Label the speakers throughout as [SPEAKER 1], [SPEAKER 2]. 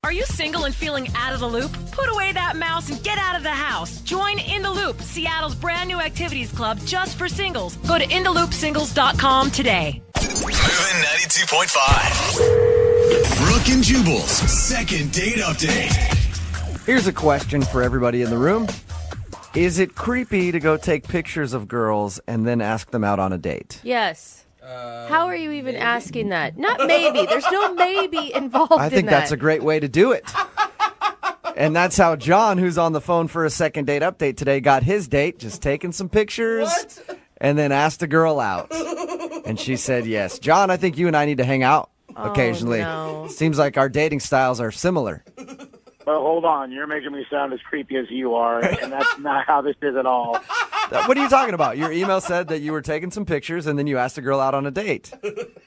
[SPEAKER 1] Are you single and feeling out of the loop? Put away that mouse and get out of the house. Join In the Loop, Seattle's brand new activities club just for singles. Go to intheloopsingles.com today.
[SPEAKER 2] Moving 92.5. Brooke and Jubal's second date update.
[SPEAKER 3] Here's a question for everybody in the room. Is it creepy to go take pictures of girls and then ask them out on a date?
[SPEAKER 4] Yes. How are you even asking that? Not maybe. There's no maybe involved
[SPEAKER 3] I think
[SPEAKER 4] in that.
[SPEAKER 3] that's a great way to do it. And that's how John, who's on the phone for a second date update today, got his date, just taking some pictures and then asked a girl out. And she said yes. John, I think you and I need to hang out occasionally.
[SPEAKER 4] No.
[SPEAKER 3] Seems like our dating styles are similar.
[SPEAKER 5] Well, hold on. You're making me sound as creepy as you are, and that's not how this is at all.
[SPEAKER 3] What are you talking about? Your email said that you were taking some pictures and then you asked a girl out on a date.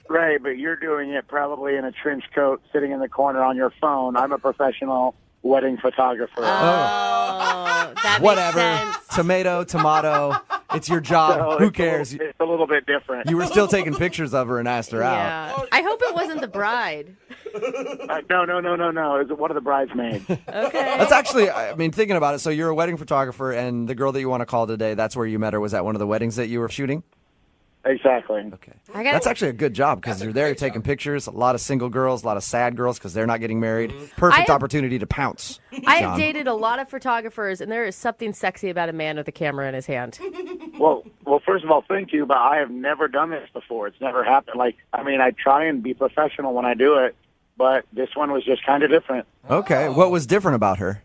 [SPEAKER 5] Right, but you're doing it probably in a trench coat sitting in the corner on your phone. I'm a professional wedding photographer.
[SPEAKER 4] That
[SPEAKER 3] Whatever.
[SPEAKER 4] makes sense.
[SPEAKER 3] Tomato. It's your job.
[SPEAKER 5] So
[SPEAKER 3] Who cares?
[SPEAKER 5] It's a little bit different.
[SPEAKER 3] You were still taking pictures of her and asked her out.
[SPEAKER 4] Yeah. I hope it wasn't the bride.
[SPEAKER 5] No. It was one of the bridesmaids.
[SPEAKER 4] Okay.
[SPEAKER 3] That's actually, I mean, thinking about it, so you're a wedding photographer, and the girl that you want to call today, that's where you met her. Was at one of the weddings that you were shooting?
[SPEAKER 5] Exactly.
[SPEAKER 3] Okay. That's actually a good job because you're there taking pictures. A lot of single girls, a lot of sad girls because they're not getting married. Perfect opportunity to pounce.
[SPEAKER 4] I
[SPEAKER 3] John.
[SPEAKER 4] have dated a lot of photographers, and there is something sexy about a man with a camera in his hand.
[SPEAKER 5] Well, first of all, thank you, but I have never done this before. It's never happened. I try and be professional when I do it, but this one was just kind of different.
[SPEAKER 3] Okay. What was different about her?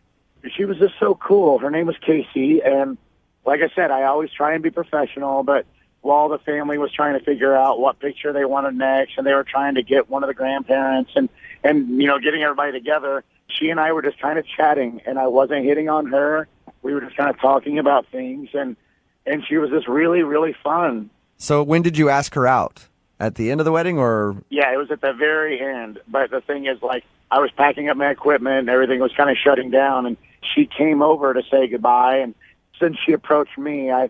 [SPEAKER 5] She was just so cool. Her name was Casey, and like I said, I always try and be professional, but while the family was trying to figure out what picture they wanted next, and they were trying to get one of the grandparents and getting everybody together, she and I were just kind of chatting, and I wasn't hitting on her. We were just kind of talking about things, and she was just really, really fun.
[SPEAKER 3] So when did you ask her out? At the end of the wedding or?
[SPEAKER 5] Yeah, it was at the very end. But the thing is, I was packing up my equipment and everything was kind of shutting down, and she came over to say goodbye. And since she approached me, I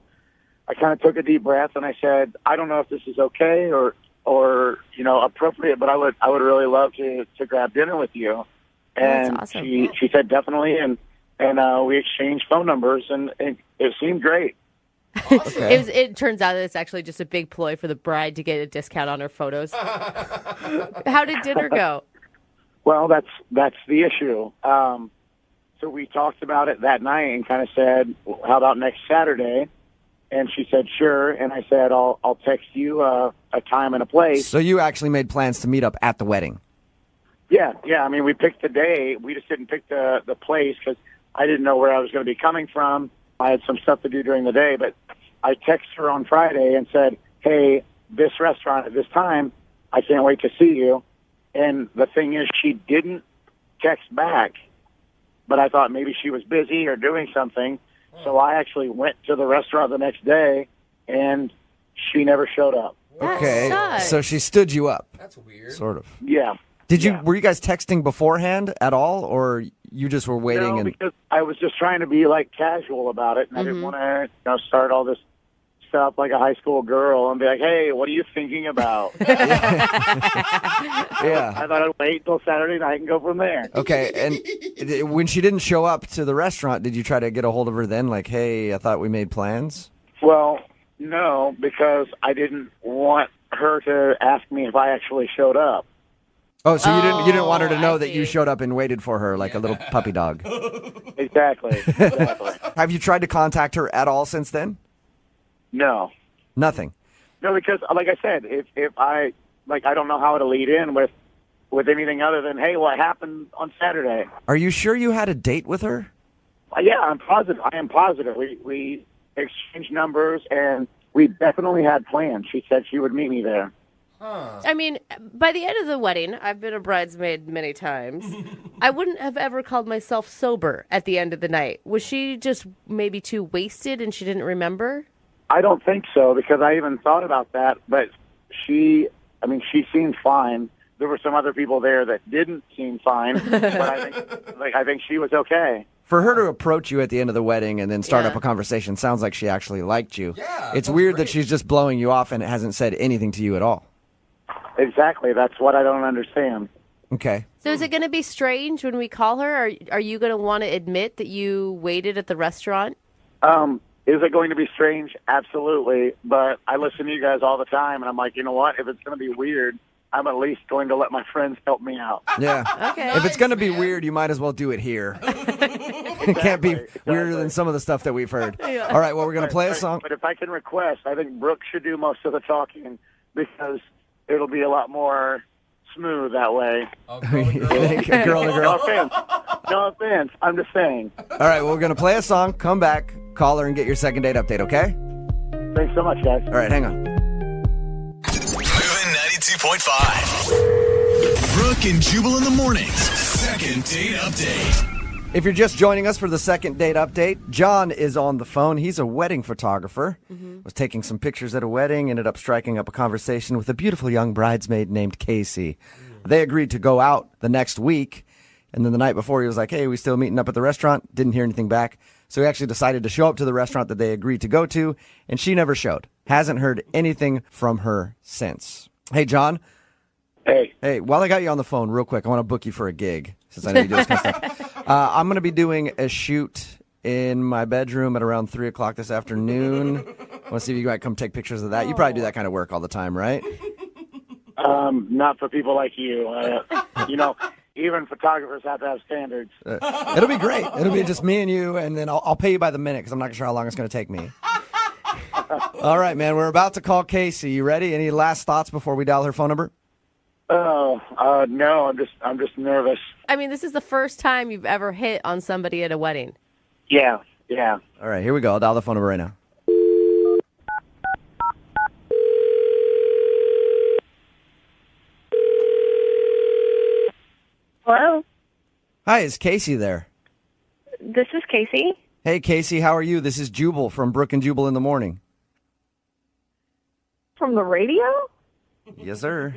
[SPEAKER 5] kind of took a deep breath and I said, I don't know if this is okay or appropriate, but I would really love to grab dinner with you. And
[SPEAKER 4] That's awesome.
[SPEAKER 5] she said definitely, and we exchanged phone numbers, and it seemed great.
[SPEAKER 3] Okay.
[SPEAKER 4] It turns out that it's actually just a big ploy for the bride to get a discount on her photos. How did dinner go?
[SPEAKER 5] Well, that's the issue. So we talked about it that night and kind of said, well, how about next Saturday? And she said, sure. And I said, I'll text you a time and a place.
[SPEAKER 3] So you actually made plans to meet up at the wedding?
[SPEAKER 5] Yeah. I mean, we picked the day. We just didn't pick the place because I didn't know where I was going to be coming from. I had some stuff to do during the day, but I texted her on Friday and said, hey, this restaurant at this time, I can't wait to see you. And the thing is, she didn't text back, but I thought maybe she was busy or doing something. So I actually went to the restaurant the next day, and she never showed up.
[SPEAKER 3] Okay.
[SPEAKER 4] sucks.
[SPEAKER 3] So she stood you up.
[SPEAKER 6] That's weird.
[SPEAKER 3] Sort of.
[SPEAKER 5] Yeah.
[SPEAKER 3] Were you guys texting beforehand at all, or you just were waiting?
[SPEAKER 5] No, because I was just trying to be casual about it, and I didn't want to start all this stuff like a high school girl and be like, hey, what are you thinking about?
[SPEAKER 3] Yeah.
[SPEAKER 5] I thought I'd wait until Saturday night and go from there.
[SPEAKER 3] Okay, and when she didn't show up to the restaurant, did you try to get a hold of her then? Like, hey, I thought we made plans?
[SPEAKER 5] Well, no, because I didn't want her to ask me if I actually showed up.
[SPEAKER 3] Oh, so you didn't want her to know
[SPEAKER 4] I
[SPEAKER 3] that you
[SPEAKER 4] see.
[SPEAKER 3] showed up and waited for her like a little puppy dog.
[SPEAKER 5] Exactly.
[SPEAKER 3] Have you tried to contact her at all since then?
[SPEAKER 5] No.
[SPEAKER 3] Nothing.
[SPEAKER 5] No, because like I said, if I don't know how to lead in with anything other than, hey, what happened on Saturday?
[SPEAKER 3] Are you sure you had a date with her?
[SPEAKER 5] Yeah, I'm positive. I am positive. We exchanged numbers, and we definitely had plans. She said she would meet me there.
[SPEAKER 4] I mean, by the end of the wedding, I've been a bridesmaid many times. I wouldn't have ever called myself sober at the end of the night. Was she just maybe too wasted and she didn't remember?
[SPEAKER 5] I don't think so, because I even thought about that, but she seemed fine. There were some other people there that didn't seem fine, but I think she was okay.
[SPEAKER 3] For her to approach you at the end of the wedding and then start
[SPEAKER 4] Yeah.
[SPEAKER 3] up a conversation sounds like she actually liked you.
[SPEAKER 6] Yeah,
[SPEAKER 3] It's
[SPEAKER 6] that's
[SPEAKER 3] weird
[SPEAKER 6] great.
[SPEAKER 3] that she's just blowing you off and hasn't said anything to you at all.
[SPEAKER 5] Exactly. That's what I don't understand.
[SPEAKER 3] Okay.
[SPEAKER 4] So is it going to be strange when we call her? Or are you going to want to admit that you waited at the restaurant?
[SPEAKER 5] Is it going to be strange? Absolutely. But I listen to you guys all the time, and I'm like, you know what? If it's going to be weird, I'm at least going to let my friends help me out.
[SPEAKER 3] Yeah.
[SPEAKER 4] Okay.
[SPEAKER 3] If it's going to be weird, you might as well do it here. It can't be weirder than some of the stuff that we've heard.
[SPEAKER 4] Yeah.
[SPEAKER 3] All right, well, we're going to play a song.
[SPEAKER 5] But if I can request, I think Brooke should do most of the talking because it'll be a lot more smooth that way.
[SPEAKER 3] Girl to
[SPEAKER 5] No
[SPEAKER 3] girl.
[SPEAKER 5] offense. No offense. I'm just saying.
[SPEAKER 3] All right, well, we're going to play a song, come back, call her, and get your second date update, okay?
[SPEAKER 5] Thanks so much, guys.
[SPEAKER 3] All right, hang on.
[SPEAKER 2] Moving 92.5. Brooke and Jubal in the mornings. Second date update.
[SPEAKER 3] If you're just joining us for the second date update, John is on the phone. He's a wedding photographer. Was taking some pictures at a wedding, ended up striking up a conversation with a beautiful young bridesmaid named Casey. They agreed to go out the next week, and then the night before he was like, hey, we still meeting up at the restaurant? Didn't hear anything back. So he actually decided to show up to the restaurant that they agreed to go to, and she never showed. Hasn't heard anything from her since. Hey, John.
[SPEAKER 5] Hey.
[SPEAKER 3] While I got you on the phone, real quick, I want to book you for a gig, since I know you do this kind of stuff. I'm going to be doing a shoot in my bedroom at around 3 o'clock this afternoon. I want to see if you might come take pictures of that. You probably do that kind of work all the time, right?
[SPEAKER 5] Not for people like you. Even photographers have to have standards.
[SPEAKER 3] It'll be great. It'll be just me and you, and then I'll pay you by the minute because I'm not sure how long it's going to take me. All right, man. We're about to call Casey. You ready? Any last thoughts before we dial her phone number?
[SPEAKER 5] No. I'm just nervous.
[SPEAKER 4] I mean, this is the first time you've ever hit on somebody at a wedding.
[SPEAKER 5] Yeah.
[SPEAKER 3] All right, here we go. I'll dial the phone number right now.
[SPEAKER 6] Hello,
[SPEAKER 3] Hi, is Casey there?
[SPEAKER 6] this is Casey.
[SPEAKER 3] Hey, Casey, how are you? This is Jubal from Brooke and Jubal in the morning.
[SPEAKER 6] From the radio?
[SPEAKER 3] Yes, sir.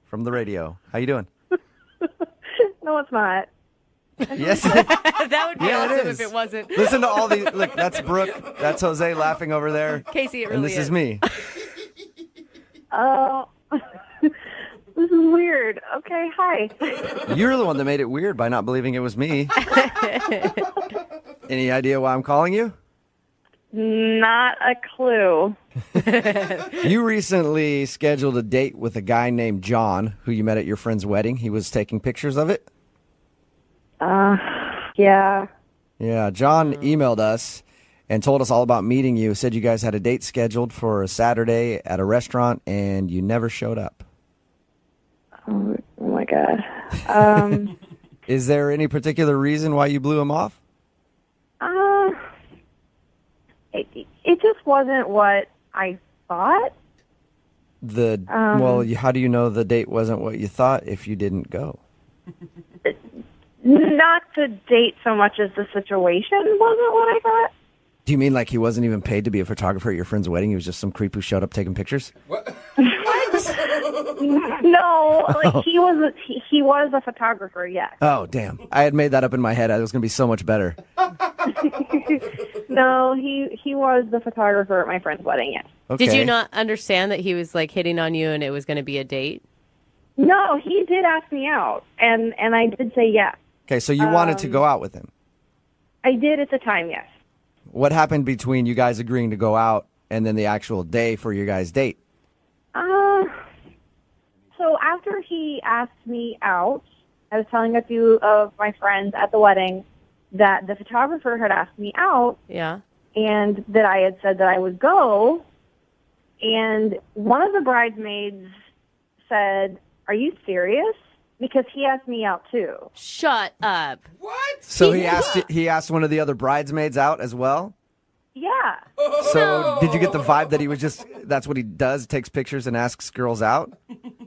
[SPEAKER 3] From the radio. How you doing?
[SPEAKER 6] No, it's not.
[SPEAKER 3] Yes.
[SPEAKER 4] That would be
[SPEAKER 3] Yeah, it
[SPEAKER 4] awesome
[SPEAKER 3] is.
[SPEAKER 4] if it wasn't.
[SPEAKER 3] Listen to all these. Look, that's Brooke. That's Jose laughing over there.
[SPEAKER 4] Casey, it really
[SPEAKER 3] And this is me.
[SPEAKER 6] Oh, this is weird. Okay, hi.
[SPEAKER 3] You're the one that made it weird by not believing it was me. Any idea why I'm calling you?
[SPEAKER 6] Not a clue.
[SPEAKER 3] You recently scheduled a date with a guy named John, who you met at your friend's wedding. He was taking pictures of it.
[SPEAKER 6] Yeah.
[SPEAKER 3] Yeah, John emailed us and told us all about meeting you. Said you guys had a date scheduled for a Saturday at a restaurant, and you never showed up.
[SPEAKER 6] Oh my God.
[SPEAKER 3] Is there any particular reason why you blew him off?
[SPEAKER 6] It just wasn't what I thought.
[SPEAKER 3] Well, how do you know the date wasn't what you thought if you didn't go?
[SPEAKER 6] Not the date so much as the situation wasn't what I thought.
[SPEAKER 3] Do you mean like he wasn't even paid to be a photographer at your friend's wedding? He was just some creep who showed up taking pictures?
[SPEAKER 6] No, like he was a photographer, yes.
[SPEAKER 3] Oh, damn. I had made that up in my head. It was going to be so much better.
[SPEAKER 6] No, he was the photographer at my friend's wedding, yes.
[SPEAKER 3] Okay.
[SPEAKER 4] Did you not understand that he was like hitting on you and it was going to be a date?
[SPEAKER 6] No, he did ask me out, and I did say yes.
[SPEAKER 3] Okay, so you wanted to go out with him.
[SPEAKER 6] I did at the time, yes.
[SPEAKER 3] What happened between you guys agreeing to go out and then the actual day for your guys' date?
[SPEAKER 6] So after he asked me out, I was telling a few of my friends at the wedding that the photographer had asked me out
[SPEAKER 4] Yeah.
[SPEAKER 6] and that I had said that I would go. And one of the bridesmaids said, "Are you serious?" Because he asked me out too.
[SPEAKER 4] Shut up.
[SPEAKER 3] So he asked one of the other bridesmaids out as well?
[SPEAKER 6] Yeah.
[SPEAKER 3] So did you get the vibe that he was just, that's what he does, takes pictures and asks girls out?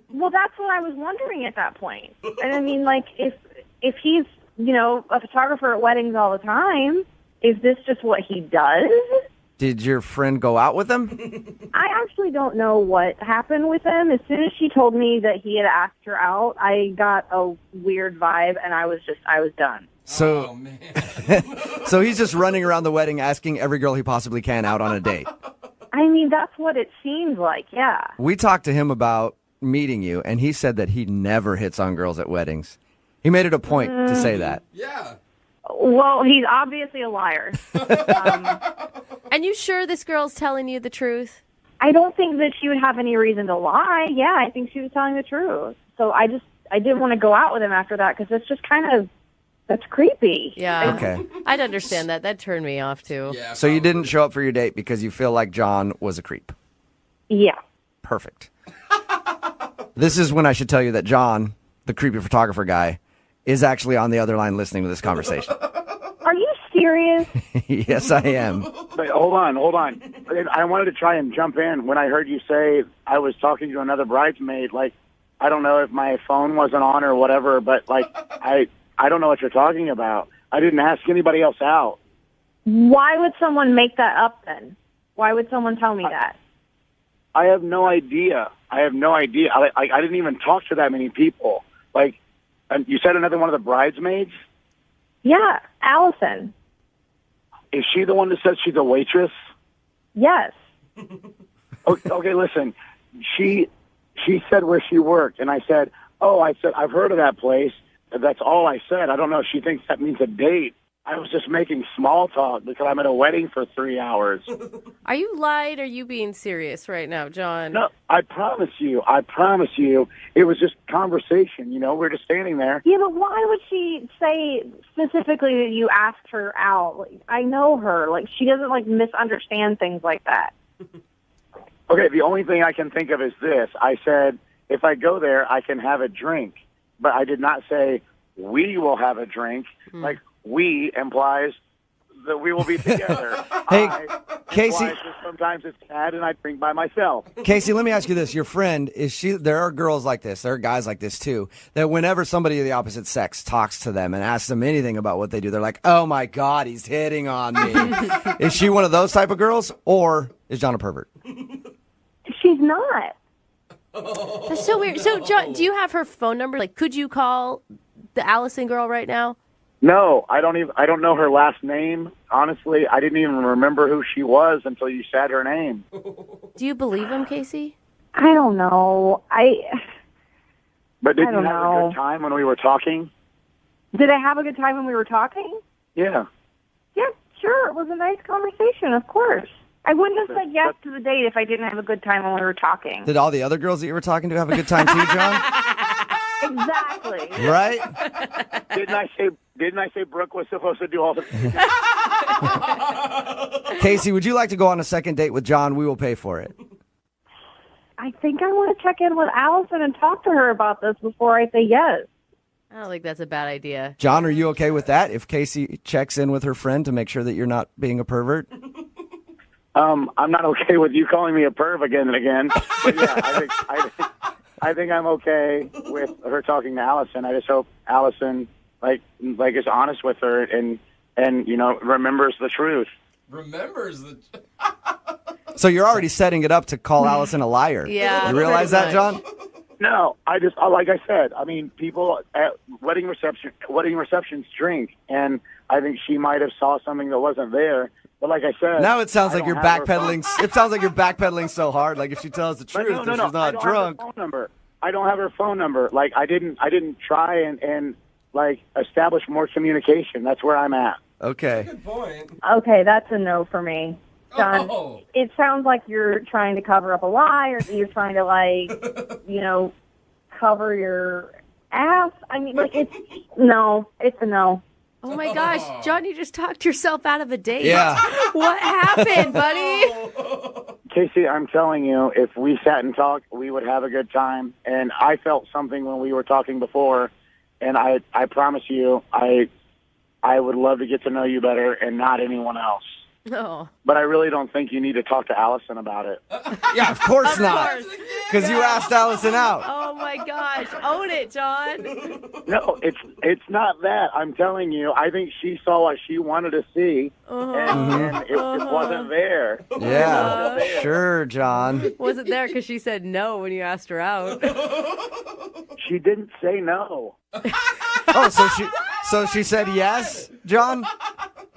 [SPEAKER 6] Well, that's what I was wondering at that point. And I mean, like, if he's, a photographer at weddings all the time, is this just what he does?
[SPEAKER 3] Did your friend go out with him?
[SPEAKER 6] I actually don't know what happened with him. As soon as she told me that he had asked her out, I got a weird vibe, and I was done.
[SPEAKER 3] So, so he's just running around the wedding asking every girl he possibly can out on a date.
[SPEAKER 6] I mean, that's what it seems like, yeah.
[SPEAKER 3] We talked to him about meeting you, and he said that he never hits on girls at weddings. He made it a point to say that.
[SPEAKER 7] Yeah.
[SPEAKER 6] Well, he's obviously a liar.
[SPEAKER 4] And you sure this girl's telling you the truth?
[SPEAKER 6] I don't think that she would have any reason to lie. Yeah, I think she was telling the truth. So I didn't want to go out with him after that because it's just that's creepy.
[SPEAKER 4] Yeah.
[SPEAKER 3] Okay.
[SPEAKER 4] I'd understand that. That'd turn me off, too.
[SPEAKER 7] Yeah.
[SPEAKER 3] So you didn't show up for your date because you feel like John was a creep.
[SPEAKER 6] Yeah.
[SPEAKER 3] Perfect. This is when I should tell you that John, the creepy photographer guy, is actually on the other line listening to this conversation.
[SPEAKER 6] Are you serious?
[SPEAKER 3] Yes, I am.
[SPEAKER 5] But hold on. I wanted to try and jump in when I heard you say I was talking to another bridesmaid. Like, I don't know if my phone wasn't on or whatever, but like, I don't know what you're talking about. I didn't ask anybody else out.
[SPEAKER 6] Why would someone make that up then? Why would someone tell me that?
[SPEAKER 5] I have no idea. I didn't even talk to that many people. Like, and you said another one of the bridesmaids?
[SPEAKER 6] Yeah, Allison.
[SPEAKER 5] Is she the one that said she's a waitress?
[SPEAKER 6] Yes.
[SPEAKER 5] Okay, listen. She said where she worked, and I said, I've heard of that place. That's all I said. I don't know if she thinks that means a date. I was just making small talk because I'm at a wedding for 3 hours.
[SPEAKER 4] Are you lying or are you being serious right now, John?
[SPEAKER 5] No, I promise you, it was just conversation. You know, we're just standing there.
[SPEAKER 6] Yeah, but why would she say specifically that you asked her out? Like, I know her. Like, she doesn't, misunderstand things like that.
[SPEAKER 5] Okay, the only thing I can think of is this. I said, if I go there, I can have a drink. But I did not say, we will have a drink. Like, we implies that we will be together.
[SPEAKER 3] Hey,
[SPEAKER 5] I
[SPEAKER 3] Casey.
[SPEAKER 5] implies that sometimes it's sad and I drink by myself.
[SPEAKER 3] Casey, let me ask you this. Your friend, there are girls like this, there are guys like this too, that whenever somebody of the opposite sex talks to them and asks them anything about what they do, they're like, oh my God, he's hitting on me. Is she one of those type of girls, or is John a pervert?
[SPEAKER 6] She's not.
[SPEAKER 4] That's so weird. So, John, do you have her phone number? Like, could you call the Allison girl right now?
[SPEAKER 5] No, I don't know her last name. Honestly, I didn't even remember who she was until you said her name.
[SPEAKER 4] Do you believe him, Casey?
[SPEAKER 6] I don't know.
[SPEAKER 5] But did
[SPEAKER 6] I
[SPEAKER 5] you
[SPEAKER 6] don't
[SPEAKER 5] have
[SPEAKER 6] know.
[SPEAKER 5] a good time when we were talking?
[SPEAKER 6] Did I have a good time when we were talking?
[SPEAKER 5] Yeah.
[SPEAKER 6] Yeah, sure. It was a nice conversation, of course. I wouldn't have said yes to the date if I didn't have a good time when we were talking.
[SPEAKER 3] Did all the other girls that you were talking to have a good time too, John?
[SPEAKER 6] Exactly.
[SPEAKER 3] Right?
[SPEAKER 5] Didn't I say Brooke was supposed to do all the
[SPEAKER 3] Casey, would you like to go on a second date with John? We will pay for it.
[SPEAKER 6] I think I want to check in with Allison and talk to her about this before I say yes.
[SPEAKER 4] I don't think that's a bad idea.
[SPEAKER 3] John, are you okay with that? If Casey checks in with her friend to make sure that you're not being a pervert?
[SPEAKER 5] I'm not okay with you calling me a perv again and again. But yeah, I think I'm okay with her talking to Allison. I just hope Allison is honest with her and remembers the truth.
[SPEAKER 7] Remembers the...
[SPEAKER 3] So you're already setting it up to call Allison a liar.
[SPEAKER 4] Yeah,
[SPEAKER 3] You realize that,
[SPEAKER 4] pretty
[SPEAKER 3] John?
[SPEAKER 5] No, I just like I said. I mean, people at wedding receptions drink, and I think she might have saw something that wasn't there. But like I said,
[SPEAKER 3] Now it sounds
[SPEAKER 5] I
[SPEAKER 3] like you're
[SPEAKER 5] don't have her
[SPEAKER 3] backpedaling. It sounds like you're backpedaling so hard. Like if she tells the
[SPEAKER 5] But
[SPEAKER 3] truth,
[SPEAKER 5] no,
[SPEAKER 3] that she's not
[SPEAKER 5] I don't
[SPEAKER 3] drunk.
[SPEAKER 5] have her phone number. I don't have her phone number. Like I didn't try and establish more communication. That's where I'm at.
[SPEAKER 3] Okay.
[SPEAKER 7] Good point.
[SPEAKER 6] Okay, that's a no for me. John,
[SPEAKER 7] Oh.
[SPEAKER 6] it sounds like you're trying to cover up a lie or you're trying to, cover your ass. I mean, it's a no.
[SPEAKER 4] Oh my gosh, John, you just talked yourself out of a date.
[SPEAKER 3] Yeah.
[SPEAKER 4] What happened, buddy?
[SPEAKER 5] Casey, I'm telling you, if we sat and talked, we would have a good time. And I felt something when we were talking before, and I promise you, I would love to get to know you better and not anyone else.
[SPEAKER 4] No.
[SPEAKER 5] But I really don't think you need to talk to Allison about it.
[SPEAKER 3] Yeah, of course not.
[SPEAKER 4] course.
[SPEAKER 3] Because you asked Allison out.
[SPEAKER 4] Oh my gosh, own it, John.
[SPEAKER 5] No, it's not that. I'm telling you, I think she saw what she wanted to see, and it wasn't there.
[SPEAKER 3] Yeah, sure, John.
[SPEAKER 4] Wasn't there because she said no when you asked her out.
[SPEAKER 5] She didn't say no.
[SPEAKER 3] Oh, so she said yes, John?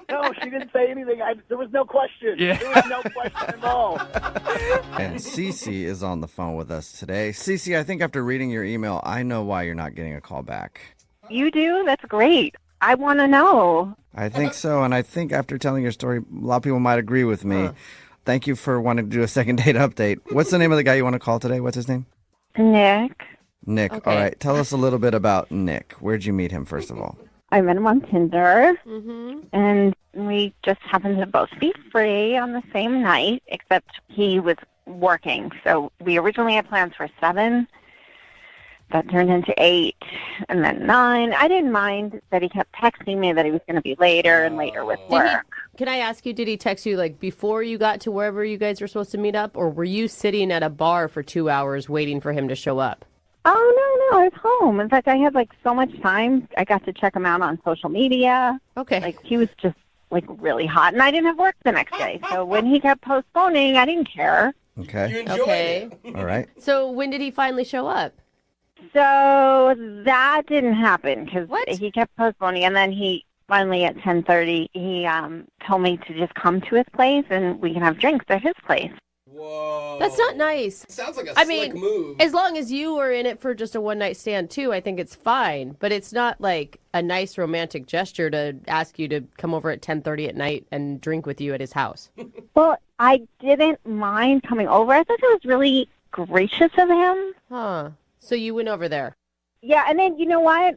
[SPEAKER 5] No, she didn't say anything. There was no question. Yeah. There was no question involved.
[SPEAKER 3] And Cece is on the phone with us today. Cece, I think after reading your email, I know why you're not getting a call back.
[SPEAKER 7] You do? That's great. I want to know.
[SPEAKER 3] I think so, and I think after telling your story, a lot of people might agree with me. Thank you for wanting to do a second date update. What's the name of the guy you want to call today? What's his name?
[SPEAKER 7] Nick.
[SPEAKER 3] Nick.
[SPEAKER 4] Okay.
[SPEAKER 3] All right. Tell us a little bit about Nick. Where'd you meet him, first of all?
[SPEAKER 7] I met him on Tinder, and we just happened to both be free on the same night, except he was working. So we originally had plans for 7. That turned into 8, and then 9. I didn't mind that he kept texting me that he was going to be later and later with work.
[SPEAKER 4] Can I ask you, did he text you like before you got to wherever you guys were supposed to meet up, or were you sitting at a bar for 2 hours waiting for him to show up?
[SPEAKER 7] Oh, no, I was home. In fact, I had like so much time. I got to check him out on social media.
[SPEAKER 4] Okay.
[SPEAKER 7] Like, he was just like really hot, and I didn't have work the next day. So when he kept postponing, I didn't care.
[SPEAKER 3] Okay.
[SPEAKER 4] Okay.
[SPEAKER 3] All right.
[SPEAKER 4] So when did he finally show up?
[SPEAKER 7] So that didn't happen because
[SPEAKER 4] What?
[SPEAKER 7] he kept postponing, and then he finally at 10:30 he told me to just come to his place and we can have drinks at his place.
[SPEAKER 8] Whoa.
[SPEAKER 4] That's not nice.
[SPEAKER 8] Sounds like a
[SPEAKER 4] I
[SPEAKER 8] slick
[SPEAKER 4] mean,
[SPEAKER 8] move.
[SPEAKER 4] as long as you were in it for just a one-night stand, too, I think it's fine. But it's not like a nice romantic gesture to ask you to come over at 10:30 at night and drink with you at his house.
[SPEAKER 7] Well, I didn't mind coming over. I thought it was really gracious of him.
[SPEAKER 4] Huh. So you went over there.
[SPEAKER 7] Yeah, and then you know what?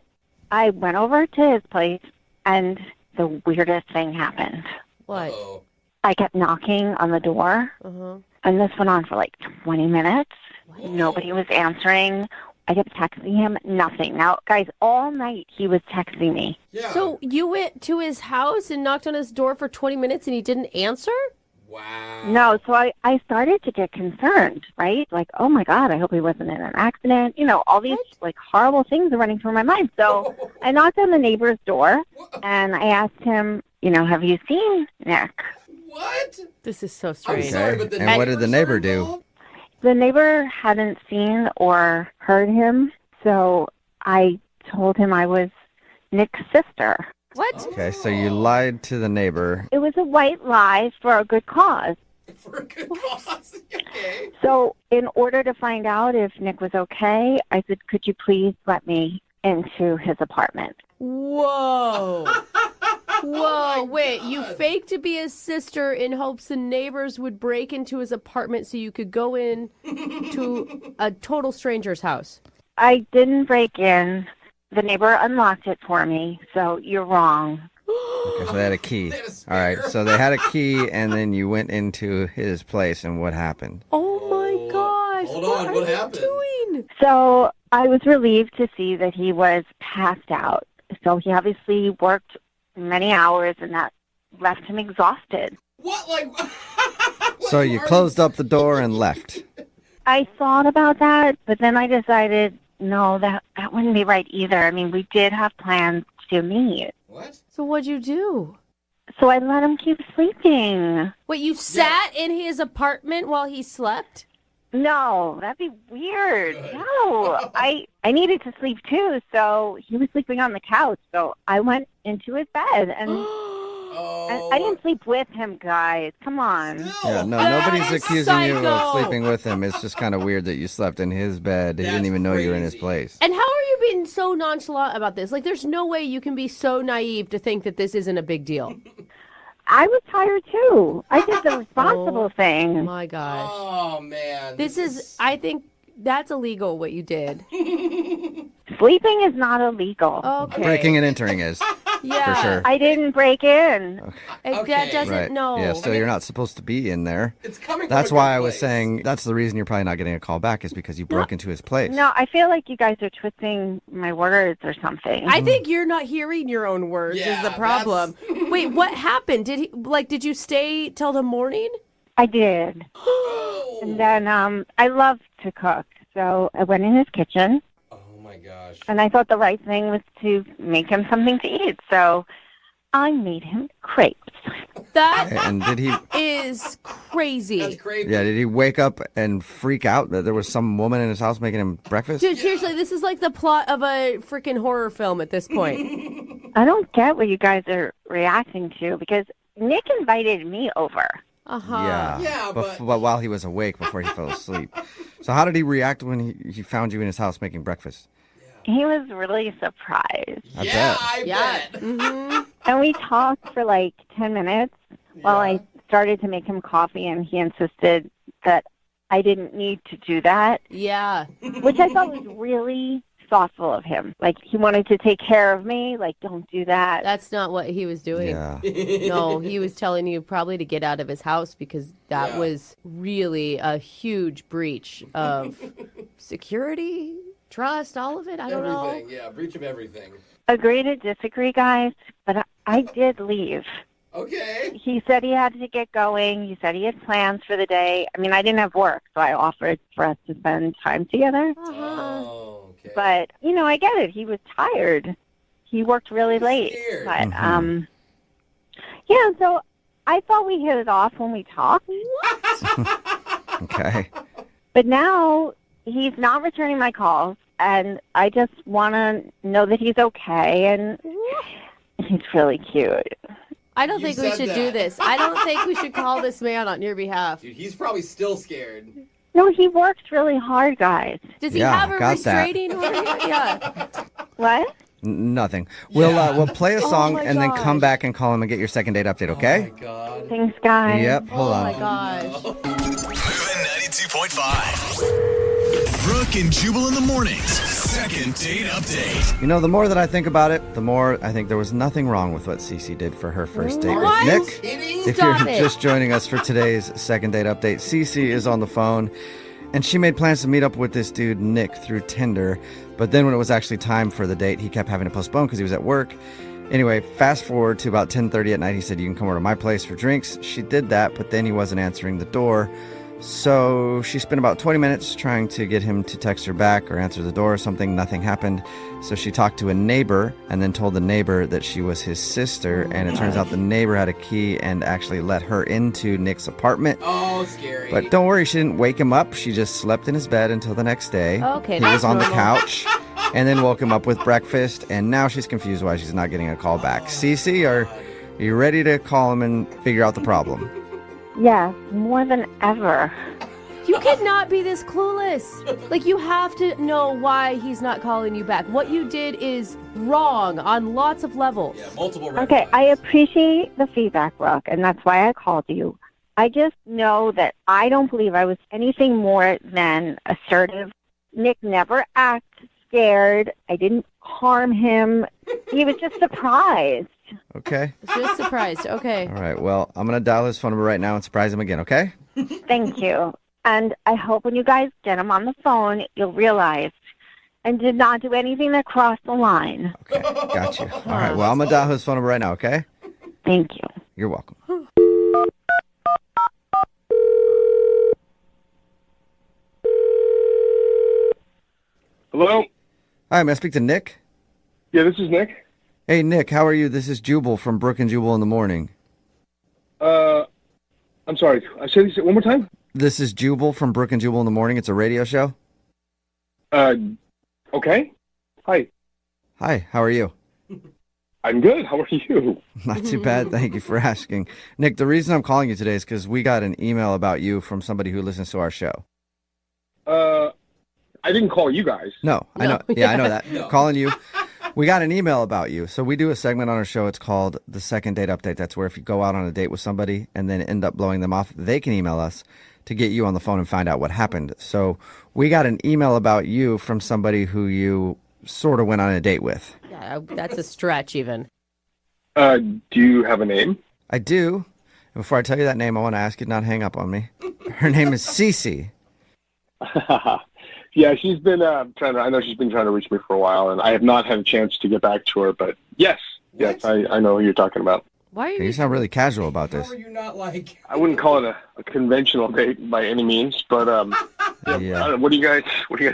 [SPEAKER 7] I went over to his place, and the weirdest thing happened.
[SPEAKER 4] What?
[SPEAKER 8] Uh-oh.
[SPEAKER 7] I kept knocking on the door,
[SPEAKER 4] Uh-huh.
[SPEAKER 7] and this went on for like 20 minutes. Nobody was answering. I kept texting him, nothing. Now, guys, all night he was texting me.
[SPEAKER 8] Yeah.
[SPEAKER 4] So you went to his house and knocked on his door for 20 minutes and he didn't answer?
[SPEAKER 8] Wow.
[SPEAKER 7] No, so I started to get concerned, right? Like, oh my God, I hope he wasn't in an accident. You know, all these like horrible things are running through my mind. So I knocked on the neighbor's door and I asked him, you know, have you seen Nick?
[SPEAKER 8] What?
[SPEAKER 4] This is so
[SPEAKER 8] I'm
[SPEAKER 4] strange.
[SPEAKER 8] sorry, but the
[SPEAKER 3] And what did the neighbor
[SPEAKER 8] neighbors are
[SPEAKER 3] do?
[SPEAKER 8] involved?
[SPEAKER 7] The neighbor hadn't seen or heard him, so I told him I was Nick's sister.
[SPEAKER 4] What?
[SPEAKER 3] Okay, so you lied to the neighbor.
[SPEAKER 7] It was a white lie for a good cause.
[SPEAKER 8] For a good cause. Okay.
[SPEAKER 7] So in order to find out if Nick was okay, I said, could you please let me into his apartment?
[SPEAKER 4] Whoa. Whoa, wait, you faked to be his sister in hopes the neighbors would break into his apartment so you could go in to a total stranger's house.
[SPEAKER 7] I didn't break in. The neighbor unlocked it for me, so you're wrong.
[SPEAKER 3] Okay, so they had a key.
[SPEAKER 8] They had a
[SPEAKER 3] All right,
[SPEAKER 8] spare.
[SPEAKER 3] so they had a key, and then you went into his place, and what happened?
[SPEAKER 4] Oh my gosh.
[SPEAKER 8] Hold on,
[SPEAKER 4] are
[SPEAKER 8] what
[SPEAKER 4] you
[SPEAKER 8] happened?
[SPEAKER 4] doing?
[SPEAKER 7] So I was relieved to see that he was passed out. So he obviously worked many hours, and that left him exhausted.
[SPEAKER 8] What? Like,
[SPEAKER 3] So you closed up the door and left.
[SPEAKER 7] I thought about that, but then I decided, no, that wouldn't be right either. I mean, we did have plans to meet.
[SPEAKER 8] What?
[SPEAKER 4] So what'd you do?
[SPEAKER 7] So I let him keep sleeping.
[SPEAKER 4] Wait, you sat in his apartment while he slept?
[SPEAKER 7] No, that'd be weird. No, I needed to sleep too, so he was sleeping on the couch. So I went into his bed, and
[SPEAKER 8] Oh.
[SPEAKER 7] I didn't sleep with him, guys. Come on.
[SPEAKER 3] Yeah, no,
[SPEAKER 4] That
[SPEAKER 3] nobody's
[SPEAKER 4] is
[SPEAKER 3] accusing you of
[SPEAKER 4] psycho.
[SPEAKER 3] sleeping with him. It's just kind of weird that you slept in his bed. He didn't
[SPEAKER 8] That's
[SPEAKER 3] even know you were in his
[SPEAKER 8] crazy.
[SPEAKER 3] place.
[SPEAKER 4] And how are you being so nonchalant about this? Like, there's no way you can be so naive to think that this isn't a big deal.
[SPEAKER 7] I was tired too. I did the responsible thing.
[SPEAKER 4] My gosh.
[SPEAKER 8] Oh, man.
[SPEAKER 4] This is, I think that's illegal what you did.
[SPEAKER 7] Sleeping is not illegal.
[SPEAKER 4] Okay.
[SPEAKER 3] Breaking and entering is,
[SPEAKER 4] Yeah.
[SPEAKER 3] for sure.
[SPEAKER 7] I didn't break in.
[SPEAKER 4] That
[SPEAKER 8] Okay.
[SPEAKER 4] doesn't,
[SPEAKER 3] Right.
[SPEAKER 4] no.
[SPEAKER 3] Yeah, so you're not supposed to be in there.
[SPEAKER 8] It's coming
[SPEAKER 3] That's
[SPEAKER 8] from a
[SPEAKER 3] why
[SPEAKER 8] good
[SPEAKER 3] I was
[SPEAKER 8] place.
[SPEAKER 3] saying that's the reason you're probably not getting a call back is because you broke into his place.
[SPEAKER 7] No, I feel like you guys are twisting my words or something.
[SPEAKER 4] I think you're not hearing your own words is
[SPEAKER 8] Yeah,
[SPEAKER 4] the problem.
[SPEAKER 8] that's-
[SPEAKER 4] Wait, what happened? Did you stay till the morning?
[SPEAKER 7] I did. And then I love to cook, so I went in his kitchen,
[SPEAKER 8] Oh, my gosh.
[SPEAKER 7] and I thought the right thing was to make him something to eat. So I made him crepes.
[SPEAKER 4] That
[SPEAKER 3] And did he?
[SPEAKER 4] is crazy.
[SPEAKER 8] That's crazy.
[SPEAKER 3] Yeah, did he wake up and freak out that there was some woman in his house making him breakfast?
[SPEAKER 4] Dude, seriously, this is like the plot of a freaking horror film at this point.
[SPEAKER 7] I don't get what you guys are reacting to because Nick invited me over.
[SPEAKER 4] Uh-huh.
[SPEAKER 3] Yeah.
[SPEAKER 8] Yeah, but-
[SPEAKER 3] but while he was awake before he fell asleep. So how did he react when he found you in his house making breakfast?
[SPEAKER 7] He was really surprised.
[SPEAKER 3] I
[SPEAKER 8] yeah,
[SPEAKER 3] bet.
[SPEAKER 8] I
[SPEAKER 4] Yeah.
[SPEAKER 8] bet.
[SPEAKER 4] Mm-hmm.
[SPEAKER 7] And we talked for like 10 minutes while I started to make him coffee, and he insisted that I didn't need to do that,
[SPEAKER 4] Yeah.
[SPEAKER 7] which I thought was really thoughtful of him. Like, he wanted to take care of me. Like, don't do that.
[SPEAKER 4] That's not what he was doing.
[SPEAKER 3] Yeah.
[SPEAKER 4] No, he was telling you probably to get out of his house because that
[SPEAKER 8] Yeah.
[SPEAKER 4] was really a huge breach of security, trust, all of it. I don't know.
[SPEAKER 8] Everything, yeah, breach of everything.
[SPEAKER 7] Agree to disagree, guys, but I did leave.
[SPEAKER 8] Okay.
[SPEAKER 7] He said he had to get going. He said he had plans for the day. I mean, I didn't have work, so I offered for us to spend time together.
[SPEAKER 8] Oh, okay.
[SPEAKER 7] But, you know, I get it. He was tired. He worked really late.
[SPEAKER 8] scared.
[SPEAKER 7] But, yeah, so I thought we hit it off when we talked.
[SPEAKER 3] Okay.
[SPEAKER 7] But now he's not returning my calls, and I just want to know that he's okay, and he's really cute.
[SPEAKER 4] I don't
[SPEAKER 8] You
[SPEAKER 4] think we
[SPEAKER 8] said
[SPEAKER 4] should
[SPEAKER 8] that.
[SPEAKER 4] do this. I don't think we should call this man on your behalf.
[SPEAKER 8] Dude, he's probably still scared.
[SPEAKER 7] No, he works really hard, guys.
[SPEAKER 4] Does he
[SPEAKER 3] Yeah,
[SPEAKER 4] have a
[SPEAKER 3] got that.
[SPEAKER 4] restraining order? Yeah.
[SPEAKER 7] What?
[SPEAKER 3] Nothing. We'll play a song
[SPEAKER 4] my
[SPEAKER 3] and then come
[SPEAKER 4] gosh.
[SPEAKER 3] back and call him and get your second date update,
[SPEAKER 8] Oh
[SPEAKER 3] okay?
[SPEAKER 8] my god.
[SPEAKER 7] Thanks, guys.
[SPEAKER 3] Yep, hold
[SPEAKER 4] Oh
[SPEAKER 3] on.
[SPEAKER 4] my gosh.
[SPEAKER 2] Moving 92.5. Brooke and Jubal in the mornings. Second date update.
[SPEAKER 3] You know, the more that I think about it, the more I think there was nothing wrong with what Cece did for her first date
[SPEAKER 4] What?
[SPEAKER 3] with Nick.
[SPEAKER 8] Kidding?
[SPEAKER 3] If
[SPEAKER 4] Stop
[SPEAKER 3] you're
[SPEAKER 4] it.
[SPEAKER 3] just joining us for today's second date update, Cece is on the phone, and she made plans to meet up with this dude, Nick, through Tinder. But then when it was actually time for the date, he kept having to postpone because he was at work. Anyway, fast forward to about 10:30 at night. He said, you can come over to my place for drinks. She did that, but then he wasn't answering the door. So she spent about 20 minutes trying to get him to text her back or answer the door or something. Nothing happened. So she talked to a neighbor and then told the neighbor that she was his sister. And it turns out the neighbor had a key and actually let her into Nick's apartment.
[SPEAKER 8] Oh, scary.
[SPEAKER 3] But don't worry, she didn't wake him up. She just slept in his bed until the next day.
[SPEAKER 4] Okay,
[SPEAKER 3] He
[SPEAKER 4] that's
[SPEAKER 3] was on the
[SPEAKER 4] normal.
[SPEAKER 3] couch and then woke him up with breakfast. And now she's confused why she's not getting a call back. Cece, are you ready to call him and figure out the problem?
[SPEAKER 7] Yes, more than ever.
[SPEAKER 4] You cannot be this clueless. Like, you have to know why he's not calling you back. What you did is wrong on lots of levels.
[SPEAKER 8] Yeah, multiple red
[SPEAKER 7] Okay,
[SPEAKER 8] flags.
[SPEAKER 7] I appreciate the feedback, Brooke, and that's why I called you. I just know that I don't believe I was anything more than assertive. Nick never acted scared. I didn't harm him. He was just surprised.
[SPEAKER 3] Okay.
[SPEAKER 4] Just surprised. Okay.
[SPEAKER 3] All right. Well, I'm going to dial his phone number right now and surprise him again, okay?
[SPEAKER 7] Thank you. And I hope when you guys get him on the phone, you'll realize and did not do anything that crossed the line.
[SPEAKER 3] Okay. Got you. All right. Well, I'm going to dial his phone number right now, okay?
[SPEAKER 7] Thank you.
[SPEAKER 3] You're welcome.
[SPEAKER 9] Hello?
[SPEAKER 3] Hi, may I speak to Nick?
[SPEAKER 9] Yeah, this is Nick.
[SPEAKER 3] Hey, Nick, how are you? This is Jubal from Brooke and Jubal in the morning.
[SPEAKER 9] I'm sorry. I said this one more time?
[SPEAKER 3] This is Jubal from Brooke and Jubal in the morning. It's a radio show.
[SPEAKER 9] Okay. Hi.
[SPEAKER 3] Hi, how are you?
[SPEAKER 9] I'm good. How are you?
[SPEAKER 3] Not too bad. Thank you for asking. Nick, the reason I'm calling you today is because we got an email about you from somebody who listens to our show.
[SPEAKER 9] I didn't call you guys.
[SPEAKER 3] No, I know. Yeah, I know that.
[SPEAKER 8] No.
[SPEAKER 3] Calling you. We got an email about you. So we do a segment on our show. It's called the Second Date Update. That's where if you go out on a date with somebody and then end up blowing them off, they can email us to get you on the phone and find out what happened. So we got an email about you from somebody who you sort of went on a date with.
[SPEAKER 4] Yeah, that's a stretch, even.
[SPEAKER 9] Do you have a name?
[SPEAKER 3] I do. And before I tell you that name, I want to ask you to not hang up on me. Her name is Cece.
[SPEAKER 9] Yeah, she's been I know she's been trying to reach me for a while, and I have not had a chance to get back to her, but yes, I know who you're talking about.
[SPEAKER 4] Why are
[SPEAKER 3] You
[SPEAKER 4] you?
[SPEAKER 3] sound really casual about
[SPEAKER 8] How
[SPEAKER 3] this.
[SPEAKER 8] are you not like...
[SPEAKER 9] I wouldn't call it a conventional date by any means, but
[SPEAKER 3] Yeah.
[SPEAKER 9] what do you guys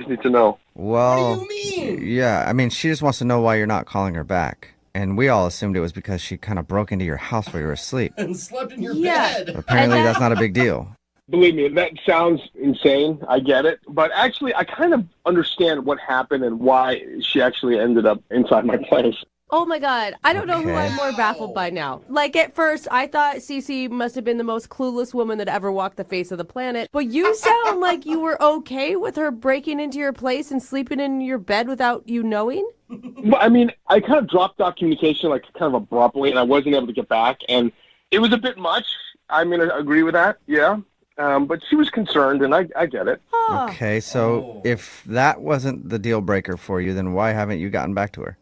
[SPEAKER 9] need to know?
[SPEAKER 3] Well,
[SPEAKER 8] What do you mean?
[SPEAKER 3] yeah, I mean, she just wants to know why you're not calling her back. And we all assumed it was because she kind of broke into your house while you were asleep.
[SPEAKER 8] And slept in your
[SPEAKER 4] Yeah.
[SPEAKER 8] bed.
[SPEAKER 3] Apparently,
[SPEAKER 4] And that-
[SPEAKER 3] that's not a big deal.
[SPEAKER 9] Believe me, that sounds insane. I get it. But actually, I kind of understand what happened and why she actually ended up inside my place.
[SPEAKER 4] Oh my God. I don't know who
[SPEAKER 3] Okay.
[SPEAKER 4] I'm more baffled by now. Like at first, I thought Cece must have been the most clueless woman that ever walked the face of the planet. But you sound like you were okay with her breaking into your place and sleeping in your bed without you knowing?
[SPEAKER 9] Well, I mean, I kind of dropped off communication like kind of abruptly, and I wasn't able to get back, and it was a bit much. I'm going to agree with that, yeah. But she was concerned, and I get it.
[SPEAKER 4] Huh.
[SPEAKER 3] Okay, so if that wasn't the deal breaker for you, then why haven't you gotten back to her?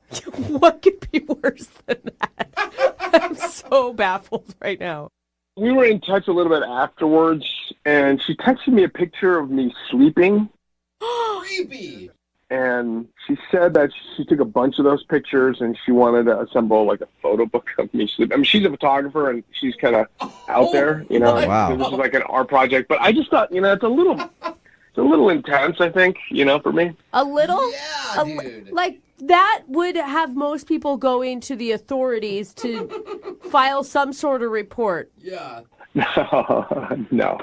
[SPEAKER 4] What could be worse than that? I'm so baffled right now.
[SPEAKER 9] We were in touch a little bit afterwards, and she texted me a picture of me sleeping.
[SPEAKER 8] Creepy.
[SPEAKER 9] And she said that she took a bunch of those pictures and she wanted to assemble like a photo book of me sleeping. I mean, she's a photographer and she's kind of out there, you know.
[SPEAKER 3] Wow.
[SPEAKER 9] This is like an art project, but I just thought, you know, it's a little intense, I think, you know, for me.
[SPEAKER 4] A little?
[SPEAKER 8] Yeah, dude.
[SPEAKER 4] Like, that would have most people going to the authorities to file some sort of report.
[SPEAKER 8] Yeah.
[SPEAKER 9] No,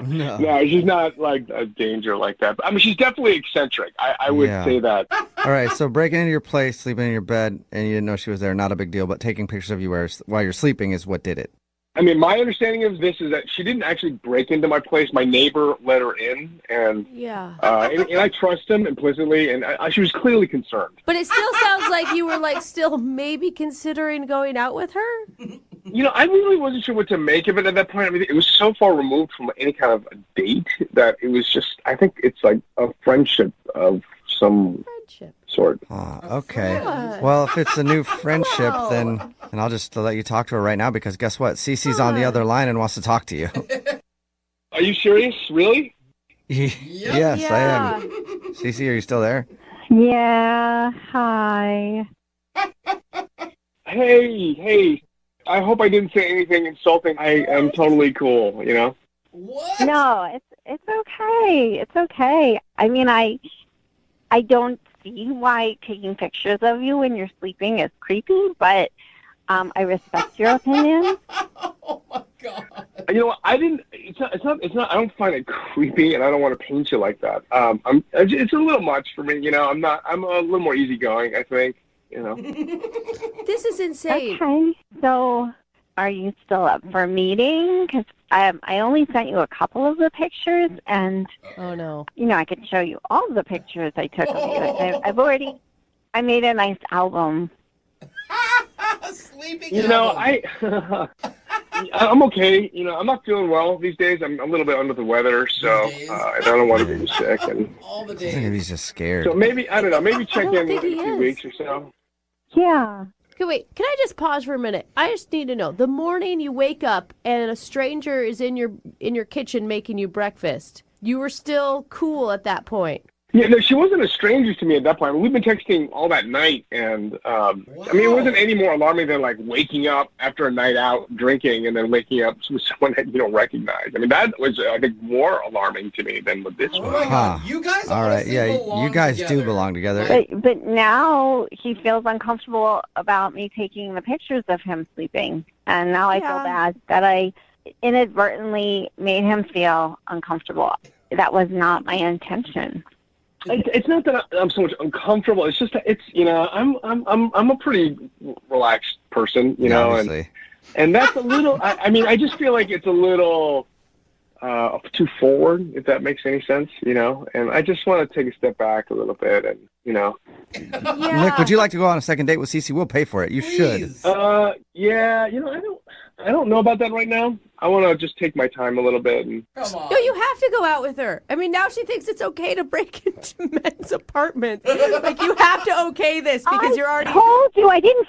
[SPEAKER 9] she's not like a danger like that. I mean, she's definitely eccentric. I would say that.
[SPEAKER 3] All right, so breaking into your place, sleeping in your bed, and you didn't know she was there, not a big deal, but taking pictures of you while you're sleeping is what did it.
[SPEAKER 9] I mean, my understanding of this is that she didn't actually break into my place. My neighbor let her in, and
[SPEAKER 4] Yeah.
[SPEAKER 9] and I trust him implicitly, and she was clearly concerned.
[SPEAKER 4] But it still sounds like you were like still maybe considering going out with her?
[SPEAKER 9] You know, I really wasn't sure what to make of it at that point. I mean, it was so far removed from any kind of a date that it was just, I think it's like a friendship of some sort.
[SPEAKER 3] Okay. Well, if it's a new friendship, then I'll just let you talk to her right now because guess what? Cece's on the other line and wants to talk to you.
[SPEAKER 9] Are you serious? Really?
[SPEAKER 3] Yes, I am. Cece, are you still there?
[SPEAKER 7] Yeah, hi.
[SPEAKER 9] Hey. I hope I didn't say anything insulting. I am totally cool, you know?
[SPEAKER 8] What?
[SPEAKER 7] No, it's okay. It's okay. I mean, I don't see why taking pictures of you when you're sleeping is creepy, but I respect your opinion.
[SPEAKER 8] Oh my God.
[SPEAKER 9] You know what? It's not. I don't find it creepy, and I don't want to paint you like that. It's a little much for me, you know. I'm a little more easygoing, I think, you know.
[SPEAKER 4] This is insane.
[SPEAKER 7] Okay, so are you still up for meeting? Because I only sent you a couple of the pictures, and
[SPEAKER 4] Oh no.
[SPEAKER 7] you know I could show you all the pictures I took of you. I made a nice album.
[SPEAKER 8] Sleeping.
[SPEAKER 9] You know,
[SPEAKER 8] album.
[SPEAKER 9] I'm okay. You know, I'm not feeling well these days. I'm a little bit under the weather, so
[SPEAKER 8] These days?
[SPEAKER 9] and I don't want to get you sick. And
[SPEAKER 8] All the
[SPEAKER 3] I think
[SPEAKER 8] days.
[SPEAKER 3] he's just scared.
[SPEAKER 9] so maybe, I don't know, maybe check
[SPEAKER 4] don't
[SPEAKER 9] in
[SPEAKER 4] think
[SPEAKER 9] in
[SPEAKER 4] he
[SPEAKER 9] a few
[SPEAKER 4] is.
[SPEAKER 9] weeks or so.
[SPEAKER 7] Yeah.
[SPEAKER 4] Okay, wait, can I just pause for a minute? I just need to know. The morning you wake up and a stranger is in your kitchen making you breakfast, you were still cool at that point.
[SPEAKER 9] Yeah, no, she wasn't a stranger to me at that point. We've been texting all that night, and I mean, it wasn't any more alarming than like waking up after a night out drinking and then waking up with someone that you don't recognize. I mean, that was I think more alarming to me than with this
[SPEAKER 8] Oh
[SPEAKER 9] one.
[SPEAKER 8] my God.
[SPEAKER 3] Huh.
[SPEAKER 8] You guys
[SPEAKER 3] All right,
[SPEAKER 8] honestly
[SPEAKER 3] yeah,
[SPEAKER 8] belong
[SPEAKER 3] you guys
[SPEAKER 8] together.
[SPEAKER 3] do belong together.
[SPEAKER 7] But now he feels uncomfortable about me taking the pictures of him sleeping. And now I feel bad that I inadvertently made him feel uncomfortable. That was not my intention.
[SPEAKER 9] It's not that I'm so much uncomfortable. It's just that it's, you know, I'm a pretty relaxed person, you know,
[SPEAKER 3] Obviously.
[SPEAKER 9] and that's a little. I mean, I just feel like it's a little too forward, if that makes any sense, you know. And I just want to take a step back a little bit, and you know.
[SPEAKER 3] Nick, would you like to go on a second date with Cece? We'll pay for it. You should.
[SPEAKER 8] Please.
[SPEAKER 9] Yeah, you know, I don't know about that right now. I want to just take my time a little bit. And
[SPEAKER 8] Come on.
[SPEAKER 4] No, you have to go out with her. I mean, now she thinks it's okay to break into men's apartments. Like, you have to okay this because you're already...
[SPEAKER 7] I told you I didn't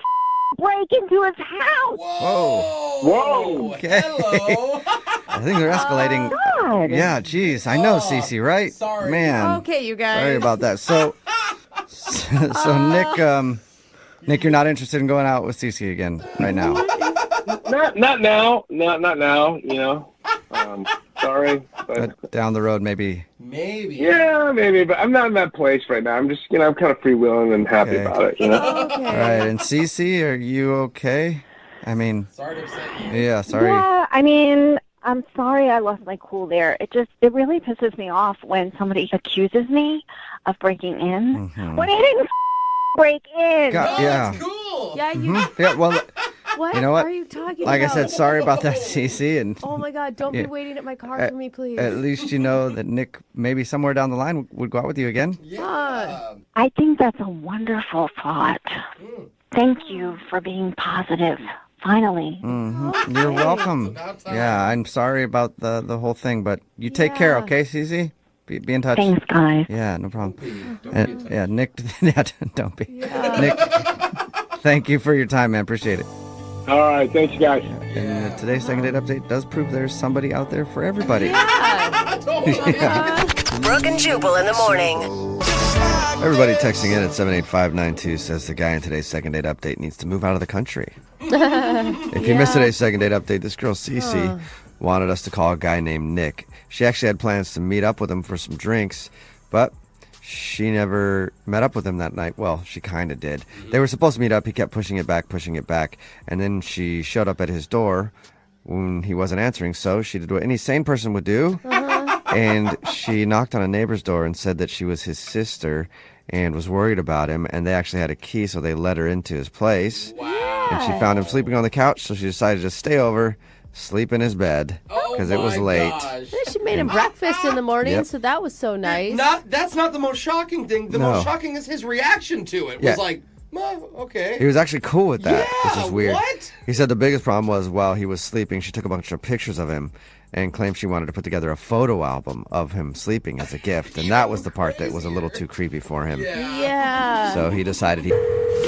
[SPEAKER 7] break into his house.
[SPEAKER 9] Whoa.
[SPEAKER 3] Okay.
[SPEAKER 8] Hello.
[SPEAKER 3] I think they're escalating.
[SPEAKER 7] God.
[SPEAKER 3] Yeah, geez. I know, Cece, right?
[SPEAKER 8] sorry.
[SPEAKER 3] Man.
[SPEAKER 4] Okay, you guys.
[SPEAKER 3] Sorry about that. So Nick, you're not interested in going out with Cece again right now.
[SPEAKER 9] not now, not now. You know, sorry, but
[SPEAKER 3] Down the road, maybe.
[SPEAKER 8] Maybe.
[SPEAKER 9] yeah, maybe. But I'm not in that place right now. I'm just, you know, I'm kind of freewheeling and happy
[SPEAKER 3] Okay.
[SPEAKER 9] about it. You know.
[SPEAKER 4] Okay.
[SPEAKER 3] All right, and Cece, are you okay? I mean,
[SPEAKER 8] Sorry to upset you.
[SPEAKER 3] yeah, sorry.
[SPEAKER 7] Yeah, I mean, I'm sorry I lost my cool there. It really pisses me off when somebody accuses me of breaking in
[SPEAKER 3] Mhm.
[SPEAKER 7] when I didn't break in.
[SPEAKER 3] God,
[SPEAKER 8] No,
[SPEAKER 3] yeah.
[SPEAKER 8] it's cool. cool.
[SPEAKER 4] Yeah, you.
[SPEAKER 3] Yeah, well,
[SPEAKER 4] What
[SPEAKER 3] you know what?
[SPEAKER 4] are you talking
[SPEAKER 3] like
[SPEAKER 4] about?
[SPEAKER 3] I said, sorry about that, Cece. And
[SPEAKER 4] Oh my God! Don't
[SPEAKER 3] Yeah.
[SPEAKER 4] be waiting at my car for me, please.
[SPEAKER 3] at least you know that Nick maybe somewhere down the line would go out with you again.
[SPEAKER 8] Yeah.
[SPEAKER 7] I think that's a wonderful thought. Thank you for being positive. Finally.
[SPEAKER 3] You're welcome.
[SPEAKER 8] about time.
[SPEAKER 3] Yeah, I'm sorry about the whole thing, but you take care,
[SPEAKER 4] Yeah.
[SPEAKER 3] okay, Cece? Be in touch.
[SPEAKER 7] Thanks, guys.
[SPEAKER 3] Yeah, no problem.
[SPEAKER 8] Don't be a tough-
[SPEAKER 3] Yeah, Nick. Yeah, don't be. Nick, thank you for your time, man. Appreciate it.
[SPEAKER 9] All right, thanks, guys.
[SPEAKER 3] And today's second date update does prove there's somebody out there for everybody.
[SPEAKER 10] Brooke and Jubal in the morning.
[SPEAKER 3] Everybody texting in at 78592 says the guy in today's second date update needs to move out of the country. If you missed today's second date update, this girl Cece wanted us to call a guy named Nick. She actually had plans to meet up with him for some drinks, but she never met up with him that night. Well, she kind of did. They were supposed to meet up. He kept pushing it back. And then she showed up at his door when he wasn't answering. So she did what any sane person would do. And she knocked on a neighbor's door and said that she was his sister and was worried about him. And they actually had a key, so they let her into his place.
[SPEAKER 8] Wow.
[SPEAKER 3] And she found him sleeping on the couch, so she decided to stay over, sleep in his bed, because it was late.
[SPEAKER 8] Gosh.
[SPEAKER 4] She made him breakfast in the morning,
[SPEAKER 3] Yep.
[SPEAKER 4] so that was so nice.
[SPEAKER 8] That's not the most shocking thing. The
[SPEAKER 3] No.
[SPEAKER 8] most shocking is his reaction to it.
[SPEAKER 3] Yeah.
[SPEAKER 8] Was like, well, okay.
[SPEAKER 3] He was actually cool with that,
[SPEAKER 8] Yeah,
[SPEAKER 3] which is weird.
[SPEAKER 8] what?
[SPEAKER 3] He said the biggest problem was while he was sleeping, she took a bunch of pictures of him and claimed she wanted to put together a photo album of him sleeping as a gift. And that was the part that was a little too creepy for him.
[SPEAKER 4] Yeah.
[SPEAKER 3] So he decided he...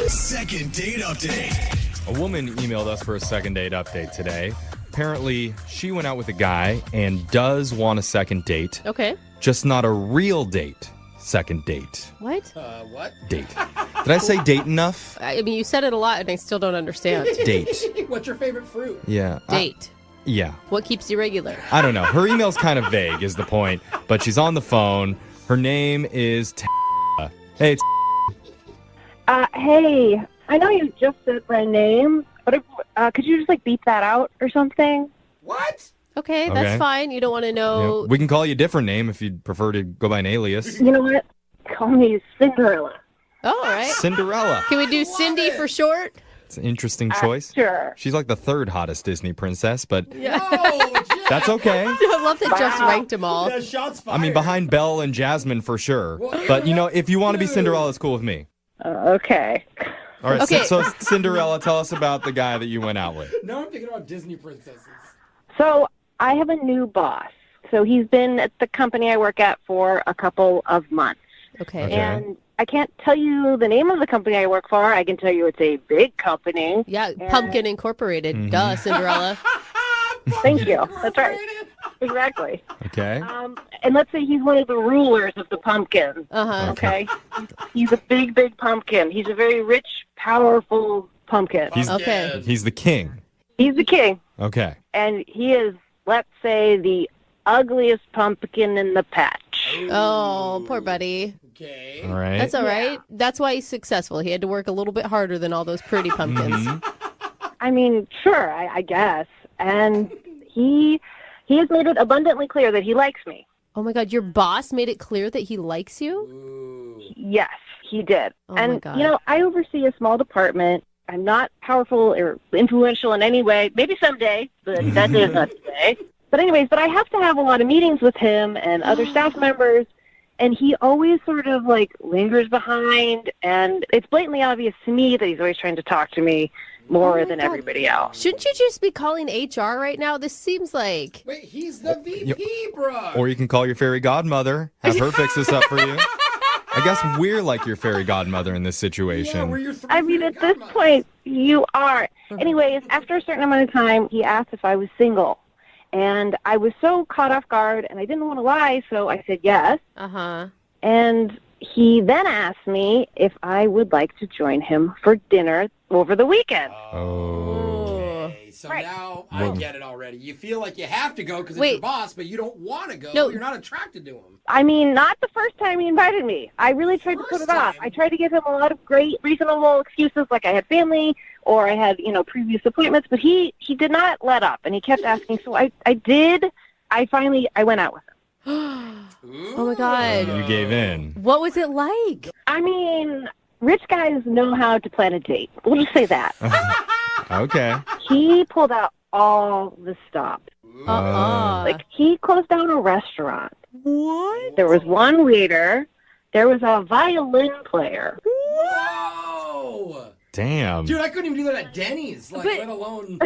[SPEAKER 2] Second date update.
[SPEAKER 11] A woman emailed us for a second date update today. Apparently, she went out with a guy and does want a second date,
[SPEAKER 4] Okay.
[SPEAKER 11] just not a real date. Second date.
[SPEAKER 4] What?
[SPEAKER 8] What?
[SPEAKER 11] Date. Did I say date enough?
[SPEAKER 4] I mean, you said it a lot, and I still don't understand.
[SPEAKER 11] Date.
[SPEAKER 8] What's your favorite fruit?
[SPEAKER 11] Yeah.
[SPEAKER 4] Date.
[SPEAKER 11] Yeah.
[SPEAKER 4] What keeps you regular?
[SPEAKER 11] I don't know. Her email's kind of vague is the point, but she's on the phone. Her name is Hey, it's
[SPEAKER 7] Hey, I know you just said my name, but could you just beep that out or something?
[SPEAKER 8] What?
[SPEAKER 4] Okay, that's
[SPEAKER 11] Okay.
[SPEAKER 4] fine. You don't want to know.
[SPEAKER 11] we can call you a different name if you'd prefer to go by an alias.
[SPEAKER 7] You know what? Call me Cinderella.
[SPEAKER 4] Oh, all right.
[SPEAKER 11] Cinderella.
[SPEAKER 4] Can we do Cindy for short?
[SPEAKER 11] It's an interesting choice.
[SPEAKER 7] Sure.
[SPEAKER 11] She's like the third hottest Disney princess, but
[SPEAKER 8] Oh, Jeff.
[SPEAKER 11] that's okay.
[SPEAKER 4] I love that Jeff's ranked them all.
[SPEAKER 8] Yeah, shots fired.
[SPEAKER 11] I mean, behind Belle and Jasmine for sure. But, if you want to be Cinderella, it's cool with me.
[SPEAKER 7] Okay.
[SPEAKER 11] All right,
[SPEAKER 4] Okay.
[SPEAKER 11] so Cinderella, tell us about the guy that you went out with.
[SPEAKER 8] Now I'm thinking about Disney princesses.
[SPEAKER 7] So I have a new boss. So he's been at the company I work at for a couple of months.
[SPEAKER 4] Okay.
[SPEAKER 11] Okay.
[SPEAKER 7] And I can't tell you the name of the company I work for. I can tell you it's a big company.
[SPEAKER 4] Yeah, Pumpkin Incorporated.
[SPEAKER 11] Mm-hmm.
[SPEAKER 4] Duh, Cinderella.
[SPEAKER 7] Thank you. That's right. Exactly.
[SPEAKER 11] Okay.
[SPEAKER 7] And let's say he's one of the rulers of the pumpkin.
[SPEAKER 4] Uh-huh.
[SPEAKER 7] Okay. He's a big, big pumpkin. He's a very rich, powerful pumpkin.
[SPEAKER 4] Okay.
[SPEAKER 11] He's the king.
[SPEAKER 7] He's the king.
[SPEAKER 11] Okay.
[SPEAKER 7] And he is, let's say, the ugliest pumpkin in the patch.
[SPEAKER 4] Oh, poor buddy.
[SPEAKER 8] Okay.
[SPEAKER 11] All right.
[SPEAKER 4] That's all right. That's why he's successful. He had to work a little bit harder than all those pretty pumpkins.
[SPEAKER 7] I mean, sure, I guess. And he has made it abundantly clear that he likes me.
[SPEAKER 4] Oh my God, your boss made it clear that he likes you?
[SPEAKER 7] Yes, he did.
[SPEAKER 4] Oh my
[SPEAKER 7] And,
[SPEAKER 4] God.
[SPEAKER 7] I oversee a small department. I'm not powerful or influential in any way. Maybe someday, but that is not today. But anyways, I have to have a lot of meetings with him and other staff members. And he always sort of lingers behind. And it's blatantly obvious to me that he's always trying to talk to me more than everybody else.
[SPEAKER 4] Shouldn't you just be calling HR right now? This seems like...
[SPEAKER 8] Wait, he's the VP, bro.
[SPEAKER 11] Or you can call your fairy godmother, have her fix this up for you. I guess we're like your fairy godmother in this situation.
[SPEAKER 8] Yeah, we're your three
[SPEAKER 7] I mean, at this point, you are. Anyways, after a certain amount of time, he asked if I was single. And I was so caught off guard, and I didn't want to lie, so I said yes.
[SPEAKER 4] Uh-huh.
[SPEAKER 7] And he then asked me if I would like to join him for dinner over the weekend.
[SPEAKER 8] Okay, so
[SPEAKER 7] Right.
[SPEAKER 8] now I get it already. You feel like you have to go because it's
[SPEAKER 4] Wait.
[SPEAKER 8] your boss, but you don't want to go.
[SPEAKER 4] No.
[SPEAKER 8] You're not attracted to him.
[SPEAKER 7] I mean, not the first time he invited me. I really tried to put it off.
[SPEAKER 8] First time?
[SPEAKER 7] I tried to give him a lot of great, reasonable excuses, like I had family or I had, previous appointments, but he did not let up, and he kept asking. So I went out with him.
[SPEAKER 4] Oh my God.
[SPEAKER 11] You gave in.
[SPEAKER 4] What was it like?
[SPEAKER 7] I mean, rich guys know how to plan a date. We'll just say that.
[SPEAKER 11] Okay.
[SPEAKER 7] He pulled out all the stops. Like, he closed down a restaurant.
[SPEAKER 4] What?
[SPEAKER 7] There was one waiter. There was a violin player.
[SPEAKER 8] Whoa!
[SPEAKER 11] Damn.
[SPEAKER 8] Dude, I couldn't even do that at Denny's,
[SPEAKER 4] But-
[SPEAKER 8] let alone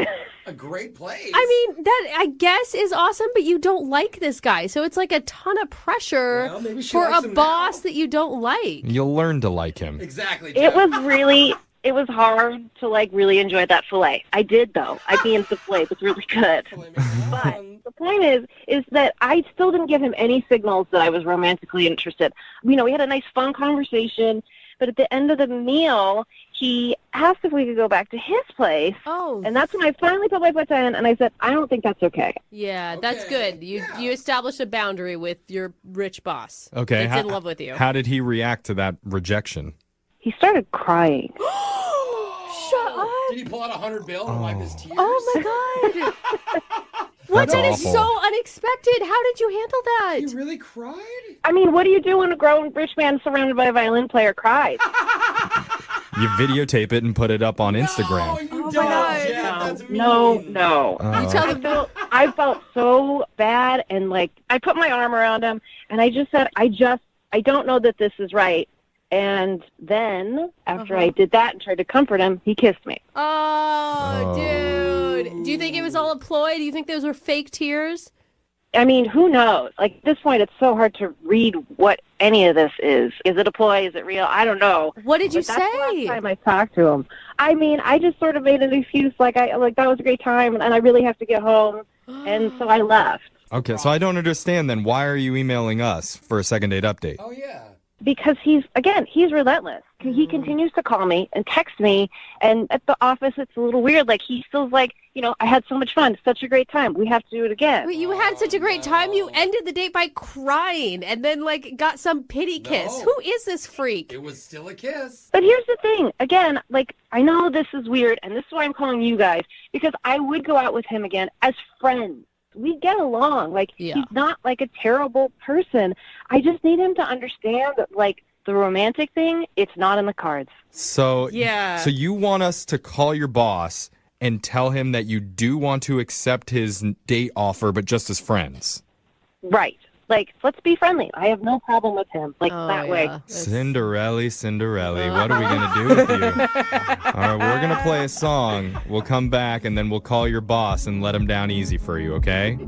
[SPEAKER 8] a great place.
[SPEAKER 4] I mean, that I guess is awesome, but you don't like this guy. So it's like a ton of pressure
[SPEAKER 8] Well, maybe she
[SPEAKER 4] for
[SPEAKER 8] likes
[SPEAKER 4] a
[SPEAKER 8] him
[SPEAKER 4] boss
[SPEAKER 8] now.
[SPEAKER 4] that you don't like.
[SPEAKER 11] You'll learn to like him.
[SPEAKER 8] Exactly.
[SPEAKER 7] It
[SPEAKER 8] Jeff.
[SPEAKER 7] was hard to, like, really enjoy that filet. I did, though. I mean, the filet was really good. But the point is that I still didn't give him any signals that I was romantically interested. You know, we had a nice, fun conversation, but at the end of the meal, he asked if we could go back to his place.
[SPEAKER 4] Oh.
[SPEAKER 7] And that's when I finally put my foot down, and I said, I don't think that's okay.
[SPEAKER 4] Yeah, that's good. You established a boundary with your rich boss.
[SPEAKER 11] Okay.
[SPEAKER 4] That's in love with you.
[SPEAKER 11] How did he react to that rejection?
[SPEAKER 7] He started crying.
[SPEAKER 4] Shut up.
[SPEAKER 8] Did he pull out $100 bill and wipe his tears?
[SPEAKER 4] Oh my god. What?
[SPEAKER 11] That's
[SPEAKER 4] That is
[SPEAKER 11] awful.
[SPEAKER 4] so unexpected. How did you handle that?
[SPEAKER 8] He really cried?
[SPEAKER 7] I mean, what do you do when a grown rich man surrounded by a violin player cries?
[SPEAKER 11] You videotape it and put it up on Instagram.
[SPEAKER 8] Oh, you
[SPEAKER 4] my
[SPEAKER 8] don't,
[SPEAKER 4] God.
[SPEAKER 8] Jeff. That's mean.
[SPEAKER 7] No.
[SPEAKER 4] You tell them.
[SPEAKER 7] I felt so bad, and, like, I put my arm around him, and I just said, I don't know that this is right. And then, after I did that and tried to comfort him, he kissed me.
[SPEAKER 4] Oh, dude. Do you think it was all a ploy? Do you think those were fake tears?
[SPEAKER 7] I mean, who knows? Like, at this point, it's so hard to read what any of this is. Is it a ploy? Is it real? I don't know.
[SPEAKER 4] What did you
[SPEAKER 7] But that's the
[SPEAKER 4] say?
[SPEAKER 7] last time I talked to him. I mean, I just sort of made an excuse, like that was a great time, and I really have to get home, and so I left.
[SPEAKER 11] Okay, so I don't understand then. Why are you emailing us for a second date update?
[SPEAKER 8] Oh, yeah.
[SPEAKER 7] Because he's relentless. He continues to call me and text me, and at the office it's a little weird. Like, he still's like, I had so much fun, such a great time. We have to do it again.
[SPEAKER 4] Wait, you had such a great time. You ended the date by crying and then, like, got some pity kiss.
[SPEAKER 8] No.
[SPEAKER 4] Who is this freak?
[SPEAKER 8] It was still a kiss.
[SPEAKER 7] But here's the thing. Again, like, I know this is weird, and this is why I'm calling you guys, because I would go out with him again as friends. We get along. Like,
[SPEAKER 4] Yeah.
[SPEAKER 7] he's not, like, a terrible person. I just need him to understand that, like, the romantic thing, it's not in the cards.
[SPEAKER 11] So,
[SPEAKER 4] Yeah.
[SPEAKER 11] So you want us to call your boss and tell him that you do want to accept his date offer, but just as friends?
[SPEAKER 7] Right. Like, let's be friendly. I have no problem with him. Like,
[SPEAKER 4] Oh,
[SPEAKER 7] that
[SPEAKER 4] yeah.
[SPEAKER 7] way.
[SPEAKER 11] Cinderella, what are we going to do with you? All right, we're going to play a song. We'll come back, and then we'll call your boss and let him down easy for you, okay?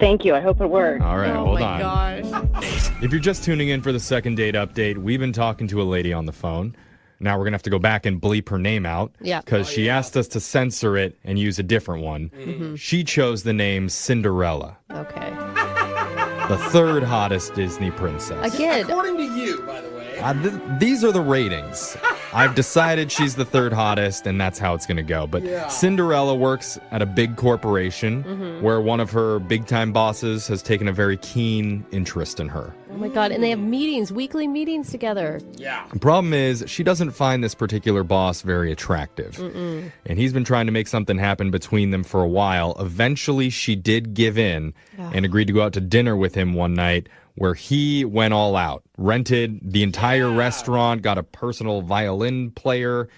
[SPEAKER 7] Thank you. I hope it works.
[SPEAKER 11] All right,
[SPEAKER 4] Oh
[SPEAKER 11] hold
[SPEAKER 4] my
[SPEAKER 11] on.
[SPEAKER 4] gosh.
[SPEAKER 11] If you're just tuning in for the second date update, we've been talking to a lady on the phone. Now we're going to have to go back and bleep her name out.
[SPEAKER 4] Yeah.
[SPEAKER 11] Because she asked us to censor it and use a different one.
[SPEAKER 4] Mm-hmm.
[SPEAKER 11] She chose the name Cinderella,
[SPEAKER 4] Okay.
[SPEAKER 11] the third hottest Disney princess.
[SPEAKER 4] Again.
[SPEAKER 8] According to you, by the way.
[SPEAKER 11] These are the ratings. I've decided she's the third hottest, and that's how it's going to go. But
[SPEAKER 8] Yeah.
[SPEAKER 11] Cinderella works at a big corporation where one of her big-time bosses has taken a very keen interest in her.
[SPEAKER 4] Oh my God. And they have meetings, weekly meetings together.
[SPEAKER 8] Yeah.
[SPEAKER 11] The problem is she doesn't find this particular boss very attractive. And he's been trying to make something happen between them for a while. Eventually, she did give in and agreed to go out to dinner with him one night where he went all out, rented the entire restaurant, got a personal violin player.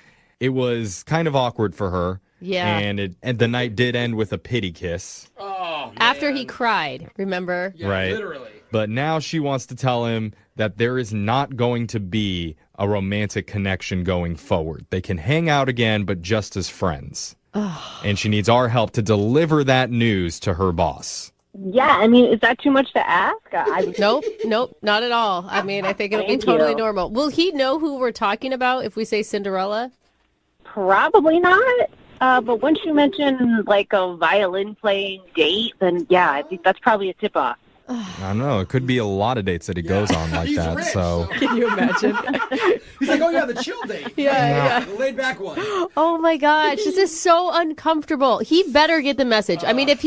[SPEAKER 11] It was kind of awkward for her.
[SPEAKER 4] Yeah.
[SPEAKER 11] And the night did end with a pity kiss.
[SPEAKER 8] Oh, man.
[SPEAKER 4] After he cried, remember?
[SPEAKER 8] Yeah,
[SPEAKER 11] Right.
[SPEAKER 8] literally.
[SPEAKER 11] But now she wants to tell him that there is not going to be a romantic connection going forward. They can hang out again, but just as friends. And she needs our help to deliver that news to her boss.
[SPEAKER 7] Yeah, I mean, is that too much to ask?
[SPEAKER 4] Nope, not at all. I mean, I think it'll be
[SPEAKER 7] Thank
[SPEAKER 4] totally
[SPEAKER 7] you.
[SPEAKER 4] normal. Will he know who we're talking about if we say Cinderella?
[SPEAKER 7] Probably not. But once you mention, like, a violin playing date, then, yeah, I think that's probably a tip-off.
[SPEAKER 11] I don't know. It could be a lot of dates that he goes on like
[SPEAKER 8] He's
[SPEAKER 11] that.
[SPEAKER 8] rich,
[SPEAKER 11] so
[SPEAKER 4] Can you imagine?
[SPEAKER 8] He's like, oh, yeah, the chill date.
[SPEAKER 4] Yeah.
[SPEAKER 8] The laid back one.
[SPEAKER 4] Oh my gosh, this is so uncomfortable. He better get the message. I mean, if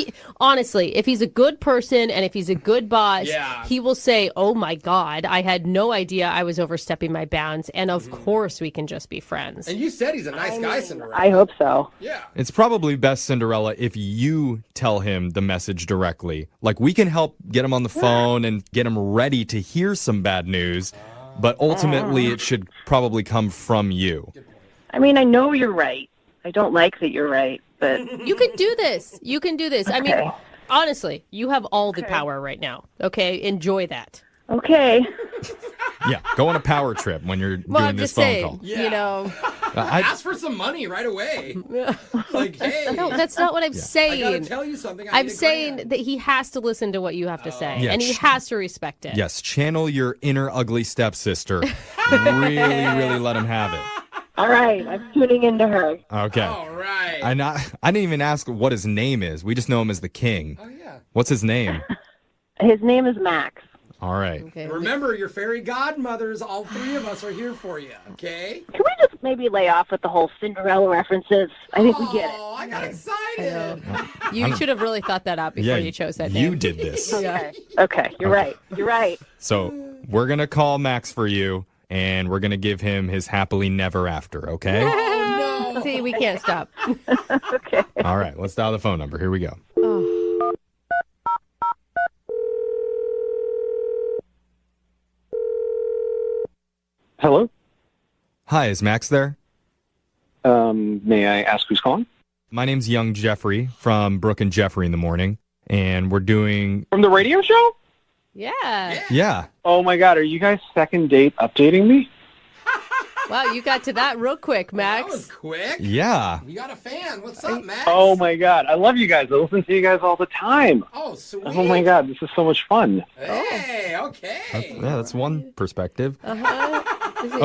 [SPEAKER 4] he's a good person and if he's a good boss,
[SPEAKER 8] Yeah.
[SPEAKER 4] he will say, oh my God, I had no idea I was overstepping my bounds. And of course we can just be friends.
[SPEAKER 8] And you said he's a nice guy, Cinderella.
[SPEAKER 7] I hope so.
[SPEAKER 8] Yeah.
[SPEAKER 11] it's probably best, Cinderella, if you tell him the message directly. Like, we can help get him on the phone and get him ready to hear some bad news. but ultimately it should probably come from you.
[SPEAKER 12] I mean, I know you're right. I don't like that you're right, but
[SPEAKER 4] You can do this. You can do this. I mean,
[SPEAKER 12] Okay.
[SPEAKER 4] honestly, you have all the power right now. Okay? Enjoy that.
[SPEAKER 12] okay.
[SPEAKER 11] Yeah, go on a power trip when you're
[SPEAKER 4] Well,
[SPEAKER 11] doing
[SPEAKER 4] I'm
[SPEAKER 11] this
[SPEAKER 4] just
[SPEAKER 11] phone
[SPEAKER 4] saying,
[SPEAKER 11] call.
[SPEAKER 4] you know.
[SPEAKER 8] Ask for some money right away. Like, hey.
[SPEAKER 4] No, that's not what I'm
[SPEAKER 8] I
[SPEAKER 4] saying.
[SPEAKER 8] gotta tell you something.
[SPEAKER 4] I'm saying that he has to listen to what you have to say,
[SPEAKER 11] Yeah,
[SPEAKER 4] and he has to respect it.
[SPEAKER 11] Yes, channel your inner ugly stepsister. Really, really let him have it.
[SPEAKER 12] All right, I'm tuning into her.
[SPEAKER 11] Okay.
[SPEAKER 8] All right.
[SPEAKER 11] I didn't even ask what his name is. We just know him as the king.
[SPEAKER 8] Oh, yeah.
[SPEAKER 11] What's his name?
[SPEAKER 12] His name is Max.
[SPEAKER 11] All right.
[SPEAKER 4] Okay.
[SPEAKER 8] Remember, your fairy godmothers, all three of us are here for you, okay?
[SPEAKER 12] Can we just maybe lay off with the whole Cinderella references? I think we get it.
[SPEAKER 8] Oh, I got excited.
[SPEAKER 4] You should have really thought that out before you chose that name.
[SPEAKER 11] You did this.
[SPEAKER 12] Okay, you're right. You're right.
[SPEAKER 11] So we're going to call Max for you, and we're going to give him his happily never after, okay?
[SPEAKER 4] Oh, no. See, we can't stop.
[SPEAKER 12] Okay.
[SPEAKER 11] All right, let's dial the phone number. Here we go.
[SPEAKER 13] Hello?
[SPEAKER 11] Hi, is Max there?
[SPEAKER 13] May I ask who's calling?
[SPEAKER 11] My name's Young Jeffrey from Brooke and Jeffrey in the morning, and we're doing...
[SPEAKER 13] From the radio show?
[SPEAKER 4] Yeah.
[SPEAKER 11] Yeah.
[SPEAKER 13] Oh my god, are you guys second date updating me?
[SPEAKER 4] Wow, you got to that real quick, Max.
[SPEAKER 8] That was quick.
[SPEAKER 11] Yeah.
[SPEAKER 8] You got a fan. What's up, Max?
[SPEAKER 13] Oh my god, I love you guys. I listen to you guys all the time.
[SPEAKER 8] Oh, sweet.
[SPEAKER 13] Oh my god, this is so much fun.
[SPEAKER 8] Hey, okay.
[SPEAKER 11] That's one perspective.
[SPEAKER 4] Uh-huh.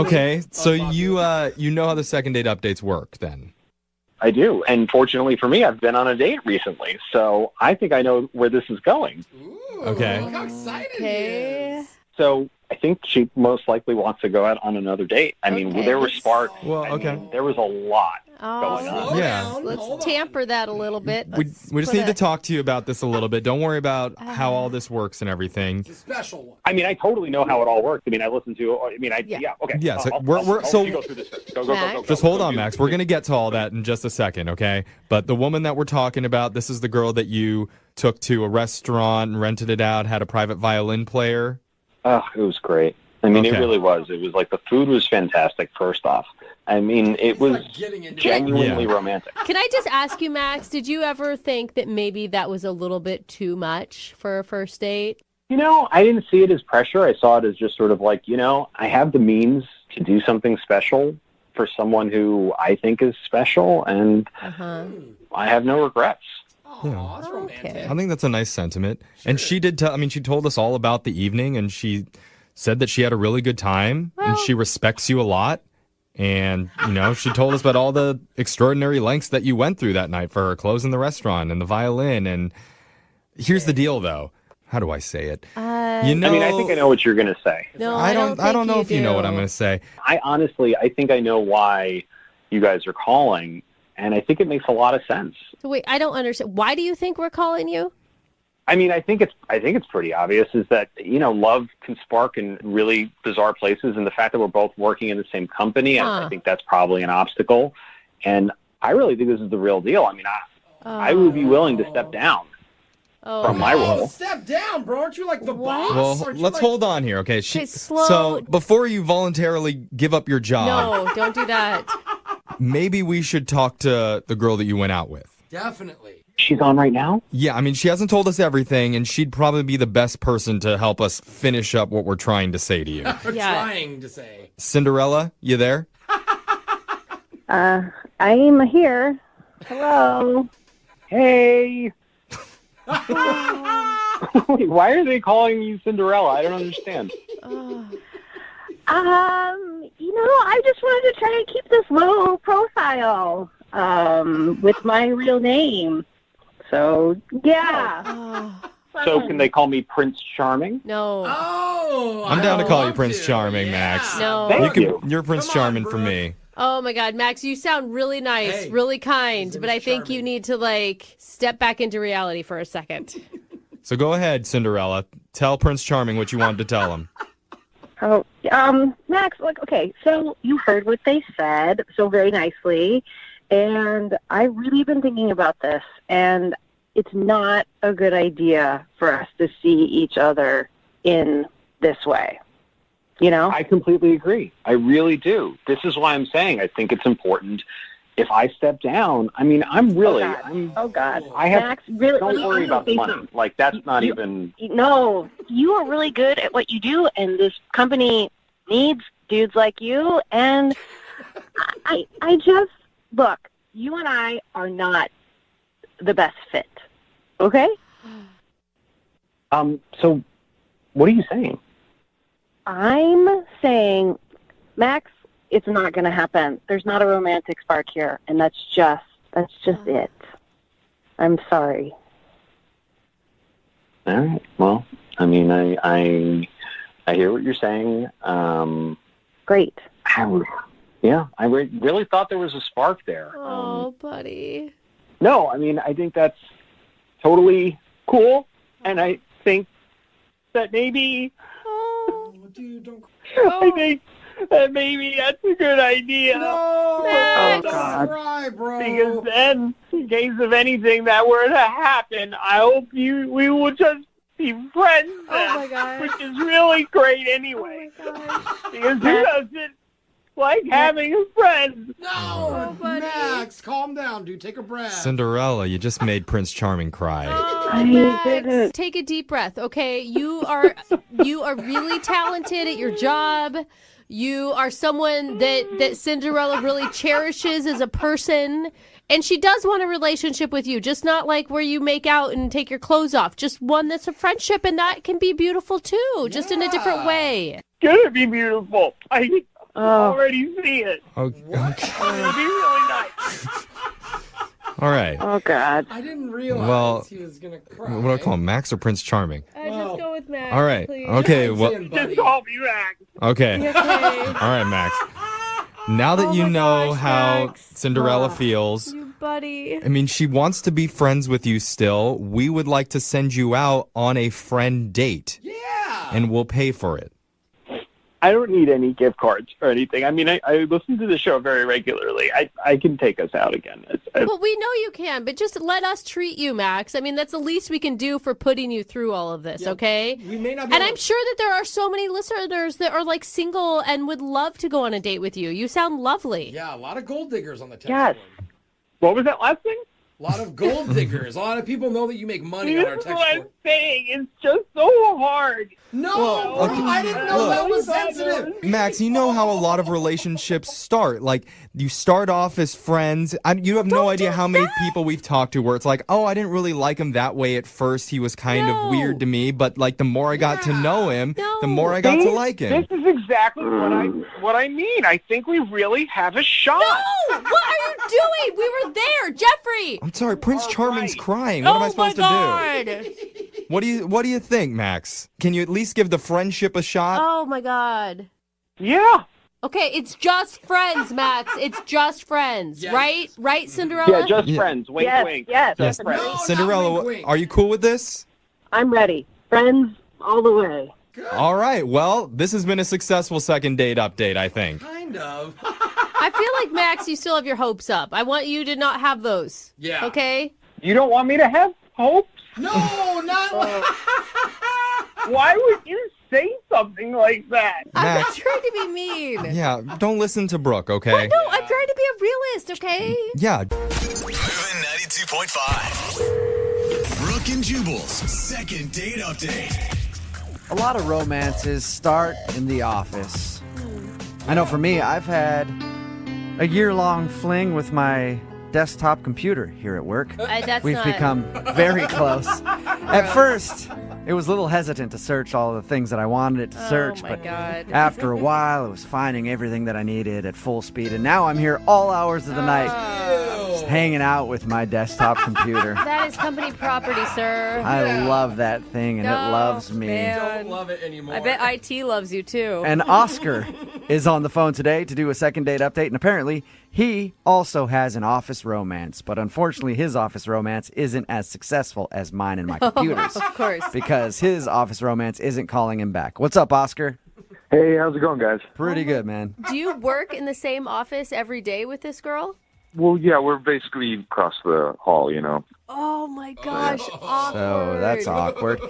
[SPEAKER 11] Okay, so you know how the second date updates work then?
[SPEAKER 13] I do. And fortunately for me, I've been on a date recently, so I think I know where this is going.
[SPEAKER 8] Ooh,
[SPEAKER 11] Okay.
[SPEAKER 8] Look how excited
[SPEAKER 4] Okay.
[SPEAKER 8] he is.
[SPEAKER 13] So I think she most likely wants to go out on another date. I mean,
[SPEAKER 4] Okay,
[SPEAKER 13] there were
[SPEAKER 4] let's-
[SPEAKER 13] sparks.
[SPEAKER 11] Well,
[SPEAKER 13] I
[SPEAKER 11] okay.
[SPEAKER 13] mean, there was a lot going on.
[SPEAKER 8] Slow
[SPEAKER 11] Yeah.
[SPEAKER 8] down. Hold
[SPEAKER 4] Let's
[SPEAKER 8] on.
[SPEAKER 4] tamper that a little bit.
[SPEAKER 11] We
[SPEAKER 4] Let's
[SPEAKER 11] just
[SPEAKER 4] put
[SPEAKER 11] need to talk to you about this a little bit. Don't worry about how all this works and everything.
[SPEAKER 8] It's a special one.
[SPEAKER 13] I mean, I totally know how it all works. I mean, I listened to. I mean,
[SPEAKER 4] Yeah.
[SPEAKER 13] okay.
[SPEAKER 11] Yeah, so
[SPEAKER 13] I'll
[SPEAKER 11] we're-
[SPEAKER 13] let you
[SPEAKER 11] so-
[SPEAKER 13] go through this. Go.
[SPEAKER 11] Just hold on, Max. We're going to get to all that in just a second, okay? But the woman that we're talking about, this is the girl that you took to a restaurant and rented it out, had a private violin player.
[SPEAKER 13] Oh, it was great. I mean,
[SPEAKER 11] Okay.
[SPEAKER 13] it really was. It was like the food was fantastic, first off. I mean, it was
[SPEAKER 8] like getting into
[SPEAKER 13] genuinely
[SPEAKER 11] Yeah.
[SPEAKER 13] romantic.
[SPEAKER 4] Can I just ask you, Max, did you ever think that maybe that was a little bit too much for a first date?
[SPEAKER 13] You know, I didn't see it as pressure. I saw it as just sort of like, I have the means to do something special for someone who I think is special, and I have no regrets.
[SPEAKER 8] Oh, that's romantic.
[SPEAKER 11] I think that's a nice sentiment. And she did tell, she told us all about the evening, and she said that she had a really good time, and she respects you a lot. And, she told us about all the extraordinary lengths that you went through that night for her, closing the restaurant and the violin. And here's the deal, though. How do I say it?
[SPEAKER 13] I mean, I think I know what you're going to say.
[SPEAKER 4] No,
[SPEAKER 11] I don't know if you know what I'm going to say.
[SPEAKER 13] I think I know why you guys are calling, and I think it makes a lot of sense.
[SPEAKER 4] So wait, I don't understand. Why do you think we're calling you?
[SPEAKER 13] I mean, I think it's pretty obvious is that, love can spark in really bizarre places. And the fact that we're both working in the same company, I think that's probably an obstacle. And I really think this is the real deal. I mean, I would be willing to step down from my role.
[SPEAKER 8] Step down, bro. Aren't you like the boss?
[SPEAKER 11] Well,
[SPEAKER 8] Aren't you
[SPEAKER 11] let's
[SPEAKER 8] like...
[SPEAKER 11] hold on here, okay?
[SPEAKER 4] Okay, slow-
[SPEAKER 11] So before you voluntarily give up your job,
[SPEAKER 4] No, don't do that.
[SPEAKER 11] maybe we should talk to the girl that you went out with.
[SPEAKER 8] Definitely.
[SPEAKER 13] She's on right now?
[SPEAKER 11] Yeah, I mean, she hasn't told us everything, and she'd probably be the best person to help us finish up what we're trying to say to you.
[SPEAKER 8] We're
[SPEAKER 4] Yeah.
[SPEAKER 8] trying to say.
[SPEAKER 11] Cinderella, you there?
[SPEAKER 12] I'm here. Hello.
[SPEAKER 13] Hey. Wait, why are they calling you Cinderella? I don't understand.
[SPEAKER 12] I just wanted to try to keep this low profile with my real name. So, yeah.
[SPEAKER 13] So can they call me Prince Charming?
[SPEAKER 4] No.
[SPEAKER 8] Oh,
[SPEAKER 11] I'm down to call you
[SPEAKER 8] love
[SPEAKER 11] Prince
[SPEAKER 8] to.
[SPEAKER 11] Charming,
[SPEAKER 8] Yeah.
[SPEAKER 11] Max.
[SPEAKER 4] No.
[SPEAKER 13] Thank you.
[SPEAKER 11] You're Prince
[SPEAKER 8] Come on,
[SPEAKER 11] Charming for
[SPEAKER 8] Brooke.
[SPEAKER 11] me.
[SPEAKER 4] Oh my God, Max, you sound really nice,
[SPEAKER 8] Hey,
[SPEAKER 4] really kind,
[SPEAKER 8] his name
[SPEAKER 4] but
[SPEAKER 8] is
[SPEAKER 4] I think you
[SPEAKER 8] Charming.
[SPEAKER 4] need to step back into reality for a second.
[SPEAKER 11] So go ahead, Cinderella. Tell Prince Charming what you wanted to tell him.
[SPEAKER 12] Oh, Max, okay, so you heard what they said so very nicely, and I've really been thinking about this, and it's not a good idea for us to see each other in this way. You know?
[SPEAKER 13] I completely agree. I really do. This is why I'm saying I think it's important. If I step down, I mean, I'm really,
[SPEAKER 12] Oh God.
[SPEAKER 13] I have,
[SPEAKER 12] Max, really,
[SPEAKER 13] don't worry about the money.
[SPEAKER 12] something.
[SPEAKER 13] Like, that's not even,
[SPEAKER 12] No, you are really good at what you do, and this company needs dudes like you. And I just look. You and I are not the best fit. Okay.
[SPEAKER 13] so what are you saying?
[SPEAKER 12] I'm saying, Max, it's not going to happen. There's not a romantic spark here, and that's just it. I'm sorry.
[SPEAKER 13] All right. Well, I mean, I hear what you're saying.
[SPEAKER 12] Great.
[SPEAKER 13] I really thought there was a spark there.
[SPEAKER 4] Oh, buddy.
[SPEAKER 13] No, I mean, I think that's totally cool, and I think that maybe,
[SPEAKER 8] Dude, don't.
[SPEAKER 13] I think that maybe that's a good idea.
[SPEAKER 8] No,
[SPEAKER 4] Max.
[SPEAKER 8] don't cry, bro.
[SPEAKER 13] Because then, in case of anything that were to happen, I hope we will just be friends then,
[SPEAKER 4] my gosh.
[SPEAKER 13] which is really great anyway.
[SPEAKER 4] Oh, my gosh.
[SPEAKER 13] Because who doesn't like having a friend?
[SPEAKER 8] No,
[SPEAKER 4] buddy.
[SPEAKER 8] Max, calm down, dude. Take a breath.
[SPEAKER 11] Cinderella, you just made Prince Charming cry.
[SPEAKER 4] Oh, Max, take a deep breath, okay? You are really talented at your job. You are someone that Cinderella really cherishes as a person. And she does want a relationship with you, just not like where you make out and take your clothes off. Just one that's a friendship, and that can be beautiful too, just in a different way.
[SPEAKER 13] It's gonna be beautiful. I already see it.
[SPEAKER 11] Okay.
[SPEAKER 13] It's gonna be really nice.
[SPEAKER 11] All right.
[SPEAKER 12] Oh God.
[SPEAKER 8] I didn't realize
[SPEAKER 11] Well,
[SPEAKER 8] he was gonna cry.
[SPEAKER 11] What do I call him, Max or Prince Charming?
[SPEAKER 4] Just go with Max.
[SPEAKER 11] All right.
[SPEAKER 4] Please.
[SPEAKER 11] Okay. Well.
[SPEAKER 13] Just call me back.
[SPEAKER 11] Okay.
[SPEAKER 4] Okay.
[SPEAKER 11] All right, Max. Now that you know how
[SPEAKER 4] Max.
[SPEAKER 11] Cinderella feels,
[SPEAKER 4] You buddy.
[SPEAKER 11] I mean, she wants to be friends with you still. We would like to send you out on a friend date.
[SPEAKER 8] Yeah.
[SPEAKER 11] And we'll pay for it.
[SPEAKER 13] I don't need any gift cards or anything. I mean, I listen to the show very regularly. I can take us out again.
[SPEAKER 4] Well, we know you can, but just let us treat you, Max. I mean, that's the least we can do for putting you through all of this, okay?
[SPEAKER 8] We may not be
[SPEAKER 4] And
[SPEAKER 8] able
[SPEAKER 4] I'm sure that there are so many listeners that are like single and would love to go on a date with you. You sound lovely.
[SPEAKER 8] Yeah, a lot of gold diggers on the text
[SPEAKER 12] Yes.
[SPEAKER 8] board.
[SPEAKER 13] What was that last thing?
[SPEAKER 8] A lot of gold diggers. A lot of people know that you make money on our
[SPEAKER 13] This is
[SPEAKER 8] text
[SPEAKER 13] what I'm
[SPEAKER 8] board.
[SPEAKER 13] saying. It's just so hard.
[SPEAKER 8] No,
[SPEAKER 11] okay,
[SPEAKER 8] I didn't know
[SPEAKER 11] look.
[SPEAKER 8] that was sensitive.
[SPEAKER 11] Max, you know how a lot of relationships start. Like, you start off as friends. You have no idea how many people we've talked to where it's like, oh, I didn't really like him that way at first. He was kind of weird to me. But, like, the more I got to know him, the more I got to like him.
[SPEAKER 13] This is exactly what I mean. I think we really have a shot.
[SPEAKER 4] No! What are you doing? We were there, Jeffrey.
[SPEAKER 11] I'm sorry, Prince Charming's crying. What am I supposed to
[SPEAKER 4] do?
[SPEAKER 11] What do you think, Max? Can you at least give the friendship a shot?
[SPEAKER 4] Oh my God.
[SPEAKER 13] Yeah.
[SPEAKER 4] Okay, it's just friends, Max. It's just friends,
[SPEAKER 8] Yes.
[SPEAKER 4] right? Right, Cinderella?
[SPEAKER 13] Yeah, just friends. Wink,
[SPEAKER 12] Yes,
[SPEAKER 13] wink.
[SPEAKER 12] yes.
[SPEAKER 13] Just
[SPEAKER 11] Yes.
[SPEAKER 13] friends.
[SPEAKER 8] No, not
[SPEAKER 11] Cinderella,
[SPEAKER 8] wink, wink.
[SPEAKER 11] are you cool with this?
[SPEAKER 12] I'm ready. Friends all the way.
[SPEAKER 11] All right. Well, this has been a successful second date update, I think.
[SPEAKER 8] Kind of.
[SPEAKER 4] I feel like, Max, you still have your hopes up. I want you to not have those.
[SPEAKER 8] Yeah.
[SPEAKER 4] Okay?
[SPEAKER 13] You don't want me to have hopes?
[SPEAKER 8] No, not like.
[SPEAKER 13] Why would you say something like that?
[SPEAKER 4] I'm not
[SPEAKER 11] Max.
[SPEAKER 4] trying to be mean.
[SPEAKER 11] Yeah, don't listen to Brooke, okay?
[SPEAKER 4] No, I'm trying to be a realist, okay?
[SPEAKER 11] Yeah.
[SPEAKER 2] Moving 92.5. Brooke and Jubal's second date update.
[SPEAKER 3] A lot of romances start in the office. I know for me, I've had a year-long fling with my desktop computer here at work. We've become very close. At first, it was a little hesitant to search all the things that I wanted it to search,
[SPEAKER 4] my
[SPEAKER 3] but
[SPEAKER 4] God.
[SPEAKER 3] after a while, it was finding everything that I needed at full speed, and now I'm here all hours of the night, just hanging out with my desktop computer.
[SPEAKER 4] That is company property, sir.
[SPEAKER 3] I love that thing, and it
[SPEAKER 4] Oh,
[SPEAKER 3] loves me.
[SPEAKER 4] man.
[SPEAKER 8] Don't love it anymore.
[SPEAKER 4] I bet IT loves you, too.
[SPEAKER 3] And Oscar is on the phone today to do a second date update, and apparently he also has an office romance, but unfortunately his office romance isn't as successful as mine and my computer's.
[SPEAKER 4] Of course.
[SPEAKER 3] Because his office romance isn't calling him back. What's up, Oscar?
[SPEAKER 14] Hey, how's it going, guys?
[SPEAKER 3] Pretty good, man.
[SPEAKER 4] Do you work in the same office every day with this girl?
[SPEAKER 14] Well, yeah, we're basically across the hall, you know.
[SPEAKER 4] Oh, my gosh. Awkward.
[SPEAKER 3] So that's awkward.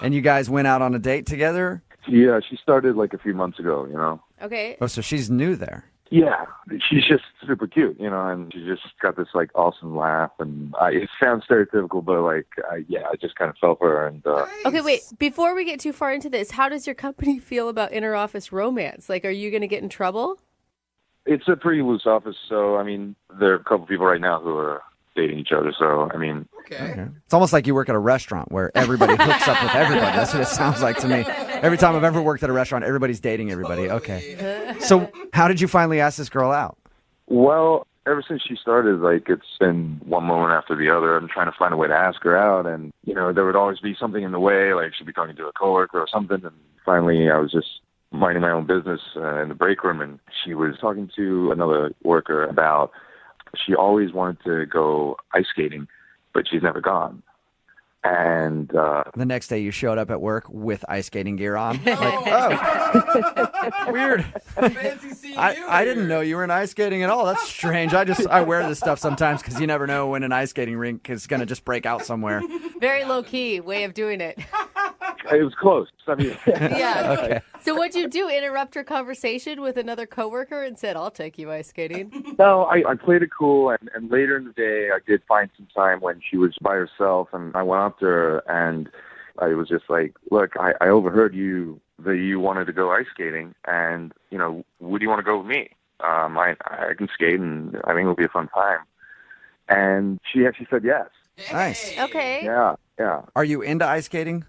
[SPEAKER 3] And you guys went out on a date together?
[SPEAKER 14] She started like a few months ago, you know.
[SPEAKER 4] Okay.
[SPEAKER 3] Oh, so she's new there.
[SPEAKER 14] Yeah, she's just super cute, you know, and she just got this like awesome laugh, and it sounds stereotypical, but like, I just kind of fell for her. And
[SPEAKER 4] Okay, wait. Before we get too far into this, how does your company feel about interoffice romance? Like, are you going to get in trouble?
[SPEAKER 14] it's a pretty loose office, so I mean, there are a couple people right now who are dating each other. So I mean,
[SPEAKER 3] okay. It's almost like you work at a restaurant where everybody hooks up with everybody. That's what it sounds like to me. Every time I've ever worked at a restaurant, everybody's dating everybody. Okay. So how did you finally ask this girl out?
[SPEAKER 14] Well, ever since she started, like, it's been one moment after the other. I'm trying to find a way to ask her out, and, you know, there would always be something in the way, like she'd be talking to a coworker or something, and finally I was just minding my own business in the break room, and she was talking to another worker about she always wanted to go ice skating, but she's never gone. And
[SPEAKER 3] the next day you showed up at work with ice skating gear on. Like, oh, weird. I didn't know you were in ice skating at all. That's strange. I wear this stuff sometimes because you never know when an ice skating rink is going to just break out somewhere.
[SPEAKER 4] Very low key way of doing it.
[SPEAKER 14] It was close. I mean,
[SPEAKER 4] yeah.
[SPEAKER 3] Okay.
[SPEAKER 4] So what'd you do? Interrupt her conversation with another coworker and said, "I'll take you ice skating"?
[SPEAKER 14] No, I played it cool, and later in the day, I did find some time when she was by herself, and I went up to her, and I was just like, "Look, I overheard that you wanted to go ice skating, and, you know, would you want to go with me? I can skate, and I think it'll be a fun time." And she actually said yes.
[SPEAKER 3] Nice.
[SPEAKER 4] Okay.
[SPEAKER 14] Yeah.
[SPEAKER 3] Are you into ice skating?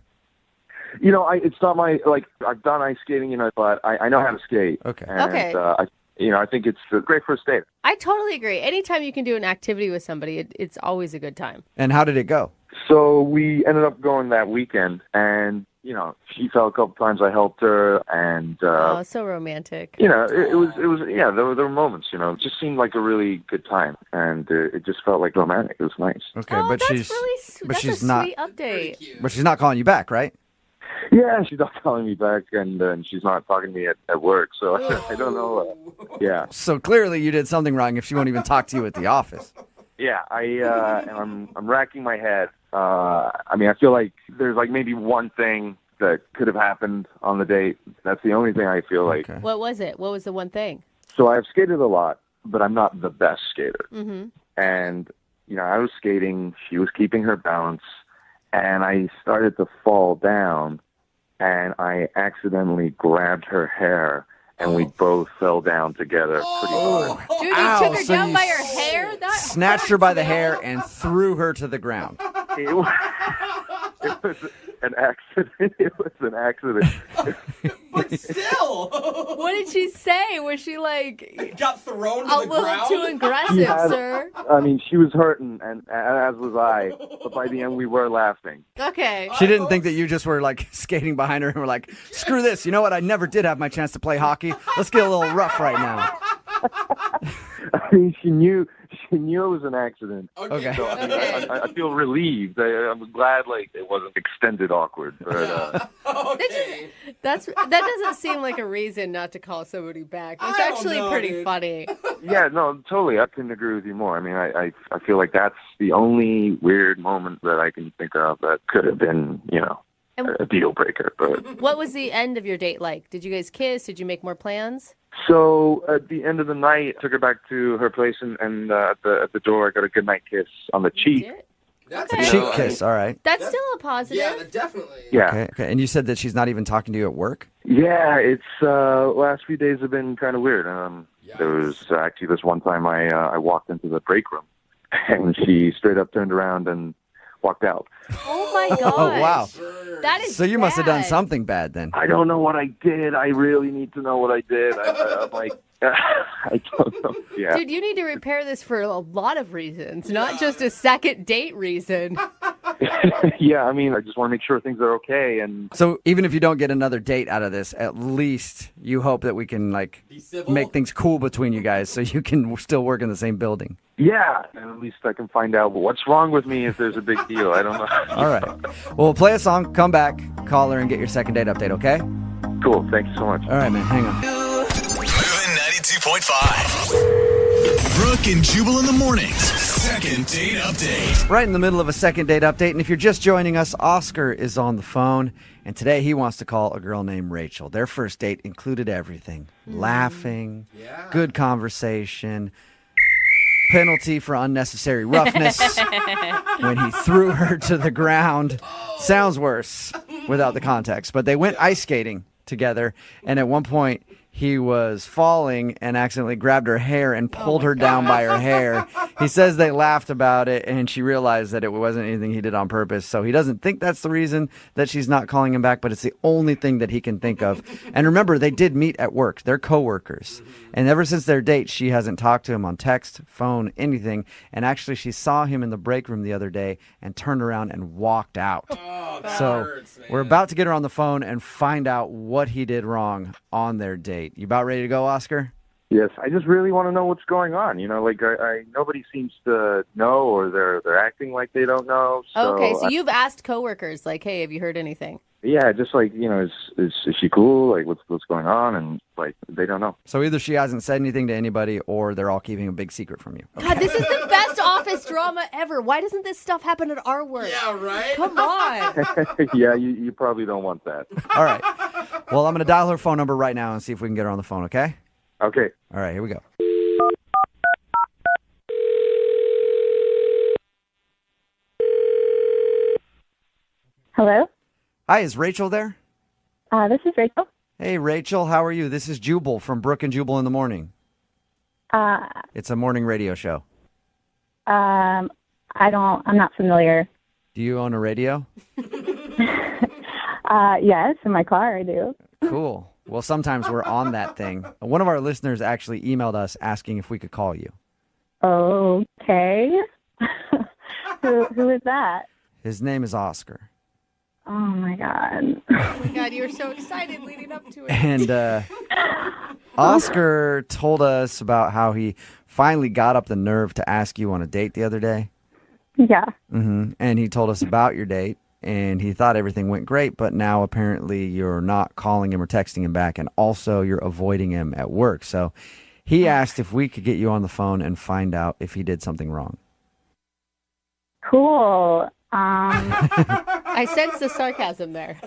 [SPEAKER 14] You know, it's not my, like, I've done ice skating, you know, but I know how to skate.
[SPEAKER 3] Okay.
[SPEAKER 14] And,
[SPEAKER 4] Okay.
[SPEAKER 14] I think it's a great first date.
[SPEAKER 4] I totally agree. Anytime you can do an activity with somebody, it's always a good time.
[SPEAKER 3] And how did it go?
[SPEAKER 14] So we ended up going that weekend, and, you know, she fell a couple times. I helped her, and
[SPEAKER 4] Oh, so romantic.
[SPEAKER 14] you know, it was yeah. There were moments, you know, it just seemed like a really good time, and it just felt like romantic. It was nice.
[SPEAKER 3] Okay,
[SPEAKER 4] Oh,
[SPEAKER 3] but
[SPEAKER 4] that's
[SPEAKER 3] she's
[SPEAKER 4] really
[SPEAKER 3] but
[SPEAKER 4] that's
[SPEAKER 3] she's
[SPEAKER 4] a
[SPEAKER 3] not
[SPEAKER 4] sweet update.
[SPEAKER 3] but she's not calling you back, right?
[SPEAKER 14] Yeah, she's not calling me back, and she's not talking to me at work, so I don't know. Yeah.
[SPEAKER 3] So clearly you did something wrong if she won't even talk to you at the office.
[SPEAKER 14] Yeah, and I'm racking my head. I mean, I feel like there's like maybe one thing that could have happened on the date. That's the only thing I feel like.
[SPEAKER 3] Okay.
[SPEAKER 4] What was it? What was the one thing?
[SPEAKER 14] So I've skated a lot, but I'm not the best skater.
[SPEAKER 4] Mm-hmm.
[SPEAKER 14] And, you know, I was skating, she was keeping her balance, and I started to fall down, and I accidentally grabbed her hair, and we both fell down together pretty hard.
[SPEAKER 4] Dude, you
[SPEAKER 3] Ow,
[SPEAKER 4] took her
[SPEAKER 3] so
[SPEAKER 4] down
[SPEAKER 3] you
[SPEAKER 4] by her hair? That
[SPEAKER 3] Snatched her by the hair and threw her to the ground.
[SPEAKER 14] It was an accident. It was an accident.
[SPEAKER 8] But still,
[SPEAKER 4] What did she say? Was she like
[SPEAKER 8] got thrown to
[SPEAKER 4] a
[SPEAKER 8] the
[SPEAKER 4] little
[SPEAKER 8] ground.
[SPEAKER 4] too aggressive,
[SPEAKER 14] Yeah.
[SPEAKER 4] sir?
[SPEAKER 14] I mean, she was hurting, and as was I. But by the end, we were laughing.
[SPEAKER 4] Okay.
[SPEAKER 3] She didn't think that you just were like skating behind her and were like, screw this. You know what? I never did have my chance to play hockey. Let's get a little rough right now.
[SPEAKER 14] I mean, she knew it was an accident.
[SPEAKER 3] Okay.
[SPEAKER 14] So I mean, I feel relieved. I'm glad, like, it wasn't extended awkward. But
[SPEAKER 8] Okay.
[SPEAKER 4] That doesn't seem like a reason not to call somebody back. It's
[SPEAKER 8] I don't
[SPEAKER 4] actually
[SPEAKER 8] know,
[SPEAKER 4] pretty
[SPEAKER 8] dude.
[SPEAKER 4] funny.
[SPEAKER 14] yeah, no, totally. I couldn't agree with you more. I mean, I feel like that's the only weird moment that I can think of that could have been, you know, a deal breaker. But
[SPEAKER 4] What was the end of your date like? Did you guys kiss? Did you make more plans?
[SPEAKER 14] so at the end of the night, I took her back to her place, and at the door, I got a goodnight kiss on the cheek.
[SPEAKER 4] Did?
[SPEAKER 8] That's
[SPEAKER 4] Okay.
[SPEAKER 8] a
[SPEAKER 3] Cheek
[SPEAKER 14] No,
[SPEAKER 3] kiss, all right.
[SPEAKER 4] That's still a positive.
[SPEAKER 8] Yeah, definitely.
[SPEAKER 14] Yeah.
[SPEAKER 3] Okay. And you said that she's not even talking to you at work?
[SPEAKER 14] Yeah, it's last few days have been kind of weird. There was actually this one time I walked into the break room, and she straight up turned around and walked out.
[SPEAKER 4] Oh my god.
[SPEAKER 3] Oh, wow.
[SPEAKER 4] That is
[SPEAKER 3] So you must have done
[SPEAKER 4] bad.
[SPEAKER 3] something bad then.
[SPEAKER 14] I don't know what I did. I really need to know what I did. I'm like, I don't know. Yeah.
[SPEAKER 4] Dude, you need to repair this for a lot of reasons, not just a second date reason.
[SPEAKER 14] Yeah, I mean, I just want to make sure things are okay. And
[SPEAKER 3] So even if you don't get another date out of this, at least you hope that we can like
[SPEAKER 8] Be civil.
[SPEAKER 3] make things cool between you guys so you can still work in the same building.
[SPEAKER 14] yeah, and at least I can find out what's wrong with me if there's a big deal. I don't know.
[SPEAKER 3] All right. Well, we'll play a song, come back, call her, and get your second date update, okay?
[SPEAKER 14] Cool. Thank you so much.
[SPEAKER 3] All right, man. Hang on.
[SPEAKER 2] Moving 92.5. Brooke and Jubal in the mornings. Second date update.
[SPEAKER 3] Right in the middle of a second date update. And if you're just joining us, Oscar is on the phone. And today he wants to call a girl named Rachel. Their first date included everything. Laughing, good conversation, penalty for unnecessary roughness when he threw her to the ground. Sounds worse without the context. But they went ice skating together. And at one point, he was falling and accidentally grabbed her hair and pulled her down by her hair. He says they laughed about it, and she realized that it wasn't anything he did on purpose. So he doesn't think that's the reason that she's not calling him back, but it's the only thing that he can think of. And remember, they did meet at work. They're coworkers. And ever since their date, she hasn't talked to him on text, phone, anything. And actually, she saw him in the break room the other day and turned around and walked out. So
[SPEAKER 8] hurts, man.
[SPEAKER 3] we're about to get her on the phone and find out what he did wrong on their date. You about ready to go, Oscar?
[SPEAKER 14] Yes, I just really want to know what's going on. You know, like I nobody seems to know, or they're acting like they don't know. So
[SPEAKER 4] Okay, so you've asked coworkers, like, hey, have you heard anything?
[SPEAKER 14] yeah, just like, you know, is she cool? Like, what's going on? And like, they don't know.
[SPEAKER 3] So either she hasn't said anything to anybody, or they're all keeping a big secret from you.
[SPEAKER 4] God, this is the best office drama ever. Why doesn't this stuff happen at our work?
[SPEAKER 8] Yeah, right?
[SPEAKER 4] Come on.
[SPEAKER 14] Yeah, you probably don't want that.
[SPEAKER 3] All right. Well, I'm going to dial her phone number right now and see if we can get her on the phone, okay?
[SPEAKER 14] Okay.
[SPEAKER 3] All right, here we go.
[SPEAKER 6] Hello?
[SPEAKER 3] Hi, is Rachel there?
[SPEAKER 6] This is Rachel.
[SPEAKER 3] Hey, Rachel, how are you? This is Jubal from Brooke and Jubal in the morning. It's a morning radio show.
[SPEAKER 6] I'm not familiar.
[SPEAKER 3] Do you own a radio?
[SPEAKER 6] Yes, in my car I do.
[SPEAKER 3] Cool. Well, sometimes we're on that thing. One of our listeners actually emailed us asking if we could call you.
[SPEAKER 6] Okay. Who is that?
[SPEAKER 3] His name is Oscar.
[SPEAKER 6] Oh my God.
[SPEAKER 4] Oh my God, you were so excited leading up to it.
[SPEAKER 3] And Oscar told us about how he finally got up the nerve to ask you on a date the other day.
[SPEAKER 6] Yeah.
[SPEAKER 3] And he told us about your date, and he thought everything went great, but now apparently you're not calling him or texting him back, and also you're avoiding him at work. So he asked if we could get you on the phone and find out if he did something wrong.
[SPEAKER 6] Cool.
[SPEAKER 4] I sense the sarcasm there.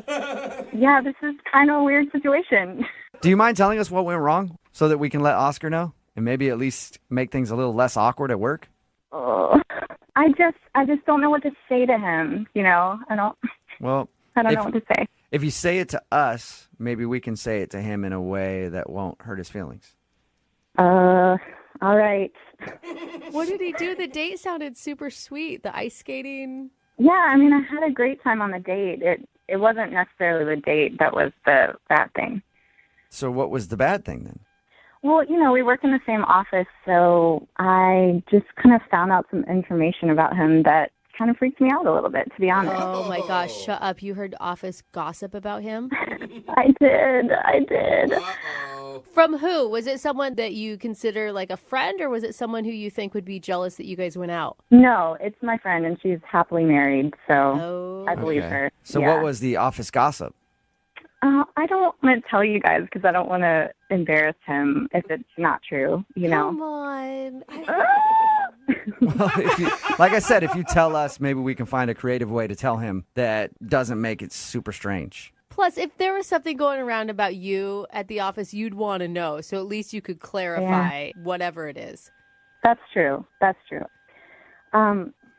[SPEAKER 6] Yeah, this is kind of a weird situation.
[SPEAKER 3] Do you mind telling us what went wrong so that we can let Oscar know and maybe at least make things a little less awkward at work?
[SPEAKER 6] I just don't know what to say to him, you know? I don't know what to say.
[SPEAKER 3] If you say it to us, maybe we can say it to him in a way that won't hurt his feelings.
[SPEAKER 6] All right.
[SPEAKER 4] What did he do? The date sounded super sweet. The ice skating.
[SPEAKER 6] Yeah, I mean, I had a great time on the date. It wasn't necessarily the date that was the bad thing.
[SPEAKER 3] So what was the bad thing then?
[SPEAKER 6] Well, you know, we work in the same office, so I just kind of found out some information about him that kind of freaked me out a little bit, to be honest.
[SPEAKER 4] Oh my gosh, shut up. You heard office gossip about him?
[SPEAKER 6] I did.
[SPEAKER 8] Uh-oh.
[SPEAKER 4] From who? Was it someone that you consider like a friend, or was it someone who you think would be jealous that you guys went out?
[SPEAKER 6] No, it's my friend, and she's happily married, so I believe her.
[SPEAKER 3] So what was the office gossip?
[SPEAKER 6] I don't want to tell you guys because I don't want to embarrass him if it's not true, you know?
[SPEAKER 4] Come on.
[SPEAKER 3] Well, like I said, if you tell us, maybe we can find a creative way to tell him that doesn't make it super strange.
[SPEAKER 4] Plus, if there was something going around about you at the office, you'd want to know. So at least you could clarify whatever it is.
[SPEAKER 6] That's true.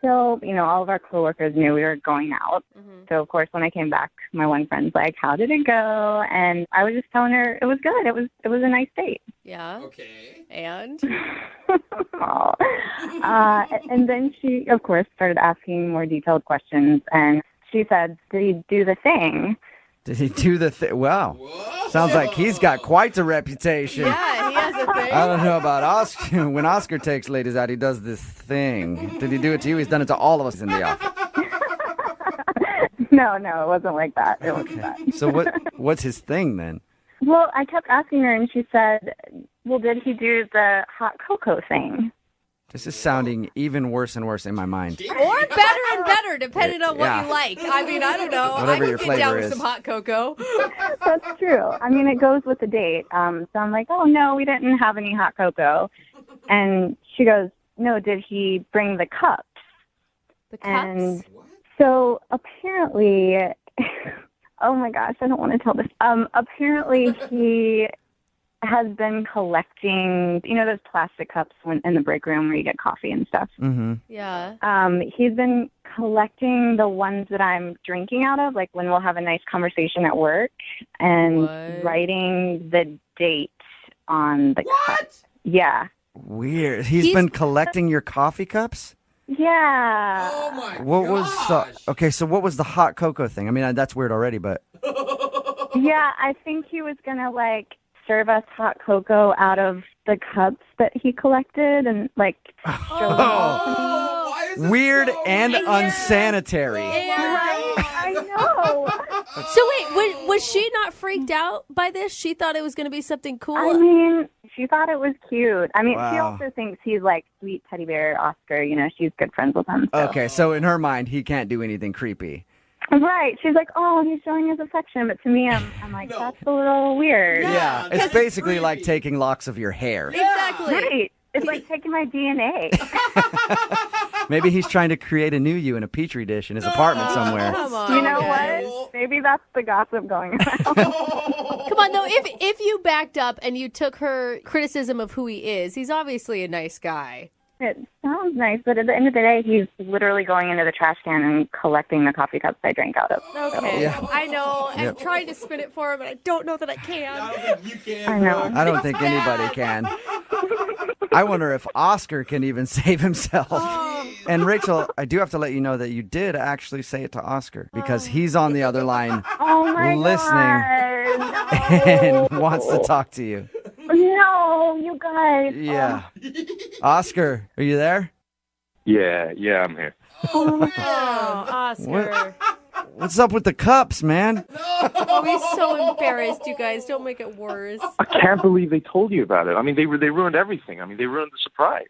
[SPEAKER 6] So, you know, all of our coworkers knew we were going out. So, of course, when I came back, my one friend's like, how did it go? And I was just telling her it was good. It was a nice date.
[SPEAKER 4] Yeah.
[SPEAKER 8] Okay.
[SPEAKER 4] And?
[SPEAKER 6] And then she, of course, started asking more detailed questions. And she said, did he do the thing?
[SPEAKER 3] Did he do the thing? Wow. Sounds like he's got quite a reputation.
[SPEAKER 4] Yeah, he has a thing.
[SPEAKER 3] I don't know about Oscar. When Oscar takes ladies out, he does this thing. Did he do it to you? He's done it to all of us in the office.
[SPEAKER 6] No, it wasn't like that. It wasn't that.
[SPEAKER 3] So what's his thing then?
[SPEAKER 6] Well, I kept asking her, and she said, well, did he do the hot cocoa thing?
[SPEAKER 3] This is sounding even worse and worse in my mind.
[SPEAKER 15] Or better and better, depending on what
[SPEAKER 3] Yeah.
[SPEAKER 15] you like. I mean, I don't know.
[SPEAKER 3] Whatever
[SPEAKER 15] I
[SPEAKER 3] your
[SPEAKER 15] could get down
[SPEAKER 3] flavor
[SPEAKER 15] with
[SPEAKER 3] is.
[SPEAKER 15] some hot cocoa.
[SPEAKER 6] That's true. I mean, it goes with the date. So I'm like, oh, no, we didn't have any hot cocoa. And she goes, no, did he bring the cups?
[SPEAKER 15] The cups?
[SPEAKER 6] And so apparently, oh my gosh, I don't want to tell this. Apparently he has been collecting, those plastic cups in the break room where you get coffee and stuff.
[SPEAKER 3] Mm-hmm.
[SPEAKER 15] Yeah.
[SPEAKER 6] He's been collecting the ones that I'm drinking out of, like when we'll have a nice conversation at work, and writing the date on the cups. Yeah.
[SPEAKER 3] Weird. He's been collecting your coffee cups?
[SPEAKER 6] Yeah.
[SPEAKER 8] Oh my
[SPEAKER 3] What was the hot cocoa thing? I mean, that's weird already, but
[SPEAKER 6] Yeah, I think he was going to, serve us hot cocoa out of the cups that he collected and, show them all to me.
[SPEAKER 3] weird and unsanitary.
[SPEAKER 6] Right? I know.
[SPEAKER 15] So wait, was she not freaked out by this? She thought it was going to be something cool?
[SPEAKER 6] I mean, she thought it was cute. I mean, she
[SPEAKER 3] Wow.
[SPEAKER 6] also thinks he's like sweet teddy bear Oscar. She's good friends with him. So.
[SPEAKER 3] Okay, so in her mind, he can't do anything creepy.
[SPEAKER 6] Right. She's like, oh, he's showing his affection. But to me, I'm like, that's a little weird.
[SPEAKER 3] Yeah, it's basically like taking locks of your hair.
[SPEAKER 15] Exactly.
[SPEAKER 6] Right. It's like taking my DNA.
[SPEAKER 3] Maybe he's trying to create a new you in a petri dish in his apartment somewhere.
[SPEAKER 15] Come on,
[SPEAKER 6] You know
[SPEAKER 15] guys.
[SPEAKER 6] what? Maybe that's the gossip going around.
[SPEAKER 15] Come on, though. If you backed up and you took her criticism of who he is, he's obviously a nice guy.
[SPEAKER 6] It sounds nice, but at the end of the day, he's literally going into the trash can and collecting the coffee cups I drank out of.
[SPEAKER 15] Okay.
[SPEAKER 3] Yeah.
[SPEAKER 15] I know. I'm
[SPEAKER 3] Yep.
[SPEAKER 15] trying to spin it for him, but I don't know that I can.
[SPEAKER 8] You can.
[SPEAKER 6] I know.
[SPEAKER 3] I don't think anybody can. I wonder if Oscar can even save himself. And Rachel, I do have to let you know that you did actually say it to Oscar because he's on the other line
[SPEAKER 6] Oh my
[SPEAKER 3] listening
[SPEAKER 6] God.
[SPEAKER 3] and wants to talk to you.
[SPEAKER 6] No, you guys.
[SPEAKER 3] Yeah. Oscar, are you there?
[SPEAKER 14] Yeah, I'm here.
[SPEAKER 15] Oh, Oscar.
[SPEAKER 3] What's up with the cups, man?
[SPEAKER 15] Oh, he's so embarrassed, you guys. Don't make it worse.
[SPEAKER 14] I can't believe they told you about it. I mean, they ruined everything. I mean, they ruined the surprise.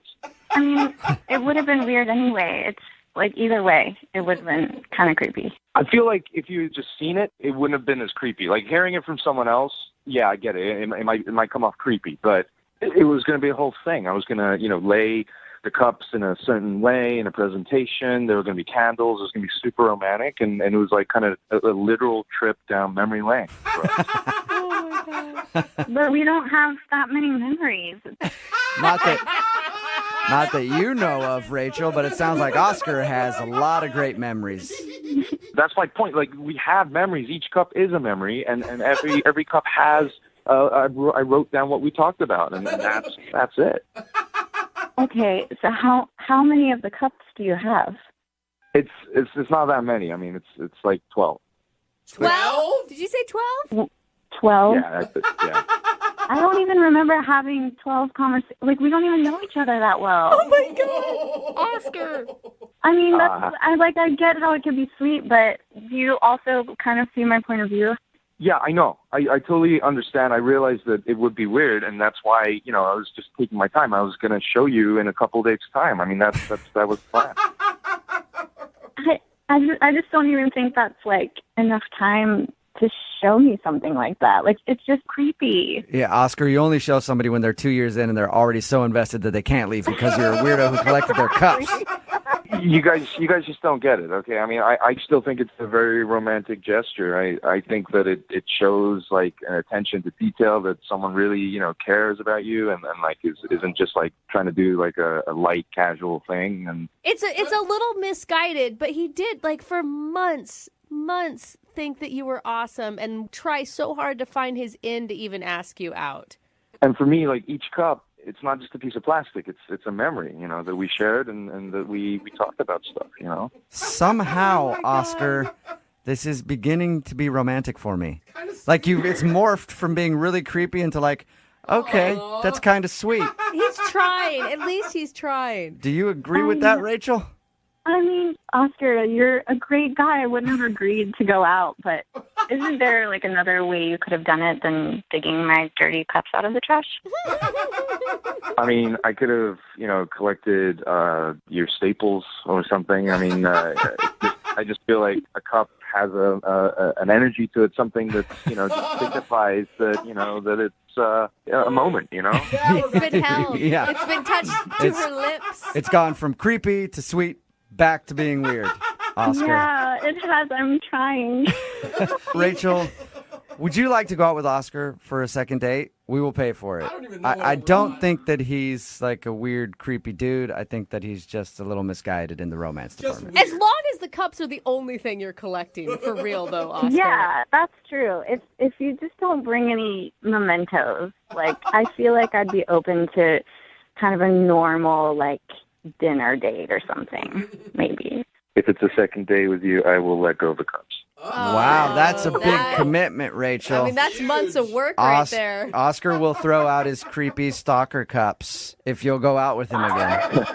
[SPEAKER 6] I mean, it would have been weird anyway. It's like either way, it would have been kind of creepy.
[SPEAKER 14] I feel like if you had just seen it, it wouldn't have been as creepy. Like hearing it from someone else, yeah, I get it. It might come off creepy, but it was going to be a whole thing. I was going to, lay the cups in a certain way in a presentation. There were going to be candles. It was going to be super romantic, and it was like kind of a literal trip down memory lane for us.
[SPEAKER 15] Oh, my God.
[SPEAKER 6] But we don't have that many memories.
[SPEAKER 3] Not that you know of, Rachel, but it sounds like Oscar has a lot of great memories.
[SPEAKER 14] That's my point. Like we have memories. Each cup is a memory, and every cup has. I wrote down what we talked about, and that's it.
[SPEAKER 6] Okay, so how many of the cups do you have?
[SPEAKER 14] It's not that many. I mean, it's like 12.
[SPEAKER 15] 12? Did you say 12?
[SPEAKER 6] 12?
[SPEAKER 14] Yeah, yeah.
[SPEAKER 6] I don't even remember having 12 conversations. Like, we don't even know each other that well.
[SPEAKER 15] Oh, my God. Oscar.
[SPEAKER 6] I mean, I get how it could be sweet, but do you also kind of see my point of view?
[SPEAKER 14] Yeah, I know. I totally understand. I realized that it would be weird, and that's why, I was just taking my time. I was going to show you in a couple days' time. I mean, that was the plan.
[SPEAKER 6] I just don't even think that's, enough time to show me something like that. It's just creepy.
[SPEAKER 3] Yeah, Oscar, you only show somebody when they're 2 years in and they're already so invested that they can't leave because you're a weirdo who collected their cups.
[SPEAKER 14] You guys just don't get it, okay? I mean, I still think it's a very romantic gesture. I think that it shows an attention to detail that someone really cares about you and isn't just trying to do a light casual thing. And
[SPEAKER 15] It's a little misguided, but he did for months think that you were awesome and try so hard to find his in to even ask you out.
[SPEAKER 14] And for me, each cup, it's not just a piece of plastic. It's a memory, that we shared and that we talked about stuff,
[SPEAKER 3] Somehow, Oscar, this is beginning to be romantic for me. It's morphed from being really creepy into okay, that's kind of sweet.
[SPEAKER 15] He's trying. At least he's trying.
[SPEAKER 3] Do you agree with that, Rachel?
[SPEAKER 6] I mean, Oscar, you're a great guy. I wouldn't have agreed to go out, but Isn't there like another way you could have done it than digging my dirty cups out of the trash?
[SPEAKER 14] I mean, I could have, collected your staples or something. I mean, I just feel like a cup has an energy to it, something that just signifies that that it's a moment.
[SPEAKER 15] It's been held.
[SPEAKER 3] Yeah.
[SPEAKER 15] It's been touched to her lips.
[SPEAKER 3] It's gone from creepy to sweet back to being weird. Oscar.
[SPEAKER 6] Yeah, it has. I'm trying.
[SPEAKER 3] Rachel, would you like to go out with Oscar for a second date? We will pay for it. I don't think that he's like a weird, creepy dude. I think that he's just a little misguided in the romance department.
[SPEAKER 15] As long as the cups are the only thing you're collecting, for real though, Oscar.
[SPEAKER 6] Yeah, that's true. If you just don't bring any mementos, like I feel like I'd be open to kind of a normal dinner date or something, maybe.
[SPEAKER 14] If it's a second day with you, I will let go of the cups.
[SPEAKER 3] Wow, that's a big commitment, Rachel.
[SPEAKER 15] I mean, that's months of work right there.
[SPEAKER 3] Oscar will throw out his creepy stalker cups if you'll go out with him again.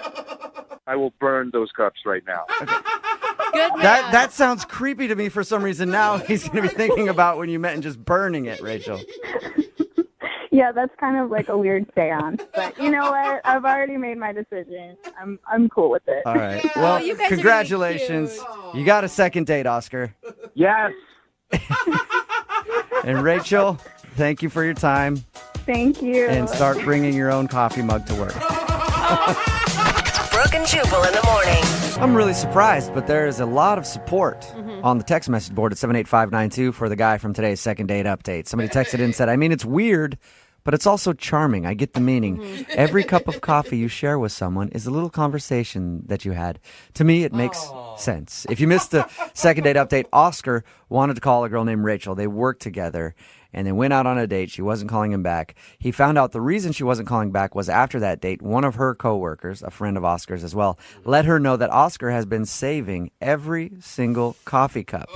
[SPEAKER 14] I will burn those cups right now.
[SPEAKER 15] Good man.
[SPEAKER 3] That sounds creepy to me for some reason. Now he's going to be thinking about when you met and just burning it, Rachel.
[SPEAKER 6] Yeah, that's kind of like a weird seance. But you know what? I've already made my decision. I'm cool with it.
[SPEAKER 3] All right. Well,
[SPEAKER 15] you guys are
[SPEAKER 3] congratulations.
[SPEAKER 15] really cute.
[SPEAKER 3] You got a second date, Oscar.
[SPEAKER 14] Yes.
[SPEAKER 3] And Rachel, thank you for your time.
[SPEAKER 6] Thank you.
[SPEAKER 3] And start bringing your own coffee mug to work.
[SPEAKER 10] Brooke and Jubal in the morning.
[SPEAKER 3] I'm really surprised, but there is a lot of support on the text message board at 78592 for the guy from today's second date update. Somebody texted in and said, it's weird, but it's also charming. I get the meaning. Every cup of coffee you share with someone is a little conversation that you had. To me, it makes sense. If you missed the second date update, Oscar wanted to call a girl named Rachel. They worked together. And they went out on a date. She wasn't calling him back. He found out the reason she wasn't calling back was after that date, one of her coworkers, a friend of Oscar's as well, let her know that Oscar has been saving every single coffee cup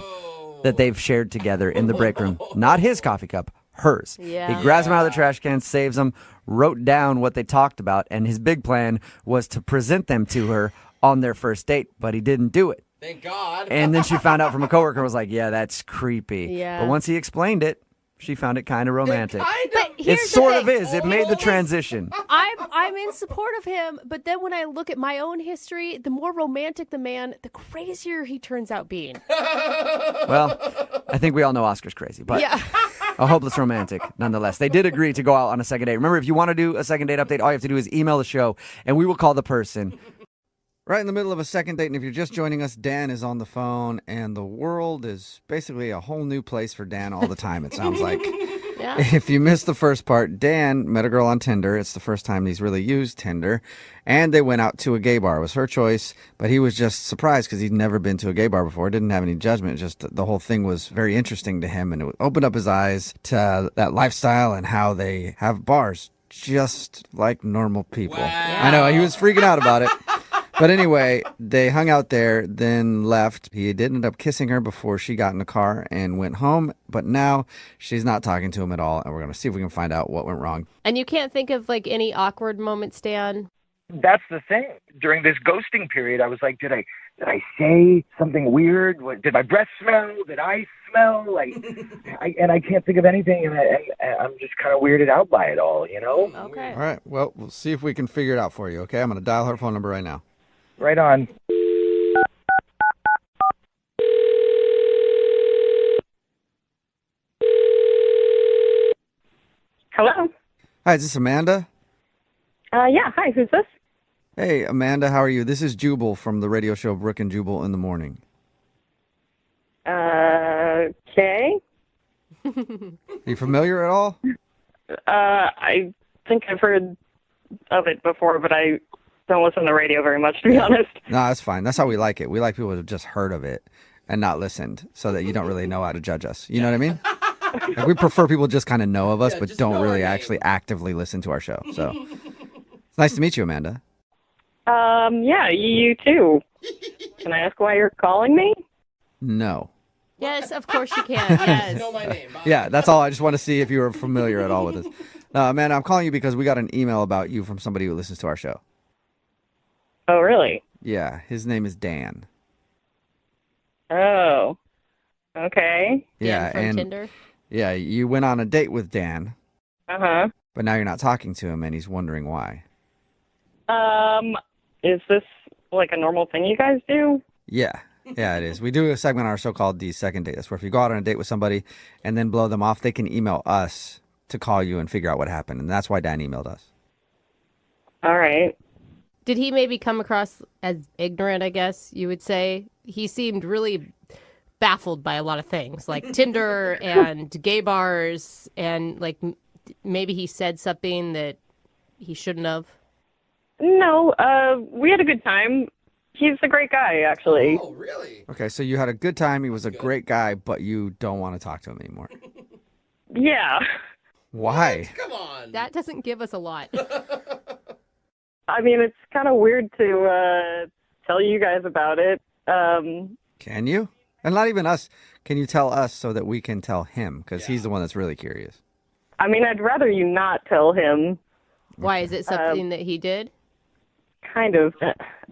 [SPEAKER 3] that they've shared together in the break room. Not his coffee cup, hers.
[SPEAKER 15] Yeah.
[SPEAKER 3] He grabs them out of the trash can, saves them, wrote down what they talked about, and his big plan was to present them to her on their first date, but he didn't do it.
[SPEAKER 8] Thank God.
[SPEAKER 3] And then she found out from a coworker, was like, yeah, that's creepy.
[SPEAKER 15] Yeah.
[SPEAKER 3] But once he explained it, she found it kind of romantic.
[SPEAKER 15] But
[SPEAKER 3] It
[SPEAKER 15] here's the
[SPEAKER 3] sort of
[SPEAKER 15] thing.
[SPEAKER 3] is. It made the transition.
[SPEAKER 15] I'm in support of him, but then when I look at my own history, the more romantic the man, the crazier he turns out being.
[SPEAKER 3] Well, I think we all know Oscar's crazy, but
[SPEAKER 15] Yeah.
[SPEAKER 3] a hopeless romantic nonetheless. They did agree to go out on a second date. Remember, if you want to do a second date update, all you have to do is email the show, and we will call the person. Right in the middle of a second date, and if you're just joining us, Dan is on the phone, and the world is basically a whole new place for Dan all the time, it sounds like.
[SPEAKER 15] Yeah.
[SPEAKER 3] If you missed the first part, Dan met a girl on Tinder. It's the first time he's really used Tinder. And they went out to a gay bar. It was her choice, but he was just surprised because he'd never been to a gay bar before. Didn't have any judgment. Just the whole thing was very interesting to him, and it opened up his eyes to that lifestyle and how they have bars just like normal people.
[SPEAKER 8] Wow.
[SPEAKER 3] I know, he was freaking out about it. But anyway, they hung out there, then left. He did end up kissing her before she got in the car and went home. But now she's not talking to him at all. And we're going to see if we can find out what went wrong.
[SPEAKER 4] And you can't think of like any awkward moments, Dan?
[SPEAKER 16] That's the thing. During this ghosting period, I was like, did I say something weird? Did my breath smell? Did I smell? I can't think of anything, and I'm just kind of weirded out by it all, you know?
[SPEAKER 15] Okay.
[SPEAKER 3] All right. Well, we'll see if we can figure it out for you, okay? I'm going to dial her phone number right now.
[SPEAKER 16] Right on.
[SPEAKER 6] Hello.
[SPEAKER 3] Hi, is this Amanda?
[SPEAKER 6] Yeah. Hi. Who's this?
[SPEAKER 3] Hey, Amanda, how are you? This is Jubal from the radio show Brooke and Jubal in the Morning.
[SPEAKER 6] Okay.
[SPEAKER 3] Are you familiar at all?
[SPEAKER 6] I think I've heard of it before, but I don't listen to the radio very much, to be honest.
[SPEAKER 3] No, that's fine. That's how we like it. We like people who have just heard of it and not listened so that you don't really know how to judge us. You know what I mean? Like, we prefer people just kind of know of us, but don't really actually actively listen to our show. So it's nice to meet you, Amanda.
[SPEAKER 6] Yeah, you too. Can I ask why you're calling me?
[SPEAKER 3] No.
[SPEAKER 15] Yes, of course you can. Yes.
[SPEAKER 8] Know my name.
[SPEAKER 3] Yeah, that's all. I just want to see if you were familiar at all with this. No, Amanda, I'm calling you because we got an email about you from somebody who listens to our show.
[SPEAKER 6] Oh, really?
[SPEAKER 3] Yeah, his name is Dan.
[SPEAKER 6] Oh.
[SPEAKER 17] Okay.
[SPEAKER 3] Yeah,
[SPEAKER 15] from
[SPEAKER 3] and
[SPEAKER 15] Tinder?
[SPEAKER 3] yeah, you went on a date with Dan,
[SPEAKER 17] Uh-huh.
[SPEAKER 3] but now you're not talking to him, and he's wondering why.
[SPEAKER 17] Is this like a normal thing you guys do?
[SPEAKER 3] Yeah, it is. We do a segment on our show called The Second Date. That's where if you go out on a date with somebody and then blow them off, they can email us to call you and figure out what happened, and that's why Dan emailed us.
[SPEAKER 17] All right.
[SPEAKER 15] Did he maybe come across as ignorant, I guess you would say? He seemed really baffled by a lot of things, like Tinder and gay bars, and like maybe he said something that he shouldn't have.
[SPEAKER 17] No, we had a good time. He's a great guy, actually.
[SPEAKER 8] Oh, really?
[SPEAKER 3] Okay, so you had a good time. He was a great guy, but you don't want to talk to him anymore.
[SPEAKER 17] Yeah.
[SPEAKER 3] Why?
[SPEAKER 8] Come on.
[SPEAKER 15] That doesn't give us a lot.
[SPEAKER 17] I mean, it's kind of weird to tell you guys about it.
[SPEAKER 3] Can you? And not even us. Can you tell us so that we can tell him? Because he's the one that's really curious.
[SPEAKER 17] I mean, I'd rather you not tell him.
[SPEAKER 15] Why? Is it something that he did?
[SPEAKER 17] Kind of.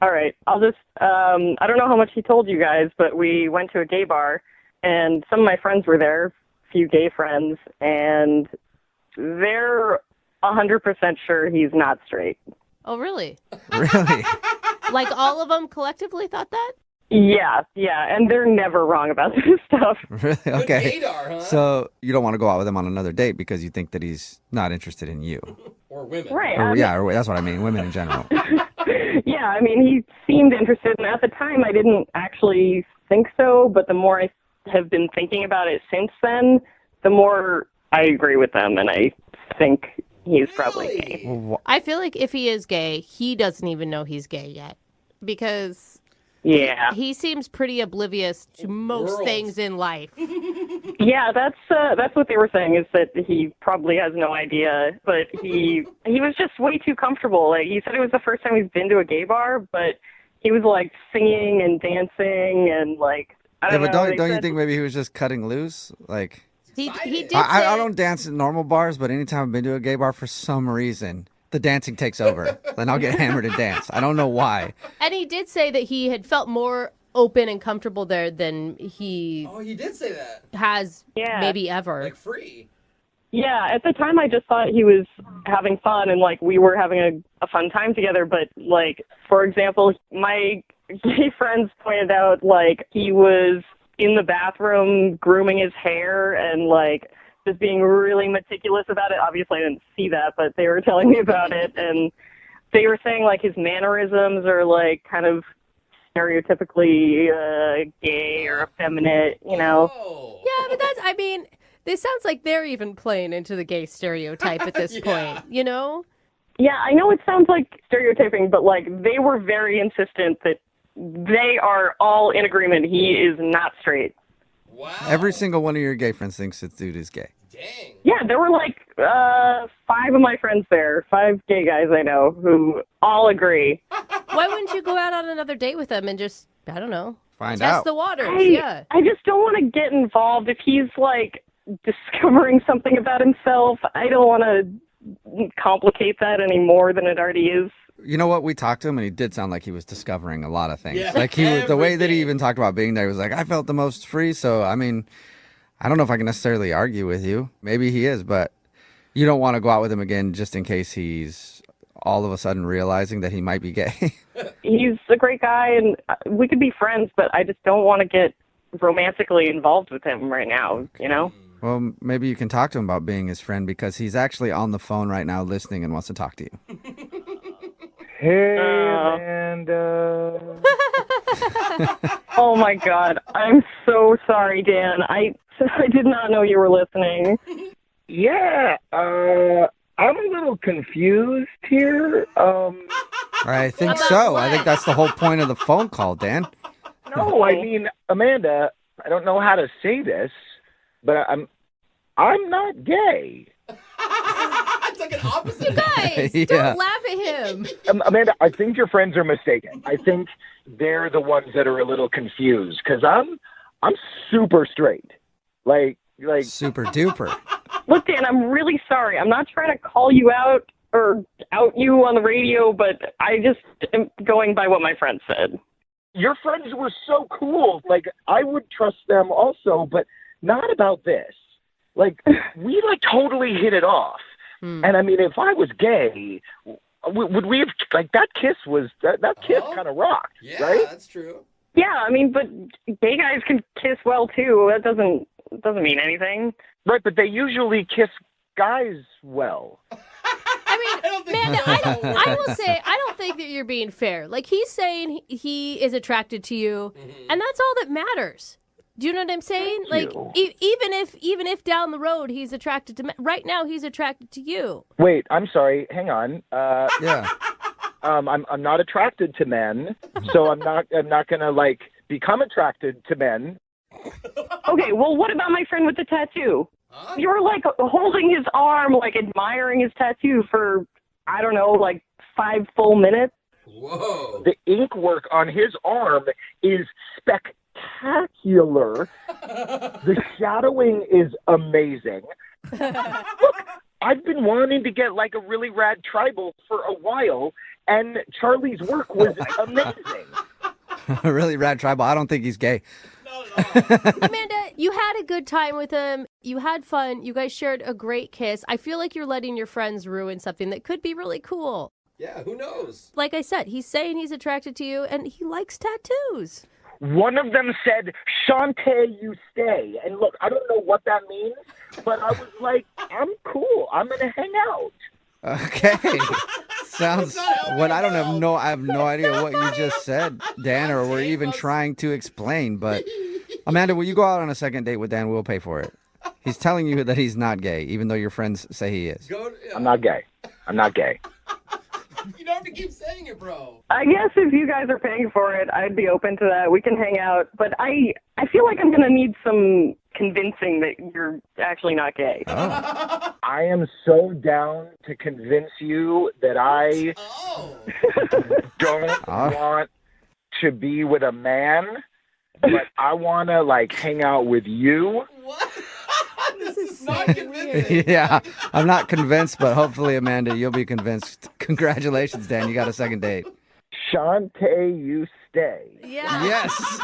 [SPEAKER 17] All right. I'll just, I don't know how much he told you guys, but we went to a gay bar, and some of my friends were there, a few gay friends, and they're 100% sure he's not straight.
[SPEAKER 15] Oh, really?
[SPEAKER 3] Really?
[SPEAKER 15] Like all of them collectively thought that?
[SPEAKER 17] Yeah, and they're never wrong about this stuff.
[SPEAKER 3] Really? Okay.
[SPEAKER 8] gaydar, huh?
[SPEAKER 3] So you don't want to go out with him on another date because you think that he's not interested in you.
[SPEAKER 8] Or women.
[SPEAKER 17] Right.
[SPEAKER 3] Or that's what I mean, women in general.
[SPEAKER 17] Yeah, I mean, he seemed interested, and at the time I didn't actually think so, but the more I have been thinking about it since then, the more I agree with them, and I think he's probably gay.
[SPEAKER 15] I feel like if he is gay, he doesn't even know he's gay yet. Because he seems pretty oblivious to most things in life.
[SPEAKER 17] Yeah, that's what they were saying, is that he probably has no idea, but he was just way too comfortable. Like, he said it was the first time he's been to a gay bar, but he was like singing and dancing and like, I don't know.
[SPEAKER 3] But don't you think maybe he was just cutting loose? Like,
[SPEAKER 15] he did
[SPEAKER 3] I don't dance in normal bars, but anytime I've been to a gay bar, for some reason, the dancing takes over. Then I'll get hammered and dance. I don't know why.
[SPEAKER 15] And he did say that he had felt more open and comfortable there than he
[SPEAKER 8] he did say that.
[SPEAKER 15] has maybe ever.
[SPEAKER 8] Like free.
[SPEAKER 17] Yeah, at the time I just thought he was having fun and like we were having a fun time together, but like, for example, my gay friends pointed out like he was in the bathroom grooming his hair and like just being really meticulous about it. Obviously I didn't see that, but they were telling me about it, and they were saying like his mannerisms are like kind of stereotypically gay or effeminate, you know.
[SPEAKER 15] Yeah, but that's, I mean, this sounds like they're even playing into the gay stereotype at this point, you know?
[SPEAKER 17] Yeah, I know it sounds like stereotyping, but like they were very insistent that they are all in agreement he is not straight.
[SPEAKER 8] Wow.
[SPEAKER 3] Every single one of your gay friends thinks this dude is gay.
[SPEAKER 8] Dang.
[SPEAKER 17] Yeah, there were like 5 of my friends there, 5 gay guys I know who all agree.
[SPEAKER 15] Why wouldn't you go out on another date with him and just, I don't know,
[SPEAKER 3] Find
[SPEAKER 15] test
[SPEAKER 3] out.
[SPEAKER 15] the waters?
[SPEAKER 17] I just don't want to get involved if he's like discovering something about himself. I don't want to complicate that any more than it already is.
[SPEAKER 3] You know what? We talked to him, and he did sound like he was discovering a lot of things.
[SPEAKER 8] Yeah,
[SPEAKER 3] like the way that he even talked about being there, he was like, I felt the most free. So, I mean, I don't know if I can necessarily argue with you. Maybe he is, but you don't want to go out with him again just in case he's all of a sudden realizing that he might be gay.
[SPEAKER 17] He's a great guy, and we could be friends, but I just don't want to get romantically involved with him right now, you know?
[SPEAKER 3] Well, maybe you can talk to him about being his friend, because he's actually on the phone right now listening and wants to talk to you.
[SPEAKER 16] Hey, Amanda.
[SPEAKER 17] Oh my God, I'm so sorry, Dan. I did not know you were listening.
[SPEAKER 16] Yeah, I'm a little confused here.
[SPEAKER 3] I think so. I think that's the whole point of the phone call, Dan.
[SPEAKER 16] No, I mean, Amanda, I don't know how to say this, but I'm not gay.
[SPEAKER 8] It's like an opposite.
[SPEAKER 15] You guys,
[SPEAKER 3] Yeah.
[SPEAKER 15] don't laugh at him.
[SPEAKER 16] Amanda, I think your friends are mistaken. I think they're the ones that are a little confused, because I'm super straight. Like
[SPEAKER 3] super duper.
[SPEAKER 17] Look, Dan, I'm really sorry. I'm not trying to call you out or out you on the radio, but I just am going by what my friend said.
[SPEAKER 16] Your friends were so cool. Like, I would trust them also, but not about this. Like, we, like, totally hit it off. And, I mean, if I was gay, would we have, like, that kiss kind of rocked, right?
[SPEAKER 8] That's true.
[SPEAKER 17] Yeah, I mean, but gay guys can kiss well, too. That doesn't mean anything.
[SPEAKER 16] Right, but they usually kiss guys well.
[SPEAKER 15] I mean, Amanda, I will say, I don't think that you're being fair. Like, he's saying he is attracted to you, and that's all that matters. Do you know what I'm saying? Like, even if down the road he's attracted to men, right now he's attracted to you.
[SPEAKER 16] Wait, I'm sorry. Hang on.
[SPEAKER 3] Yeah.
[SPEAKER 16] I'm not attracted to men, so I'm not gonna like become attracted to men.
[SPEAKER 17] Okay, well, what about my friend with the tattoo? You were like holding his arm, like admiring his tattoo for, I don't know, like 5 full minutes.
[SPEAKER 16] Whoa! The ink work on his arm is spectacular. The shadowing is amazing. Look, I've been wanting to get like a really rad tribal for a while, and Charlie's work was amazing.
[SPEAKER 3] A really rad tribal. I don't think he's gay.
[SPEAKER 15] Amanda, you had a good time with him. You had fun. You guys shared a great kiss. I feel like you're letting your friends ruin something that could be really cool.
[SPEAKER 8] Yeah, who knows?
[SPEAKER 15] Like I said, he's saying he's attracted to you, and he likes tattoos.
[SPEAKER 16] One of them said, "Shantae, you stay." And look, I don't know what that means, but I was like, I'm cool. I'm going to hang out.
[SPEAKER 3] Okay. Sounds what I have no idea what you just said, Dan, or we're even trying to explain. But Amanda, will you go out on a second date with Dan? We'll pay for it. He's telling you that he's not gay, even though your friends say he is.
[SPEAKER 16] I'm not gay. I'm not gay.
[SPEAKER 8] You don't have to keep saying it, bro.
[SPEAKER 17] I guess if you guys are paying for it, I'd be open to that. We can hang out. But I feel like I'm going to need some convincing that you're actually not gay.
[SPEAKER 3] Oh.
[SPEAKER 16] I am so down to convince you that I don't want to be with a man, but I want to, like, hang out with you.
[SPEAKER 8] This is not convincing.
[SPEAKER 3] Yeah, I'm not convinced, but hopefully, Amanda, you'll be convinced. Congratulations, Dan. You got a second date.
[SPEAKER 16] Shantae, you stay.
[SPEAKER 15] Yeah.
[SPEAKER 3] Yes.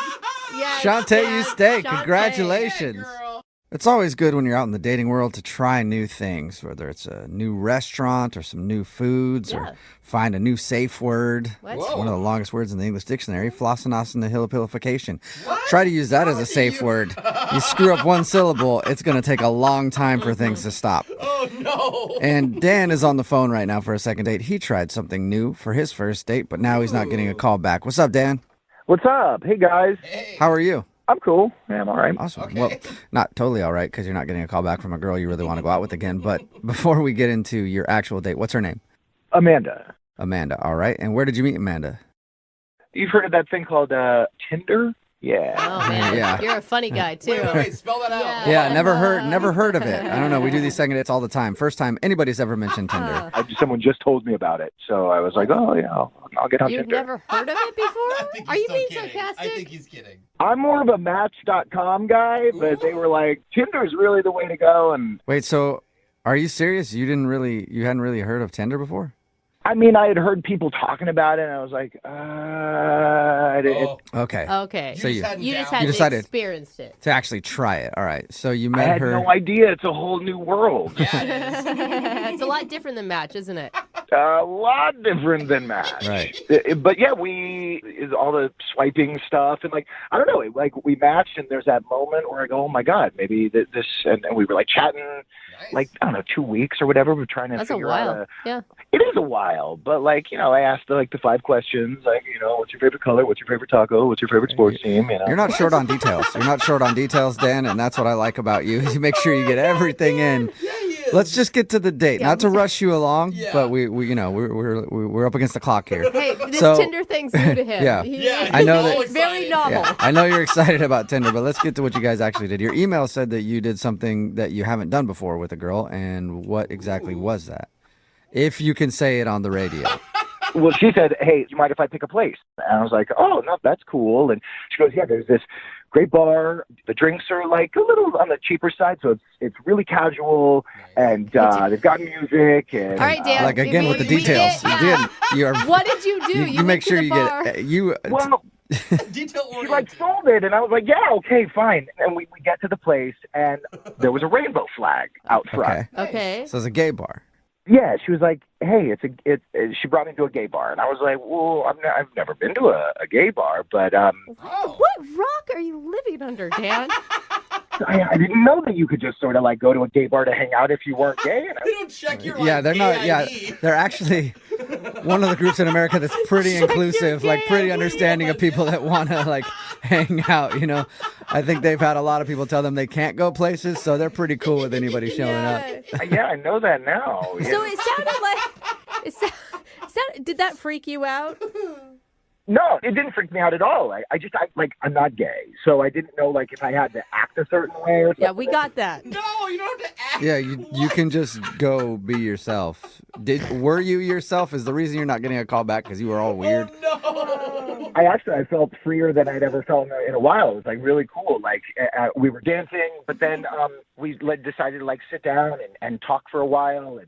[SPEAKER 15] Yes,
[SPEAKER 3] Shantae,
[SPEAKER 15] yes,
[SPEAKER 3] you stay.
[SPEAKER 15] Shantae.
[SPEAKER 3] Congratulations.
[SPEAKER 8] Yeah,
[SPEAKER 3] It's always good when you're out in the dating world to try new things, whether it's a new restaurant or some new foods or find a new safe word.
[SPEAKER 15] What?
[SPEAKER 3] It's one of the longest words in the English dictionary, flossinasinahilipilification. Try to use that as a safe word. You screw up one syllable, it's going to take a long time for things to stop.
[SPEAKER 8] Oh, no.
[SPEAKER 3] And Dan is on the phone right now for a second date. He tried something new for his first date, but now he's not getting a call back. What's up, Dan?
[SPEAKER 16] What's up? Hey, guys.
[SPEAKER 3] How are you?
[SPEAKER 16] I'm cool. Yeah, I'm all right.
[SPEAKER 3] Awesome.
[SPEAKER 8] Okay.
[SPEAKER 3] Well, not totally all right because you're not getting a call back from a girl you really want to go out with again. But before we get into your actual date, what's her name?
[SPEAKER 16] Amanda.
[SPEAKER 3] Amanda. All right. And where did you meet Amanda?
[SPEAKER 16] You've heard of that thing called Tinder? Yeah.
[SPEAKER 15] Oh, man.
[SPEAKER 3] Yeah.
[SPEAKER 15] You're a funny guy, too.
[SPEAKER 8] Wait, spell that out.
[SPEAKER 3] Yeah, never heard of it. I don't know. We do these second dates all the time. First time anybody's ever mentioned Tinder.
[SPEAKER 16] Someone just told me about it, so I was like, oh, yeah, I'll get on
[SPEAKER 15] You've
[SPEAKER 16] Tinder.
[SPEAKER 15] never heard of it before? Are you being sarcastic?
[SPEAKER 8] I think he's kidding.
[SPEAKER 16] I'm more of a Match.com guy, but they were like, Tinder's really the way to go. And
[SPEAKER 3] Wait, so are you serious? You hadn't really heard of Tinder before?
[SPEAKER 16] I mean, I had heard people talking about it, and I was like,
[SPEAKER 3] Okay.
[SPEAKER 15] Okay.
[SPEAKER 3] So you
[SPEAKER 15] just hadn't
[SPEAKER 3] decided
[SPEAKER 15] experienced it.
[SPEAKER 3] to actually try it. All right. So you
[SPEAKER 16] I
[SPEAKER 3] met
[SPEAKER 16] had
[SPEAKER 3] her.
[SPEAKER 16] no idea. It's a whole new world.
[SPEAKER 15] It's a lot different than Match, isn't it?
[SPEAKER 16] A lot different than Match.
[SPEAKER 3] Right.
[SPEAKER 16] But yeah, is all the swiping stuff, and like, I don't know, like we matched, and there's that moment where I go, oh my God, maybe this, and we were like chatting, like, I don't know, 2 weeks or whatever. We're trying to
[SPEAKER 15] That's a
[SPEAKER 16] figure
[SPEAKER 15] while.
[SPEAKER 16] out.
[SPEAKER 15] Yeah.
[SPEAKER 16] It is a while, but like, I asked the 5 questions, like, what's your favorite color? What's your favorite taco? What's your favorite sports team?
[SPEAKER 3] You're not short on details. You're not short on details, Dan, and that's what I like about you. You make sure you get everything in. Let's just get to the date. Not to rush you along, but we're up against the clock here.
[SPEAKER 15] Hey, this Tinder thing's new to him.
[SPEAKER 3] Yeah. I know that
[SPEAKER 15] it's very novel.
[SPEAKER 3] Yeah, I know you're excited about Tinder, but let's get to what you guys actually did. Your email said that you did something that you haven't done before with a girl, and what exactly was that? If you can say it on the radio.
[SPEAKER 16] Well, she said, hey, do you mind if I pick a place? And I was like, oh, no, that's cool. And she goes, yeah, there's this great bar. The drinks are like a little on the cheaper side, so it's really casual, and they've got music. And,
[SPEAKER 15] all right, Dan.
[SPEAKER 3] Like, again, with the details.
[SPEAKER 15] What did you do?
[SPEAKER 3] You make sure you get...
[SPEAKER 16] Well,
[SPEAKER 8] Detail
[SPEAKER 16] She
[SPEAKER 8] oriented.
[SPEAKER 16] sold it, and I was like, yeah, okay, fine. And we get to the place, and there was a rainbow flag out front.
[SPEAKER 4] Okay.
[SPEAKER 3] So it's a gay bar.
[SPEAKER 16] Yeah, she was like, "Hey, she brought me to a gay bar," and I was like, "Well, I've never been to a gay bar, but
[SPEAKER 15] What rock are you living under, Dan?
[SPEAKER 16] I didn't know that you could just sort of go to a gay bar to hang out if you weren't gay." And
[SPEAKER 8] They don't check your
[SPEAKER 3] Yeah, they're not.
[SPEAKER 8] gay
[SPEAKER 3] Yeah,
[SPEAKER 8] ID.
[SPEAKER 3] they're actually one of the groups in America that's pretty inclusive, pretty understanding of people that want to hang out. You know, I think they've had a lot of people tell them they can't go places, so they're pretty cool with anybody showing up.
[SPEAKER 16] yeah, I know that now.
[SPEAKER 15] So it sounded like did that freak you out?
[SPEAKER 16] No, it didn't freak me out at all. I'm not gay, so I didn't know if I had to act a certain way or something.
[SPEAKER 15] Yeah, we got that.
[SPEAKER 8] No, you don't have to act.
[SPEAKER 3] Yeah, you can just go be yourself. Were you yourself? Is the reason you're not getting a call back because you were all weird?
[SPEAKER 8] No.
[SPEAKER 16] I felt freer than I'd ever felt in a while. It was really cool. We were dancing, but then we decided to sit down and talk for a while,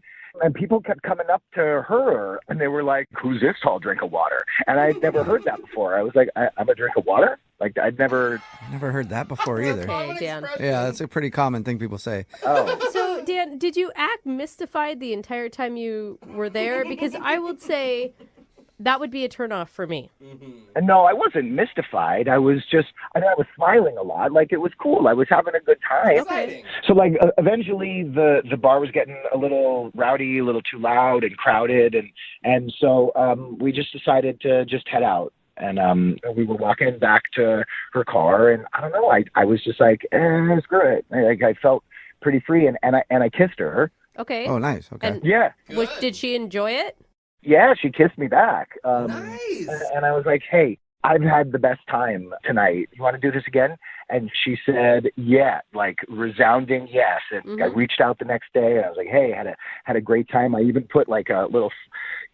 [SPEAKER 16] and people kept coming up to her, and they were like, "Who's this tall drink of water?" And I'd never heard that before. I was like, "I'm a drink of water." I'd never
[SPEAKER 3] heard that before either.
[SPEAKER 15] Okay, Dan.
[SPEAKER 3] Yeah, that's a pretty common thing people say.
[SPEAKER 16] Oh.
[SPEAKER 15] So, Dan, did you act mystified the entire time you were there? Because I would say that would be a turnoff for me.
[SPEAKER 16] And no, I wasn't mystified. I was smiling a lot. It was cool. I was having a good time.
[SPEAKER 8] Exciting.
[SPEAKER 16] So eventually the bar was getting a little rowdy, a little too loud and crowded, and so we just decided to just head out. And we were walking back to her car, and I don't know, I was just like, screw it. I felt pretty free, and I kissed her.
[SPEAKER 15] Okay.
[SPEAKER 3] Oh, nice. Okay.
[SPEAKER 15] And
[SPEAKER 16] Yeah.
[SPEAKER 15] did she enjoy it?
[SPEAKER 16] Yeah, she kissed me back.
[SPEAKER 8] Nice.
[SPEAKER 16] And I was like, hey, I've had the best time tonight. You want to do this again? And she said, yeah, resounding yes. And I reached out the next day, and I was like, hey, had a great time. I even put a little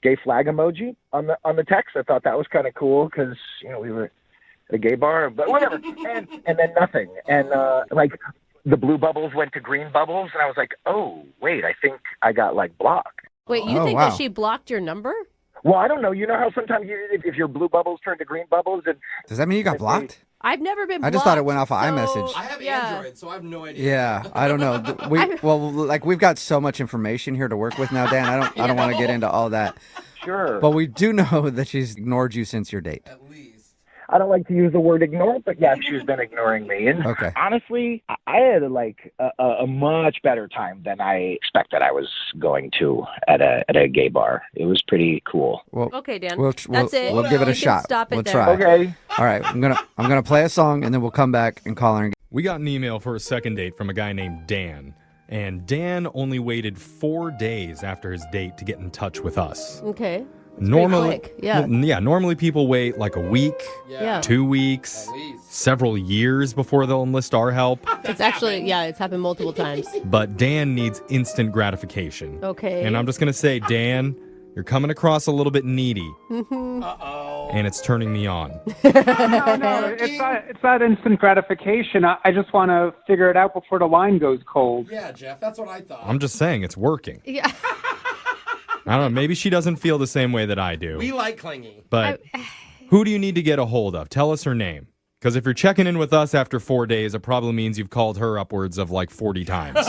[SPEAKER 16] gay flag emoji on the text. I thought that was kind of cool because we were at a gay bar, but whatever. and then nothing. And the blue bubbles went to green bubbles, and I was like, oh wait, I think I got blocked.
[SPEAKER 15] Wait, you think that she blocked your number?
[SPEAKER 16] Well, I don't know. You know how sometimes if your blue bubbles turn to green bubbles, and
[SPEAKER 3] does that mean you got blocked?
[SPEAKER 15] I've never been blocked.
[SPEAKER 3] I just thought it went off of iMessage.
[SPEAKER 8] I have Android, so I have no idea.
[SPEAKER 3] Yeah, I don't know. We've got so much information here to work with now, Dan. I don't want to get into all that.
[SPEAKER 16] Sure.
[SPEAKER 3] But we do know that she's ignored you since your date.
[SPEAKER 8] At least.
[SPEAKER 16] I don't like to use the word ignore, but yeah, she's been ignoring me. And
[SPEAKER 3] okay.
[SPEAKER 16] Honestly, I had a much better time than I expected I was going to at a gay bar. It was pretty cool.
[SPEAKER 3] Well,
[SPEAKER 15] okay, Dan.
[SPEAKER 3] That's
[SPEAKER 15] it.
[SPEAKER 3] We'll give it a shot.
[SPEAKER 15] Stop it
[SPEAKER 3] we'll
[SPEAKER 15] there.
[SPEAKER 3] try.
[SPEAKER 16] Okay.
[SPEAKER 3] All right. I'm gonna play a song and then we'll come back and call her.
[SPEAKER 11] We got an email for a second date from a guy named Dan. And Dan only waited 4 days after his date to get in touch with us.
[SPEAKER 15] Okay.
[SPEAKER 11] Normally,
[SPEAKER 15] quick. Yeah.
[SPEAKER 11] Normally people wait a week,
[SPEAKER 15] Yeah.
[SPEAKER 11] 2 weeks, several years before they'll enlist our help.
[SPEAKER 15] It's actually, it's happened multiple times.
[SPEAKER 11] But Dan needs instant gratification.
[SPEAKER 15] Okay.
[SPEAKER 11] And I'm just going to say, Dan, you're coming across a little bit needy.
[SPEAKER 8] Uh-oh.
[SPEAKER 11] And it's turning me on.
[SPEAKER 18] No, it's not instant gratification. I just want to figure it out before the line goes cold.
[SPEAKER 8] Yeah, Jeff, that's what I thought.
[SPEAKER 11] I'm just saying, it's working.
[SPEAKER 15] Yeah.
[SPEAKER 11] I don't know, maybe she doesn't feel the same way that I do.
[SPEAKER 8] We like clingy.
[SPEAKER 11] But who do you need to get a hold of? Tell us her name. Because if you're checking in with us after 4 days, it probably means you've called her upwards of 40 times.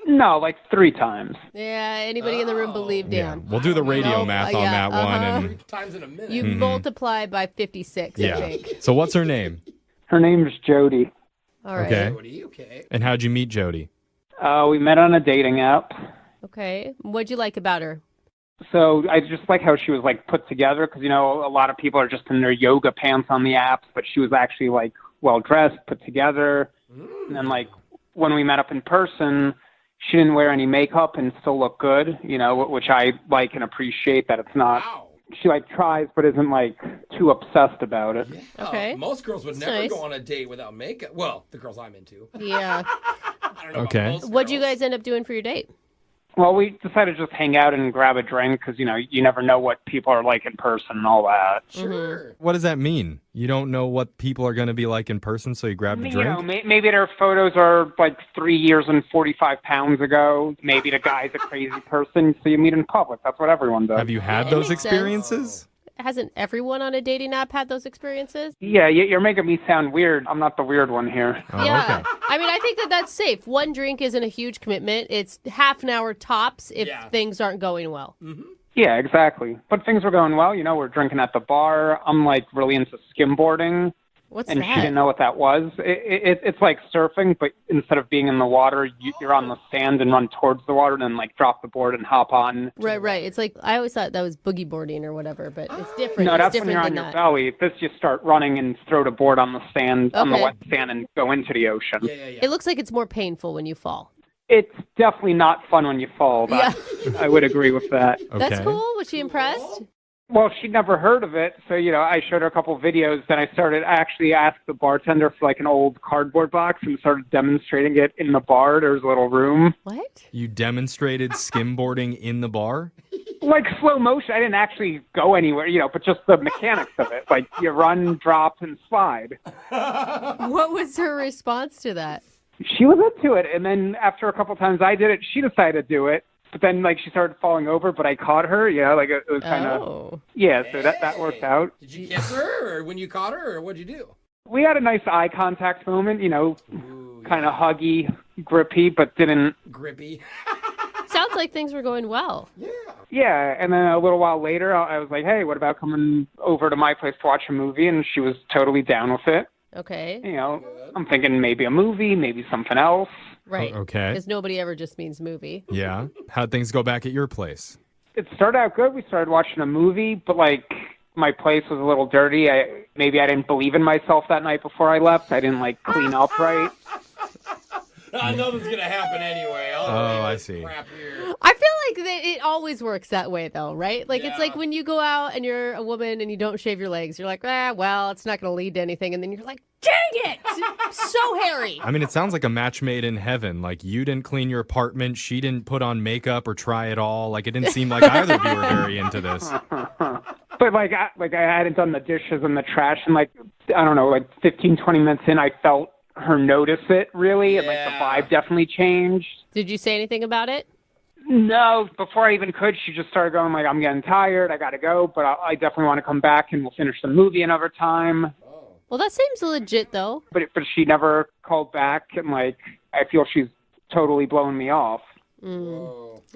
[SPEAKER 18] No, 3 times.
[SPEAKER 15] Yeah, anybody in the room believe Dan?
[SPEAKER 11] We'll do the radio math on that one. And
[SPEAKER 8] 3 times in a minute.
[SPEAKER 15] You multiply by 56, I think.
[SPEAKER 11] So what's her name?
[SPEAKER 18] Her name's Jody.
[SPEAKER 15] All right.
[SPEAKER 11] Okay.
[SPEAKER 8] Jody, okay.
[SPEAKER 11] And how'd you meet Jody?
[SPEAKER 18] We met on a dating app.
[SPEAKER 15] Okay. What'd you like about her?
[SPEAKER 18] So I just like how she was put together because, a lot of people are just in their yoga pants on the apps, but she was actually well dressed, put together. And then when we met up in person, she didn't wear any makeup and still looked good, which I like and appreciate that it's not.
[SPEAKER 8] Wow.
[SPEAKER 18] She tries but isn't too obsessed about it.
[SPEAKER 8] Yeah.
[SPEAKER 15] Okay.
[SPEAKER 8] Most girls would
[SPEAKER 15] That's
[SPEAKER 8] never
[SPEAKER 15] nice.
[SPEAKER 8] go on a date without makeup. Well, the girls I'm into.
[SPEAKER 15] Yeah.
[SPEAKER 8] I don't know
[SPEAKER 11] Okay.
[SPEAKER 8] about most
[SPEAKER 15] What'd you
[SPEAKER 8] girls.
[SPEAKER 15] guys end up doing for your date?
[SPEAKER 18] Well, we decided to just hang out and grab a drink because, you never know what people are like in person and all that.
[SPEAKER 8] Sure.
[SPEAKER 11] What does that mean? You don't know what people are going to be like in person, so you grab a drink?
[SPEAKER 18] Maybe their photos are 3 years and 45 pounds ago. Maybe the guy's a crazy person, so you meet in public. That's what everyone does.
[SPEAKER 11] Have you had
[SPEAKER 15] It
[SPEAKER 11] those
[SPEAKER 15] makes
[SPEAKER 11] experiences?
[SPEAKER 15] Hasn't everyone on a dating app had those experiences?
[SPEAKER 18] Yeah, you're making me sound weird. I'm not the weird one here.
[SPEAKER 15] Yeah. I mean, I think that's safe. One drink isn't a huge commitment. It's half an hour tops if things aren't going well.
[SPEAKER 8] Mm-hmm.
[SPEAKER 18] Yeah, exactly. But things were going well. You know, we're drinking at the bar. I'm like really into skimboarding.
[SPEAKER 15] What's
[SPEAKER 18] and
[SPEAKER 15] that?
[SPEAKER 18] she didn't know what that was. It's like surfing, but instead of being in the water, you're on the sand and run towards the water and then like drop the board and hop on.
[SPEAKER 15] Right. It's like, I always thought that was boogie boarding or whatever, but it's different.
[SPEAKER 18] No,
[SPEAKER 15] it's
[SPEAKER 18] that's when
[SPEAKER 15] different
[SPEAKER 18] you're on
[SPEAKER 15] than
[SPEAKER 18] your
[SPEAKER 15] that.
[SPEAKER 18] belly. This you start running and throw the board on the sand, on the
[SPEAKER 15] Okay.
[SPEAKER 18] wet sand, and go into the ocean.
[SPEAKER 15] It looks like it's more painful when you fall.
[SPEAKER 18] It's definitely not fun when you fall. I would agree with that.
[SPEAKER 15] That's cool. Was she impressed?
[SPEAKER 18] Well, she'd never heard of it, so, I showed her a couple of videos, then I actually asked the bartender for, like, an old cardboard box and started demonstrating it in the bar. There was a little room.
[SPEAKER 15] What?
[SPEAKER 11] You demonstrated skimboarding in the bar?
[SPEAKER 18] Like slow motion. I didn't actually go anywhere, but just the mechanics of it. Like, you run, drop, and slide.
[SPEAKER 15] What was her response to that?
[SPEAKER 18] She was into it, and then after a couple times I did it, she decided to do it. But then, like, she started falling over, but I caught her. Like, it was kind of... Yeah, so that worked out.
[SPEAKER 8] Did you kiss her or when you caught her, or what'd you do?
[SPEAKER 18] We had a nice eye contact moment, kind of huggy, grippy, but didn't...
[SPEAKER 8] Grippy.
[SPEAKER 15] Sounds like things were going well.
[SPEAKER 18] Yeah, and then a little while later, I was like, hey, what about coming over to my place to watch a movie? And she was totally down with it.
[SPEAKER 15] Okay.
[SPEAKER 18] I'm thinking maybe a movie, maybe something else.
[SPEAKER 15] Right.
[SPEAKER 11] Okay.
[SPEAKER 15] Because nobody ever just means movie.
[SPEAKER 11] Yeah. How'd things go back at your place?
[SPEAKER 18] It started out good. We started watching a movie, but, like, my place was a little dirty. Maybe I didn't believe in myself that night before I left. I didn't, like, clean up right.
[SPEAKER 8] I know this is going to happen anyway.
[SPEAKER 11] I see.
[SPEAKER 8] Crap here.
[SPEAKER 15] I feel like it always works that way, though, right? Like, it's like when you go out and you're a woman and you don't shave your legs. You're like, well, it's not going to lead to anything. And then you're like, dang it! So hairy.
[SPEAKER 11] I mean, it sounds like a match made in heaven. Like, you didn't clean your apartment. She didn't put on makeup or try it all. Like, it didn't seem like either of you were very into this.
[SPEAKER 18] But, I hadn't done the dishes and the trash. And, I don't know, 15, 20 minutes in, I felt her notice it, really. And, the vibe definitely changed.
[SPEAKER 15] Did you say anything about it?
[SPEAKER 18] No, before I even could, she just started going, I'm getting tired, I gotta go, but I definitely want to come back and we'll finish the movie another time.
[SPEAKER 15] Well, that seems legit, though.
[SPEAKER 18] But she never called back, and, I feel she's totally blowing me off.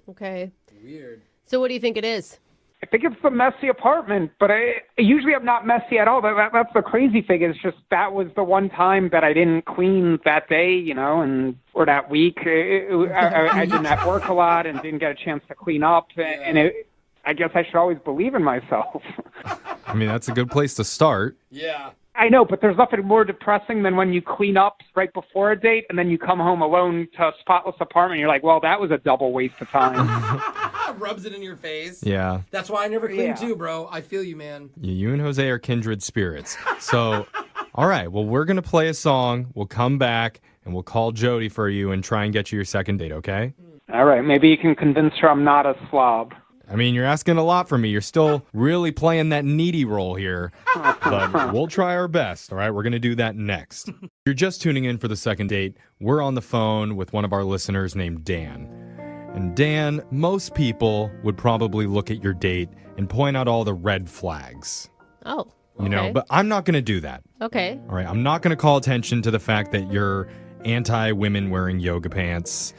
[SPEAKER 15] Okay.
[SPEAKER 8] Weird.
[SPEAKER 15] So what do you think it is?
[SPEAKER 18] I think it's the messy apartment, but usually I'm not messy at all. That's the crazy thing. It's just that was the one time that I didn't clean that day, or that week. I didn't at work a lot and didn't get a chance to clean up. And I guess I should always believe in myself.
[SPEAKER 11] I mean, that's a good place to start.
[SPEAKER 8] Yeah.
[SPEAKER 18] I know, but there's nothing more depressing than when you clean up right before a date and then you come home alone to a spotless apartment. And you're like, well, that was a double waste of time.
[SPEAKER 8] Rubs it in your face.
[SPEAKER 11] Yeah.
[SPEAKER 8] That's why I never clean too, bro. I feel you, man.
[SPEAKER 11] You and Jose are kindred spirits. So, all right. Well, we're going to play a song. We'll come back and we'll call Jody for you and try and get you your second date, okay?
[SPEAKER 18] All right. Maybe you can convince her I'm not a slob.
[SPEAKER 11] I mean, you're asking a lot from me. You're still really playing that needy role here. But we'll try our best, all right? We're going to do that next. You're just tuning in for the second date. We're on the phone with one of our listeners named Dan. And Dan, most people would probably look at your date and point out all the red flags.
[SPEAKER 15] Oh,
[SPEAKER 11] You know, but I'm not going to do that.
[SPEAKER 15] Okay.
[SPEAKER 11] All right, I'm not going to call attention to the fact that you're anti-women wearing yoga pants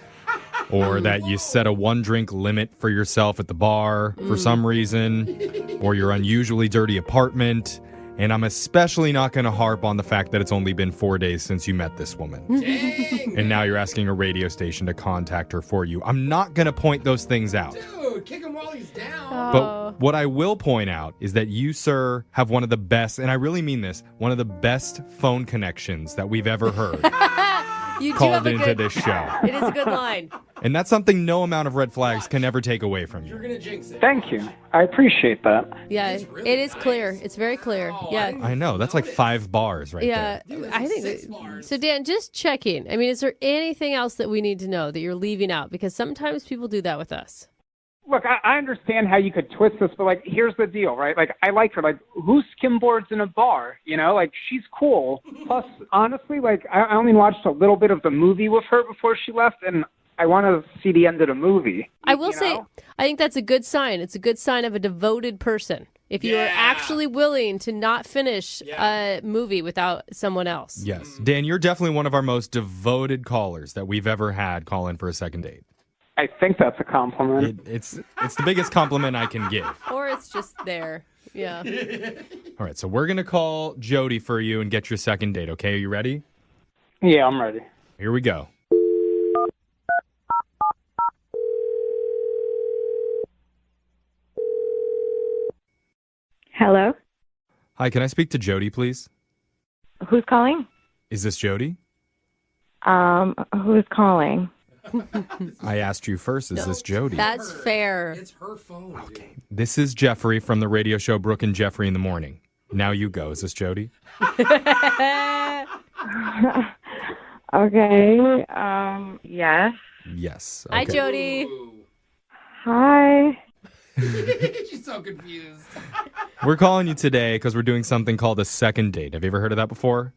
[SPEAKER 11] or that you set a one-drink limit for yourself at the bar for some reason, or your unusually dirty apartment. And I'm especially not going to harp on the fact that it's only been 4 days since you met this woman.
[SPEAKER 8] Dang.
[SPEAKER 11] And now you're asking a radio station to contact her for you. I'm not going to point those things out.
[SPEAKER 8] Dude, kick him while he's down.
[SPEAKER 11] But what I will point out is that you, sir, have one of the best, and I really mean this, one of the best phone connections that we've ever heard.
[SPEAKER 15] You do
[SPEAKER 11] called
[SPEAKER 15] have a
[SPEAKER 11] into
[SPEAKER 15] good,
[SPEAKER 11] this show.
[SPEAKER 15] It is a good line.
[SPEAKER 11] And that's something no amount of red flags can ever take away from you.
[SPEAKER 8] You're gonna jinx it.
[SPEAKER 18] Thank you. I appreciate that.
[SPEAKER 15] Yeah, it is clear. It's very clear. Yeah.
[SPEAKER 11] I know. That's like 5 bars right
[SPEAKER 15] Yeah,
[SPEAKER 11] there.
[SPEAKER 8] Dude,
[SPEAKER 15] I think
[SPEAKER 8] 6 bars.
[SPEAKER 15] so. Dan, just checking. I mean, is there anything else that we need to know that you're leaving out? Because sometimes people do that with us.
[SPEAKER 18] Look, I understand how you could twist this, but, like, here's the deal, right? Like, I like her. Like, who skimboards in a bar? You know, like, she's cool. Plus, honestly, like, I only watched a little bit of the movie with her before she left, and I want to see the end of the movie.
[SPEAKER 15] I will say, I think that's a good sign. It's a good sign of a devoted person. If you are actually willing to not finish a movie without someone else.
[SPEAKER 11] Yes. Dan, you're definitely one of our most devoted callers that we've ever had call in for a second date.
[SPEAKER 18] I think that's a compliment.
[SPEAKER 11] It's the biggest compliment I can give.
[SPEAKER 15] Or it's just there. Yeah.
[SPEAKER 11] All right, so we're going to call Jody for you and get your second date, okay? Are you ready?
[SPEAKER 18] Yeah, I'm ready.
[SPEAKER 11] Here we go.
[SPEAKER 6] Hello?
[SPEAKER 11] Hi, can I speak to Jody, please?
[SPEAKER 6] Who's calling?
[SPEAKER 11] Is this Jody?
[SPEAKER 6] Who's calling?
[SPEAKER 11] I asked you first. Is this Jody?
[SPEAKER 15] That's fair.
[SPEAKER 8] It's her phone.
[SPEAKER 11] Okay. This is Jeffrey from the radio show Brooke and Jeffrey in the Morning. Now you go. Is this Jody?
[SPEAKER 6] Okay. Yes.
[SPEAKER 11] Yes.
[SPEAKER 15] Hi,
[SPEAKER 11] Okay.
[SPEAKER 15] Jody.
[SPEAKER 6] Hi.
[SPEAKER 8] She's so confused.
[SPEAKER 11] We're calling you today because we're doing something called a second date. Have you ever heard of that before?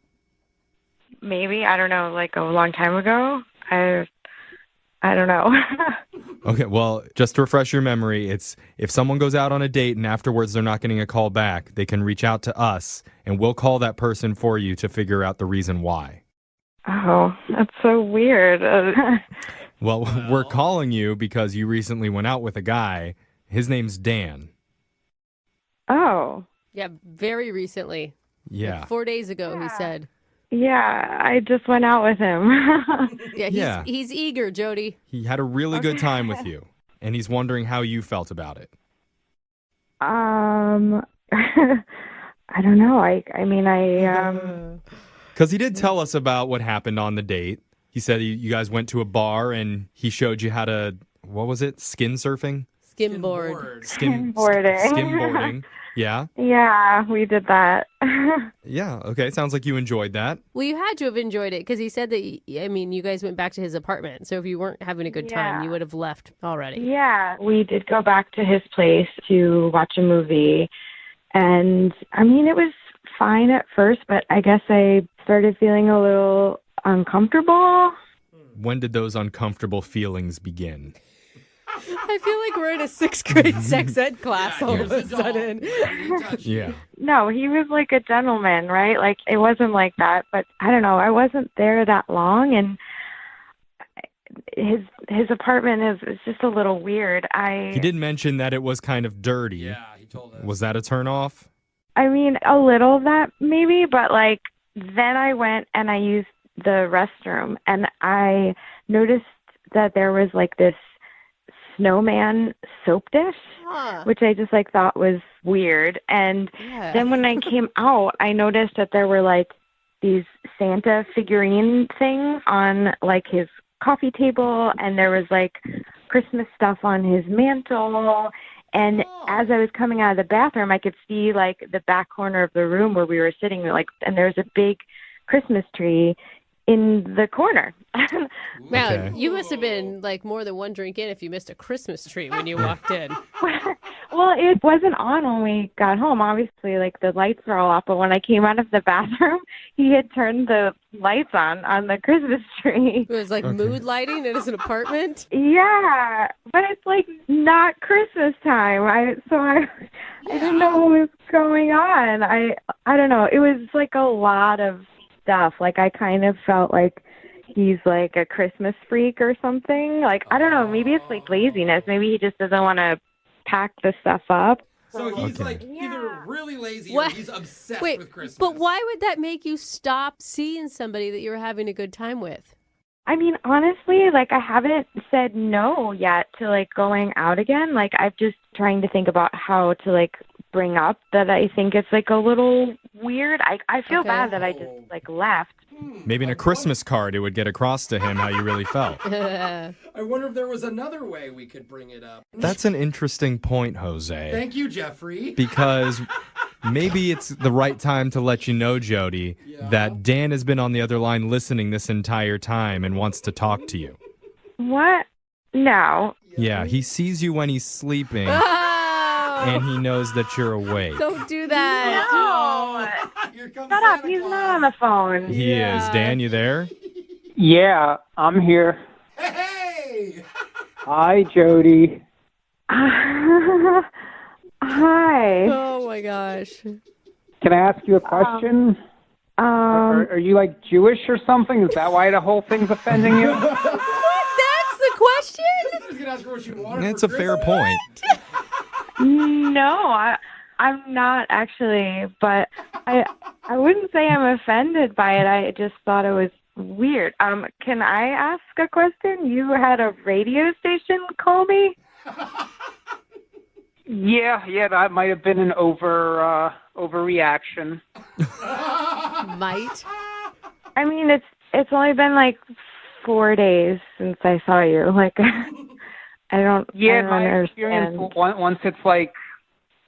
[SPEAKER 6] Maybe, I don't know, like a long time ago. I don't know.
[SPEAKER 11] Okay, well, just to refresh your memory, it's if someone goes out on a date and afterwards they're not getting a call back, they can reach out to us and we'll call that person for you to figure out the reason why.
[SPEAKER 6] Oh, that's so weird.
[SPEAKER 11] Well, we're calling you because you recently went out with a guy. His name's Dan.
[SPEAKER 6] Oh.
[SPEAKER 15] Yeah, very recently.
[SPEAKER 11] Yeah.
[SPEAKER 15] Like 4 days ago, he said.
[SPEAKER 6] Yeah, I just went out with him.
[SPEAKER 11] Yeah.
[SPEAKER 15] He's eager, Jody.
[SPEAKER 11] He had a really good time with you, and he's wondering how you felt about it.
[SPEAKER 6] I don't know. I mean,
[SPEAKER 11] Because he did tell us about what happened on the date. He said you guys went to a bar, and he showed you how to, what was it, skin surfing?
[SPEAKER 15] Skimboard.
[SPEAKER 6] Skimboarding.
[SPEAKER 11] Skimboarding. Yeah?
[SPEAKER 6] Yeah, we did that.
[SPEAKER 11] Yeah, okay. Sounds like you enjoyed that.
[SPEAKER 15] Well, you had to have enjoyed it because he said that, you guys went back to his apartment. So if you weren't having a good time, you would have left already.
[SPEAKER 6] Yeah, we did go back to his place to watch a movie. And, I mean, it was fine at first, but I guess I started feeling a little uncomfortable.
[SPEAKER 11] When did those uncomfortable feelings begin?
[SPEAKER 15] I feel like we're in a 6th grade sex ed class all of a sudden.
[SPEAKER 11] Yeah.
[SPEAKER 6] No, he was like a gentleman, right? Like, it wasn't like that, but I don't know. I wasn't there that long, and his apartment is just a little weird.
[SPEAKER 11] He did mention that it was kind of dirty. Yeah, he told us. Was that a turnoff?
[SPEAKER 6] I mean, a little of that maybe, but like then I went and I used the restroom, and I noticed that there was like this snowman soap dish, which I just like thought was weird. And then when I came out, I noticed that there were like these Santa figurine things on like his coffee table, and there was like Christmas stuff on his mantle. And as I was coming out of the bathroom, I could see like the back corner of the room where we were sitting, like, and there's a big Christmas tree in the corner.
[SPEAKER 15] Wow, you must have been like more than one drink in if you missed a Christmas tree when you walked in.
[SPEAKER 6] Well, it wasn't on when we got home. Obviously, like the lights were all off, but when I came out of the bathroom, he had turned the lights on the Christmas tree.
[SPEAKER 15] It was like mood lighting in his apartment?
[SPEAKER 6] Yeah, but it's like not Christmas time. I didn't know what was going on. I don't know. It was like a lot of stuff. Like I kind of felt like he's like a Christmas freak or something. Like I don't know, maybe it's like laziness. Maybe he just doesn't want to pack the stuff up.
[SPEAKER 8] So he's like either really lazy or he's obsessed with Christmas.
[SPEAKER 15] But why would that make you stop seeing somebody that you were having a good time with?
[SPEAKER 6] I mean, honestly, like I haven't said no yet to like going out again. Like I'm just trying to think about how to like bring up that I think it's like a little weird. I feel bad that I just like left.
[SPEAKER 11] Maybe in a Christmas card it would get across to him how you really felt.
[SPEAKER 8] I wonder if there was another way we could bring it up.
[SPEAKER 11] That's an interesting point, Jose.
[SPEAKER 8] Thank you, Jeffrey.
[SPEAKER 11] Because maybe it's the right time to let you know, Jody, that Dan has been on the other line listening this entire time and wants to talk to you.
[SPEAKER 6] What? No.
[SPEAKER 11] Yeah, he sees you when he's sleeping, and he knows that you're awake.
[SPEAKER 15] Don't do that.
[SPEAKER 6] No. Shut up. He's not on the phone.
[SPEAKER 11] He is. Dan, you there?
[SPEAKER 18] Yeah, I'm here.
[SPEAKER 8] Hey!
[SPEAKER 18] Hi, Jody.
[SPEAKER 17] Hi.
[SPEAKER 15] Oh my gosh.
[SPEAKER 18] Can I ask you a question? Are you like Jewish or something? Is that why the whole thing's offending you?
[SPEAKER 15] That's the question?
[SPEAKER 11] It's a fair point.
[SPEAKER 17] No, I'm not actually, but I wouldn't say I'm offended by it. I just thought it was weird. Can I ask a question? You had a radio station call me?
[SPEAKER 18] Yeah, that might have been an overreaction.
[SPEAKER 15] Might.
[SPEAKER 17] I mean, it's only been like 4 days since I saw you. Like, I don't
[SPEAKER 18] My
[SPEAKER 17] understand.
[SPEAKER 18] experience, once it's like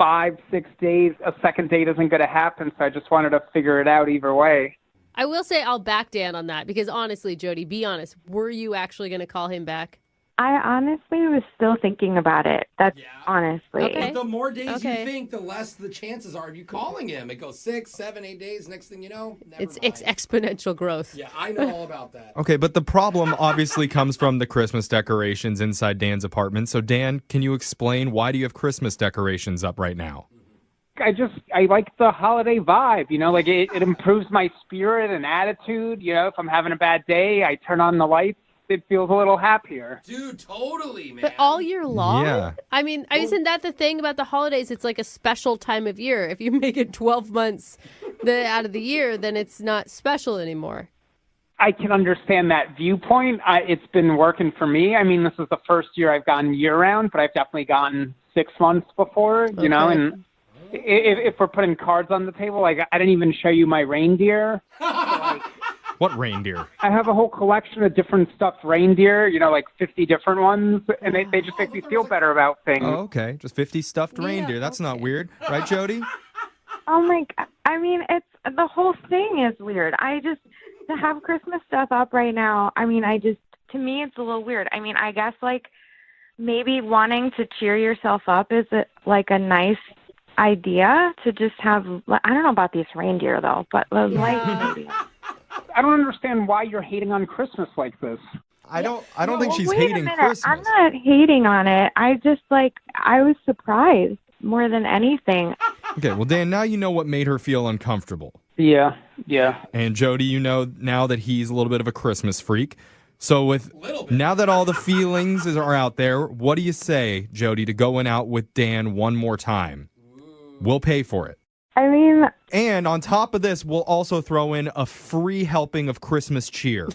[SPEAKER 18] 5-6 days, a second date isn't going to happen, so I just wanted to figure it out either way.
[SPEAKER 15] I will say I'll back Dan on that because honestly, Jody, be honest. Were you actually going to call him back?
[SPEAKER 17] I honestly was still thinking about it. That's honestly.
[SPEAKER 15] Okay.
[SPEAKER 8] But the more days you think, the less the chances are of you calling him. It goes 6, 7, 8 days. Next thing you know,
[SPEAKER 15] It's exponential growth.
[SPEAKER 8] Yeah, I know all about that.
[SPEAKER 11] Okay, but the problem obviously comes from the Christmas decorations inside Dan's apartment. So, Dan, can you explain why do you have Christmas decorations up right now?
[SPEAKER 18] I like the holiday vibe, like it improves my spirit and attitude. If I'm having a bad day, I turn on the lights. It feels a little happier.
[SPEAKER 8] Dude, totally, man.
[SPEAKER 15] But all year long?
[SPEAKER 11] Yeah.
[SPEAKER 15] I mean, isn't that the thing about the holidays? It's like a special time of year. If you make it 12 months out of the year, then it's not special anymore.
[SPEAKER 18] I can understand that viewpoint. It's been working for me. I mean, this is the first year I've gone year-round, but I've definitely gone 6 months before, and if we're putting cards on the table, like I didn't even show you my reindeer.
[SPEAKER 11] What reindeer?
[SPEAKER 18] I have a whole collection of different stuffed reindeer, like 50 different ones, and they just make me feel better about things.
[SPEAKER 11] Oh, okay. Just 50 stuffed reindeer. That's not weird. Right, Jody?
[SPEAKER 17] Oh my God. I mean, the whole thing is weird. To have Christmas stuff up right now, I mean, to me, it's a little weird. I mean, I guess like maybe wanting to cheer yourself up is like a nice idea to just have, I don't know about these reindeer though, but maybe.
[SPEAKER 18] I don't understand why you're hating on Christmas like this.
[SPEAKER 11] I don't think she's
[SPEAKER 17] wait
[SPEAKER 11] hating
[SPEAKER 17] a minute.
[SPEAKER 11] Christmas.
[SPEAKER 17] I'm not hating on it. I was surprised more than anything.
[SPEAKER 11] Okay, well, Dan, now you know what made her feel uncomfortable.
[SPEAKER 18] Yeah.
[SPEAKER 11] And Jody, you know now that he's a little bit of a Christmas freak. So now that all the feelings are out there, what do you say, Jody, to going out with Dan one more time? We'll pay for it.
[SPEAKER 17] I mean...
[SPEAKER 11] And on top of this, we'll also throw in a free helping of Christmas cheer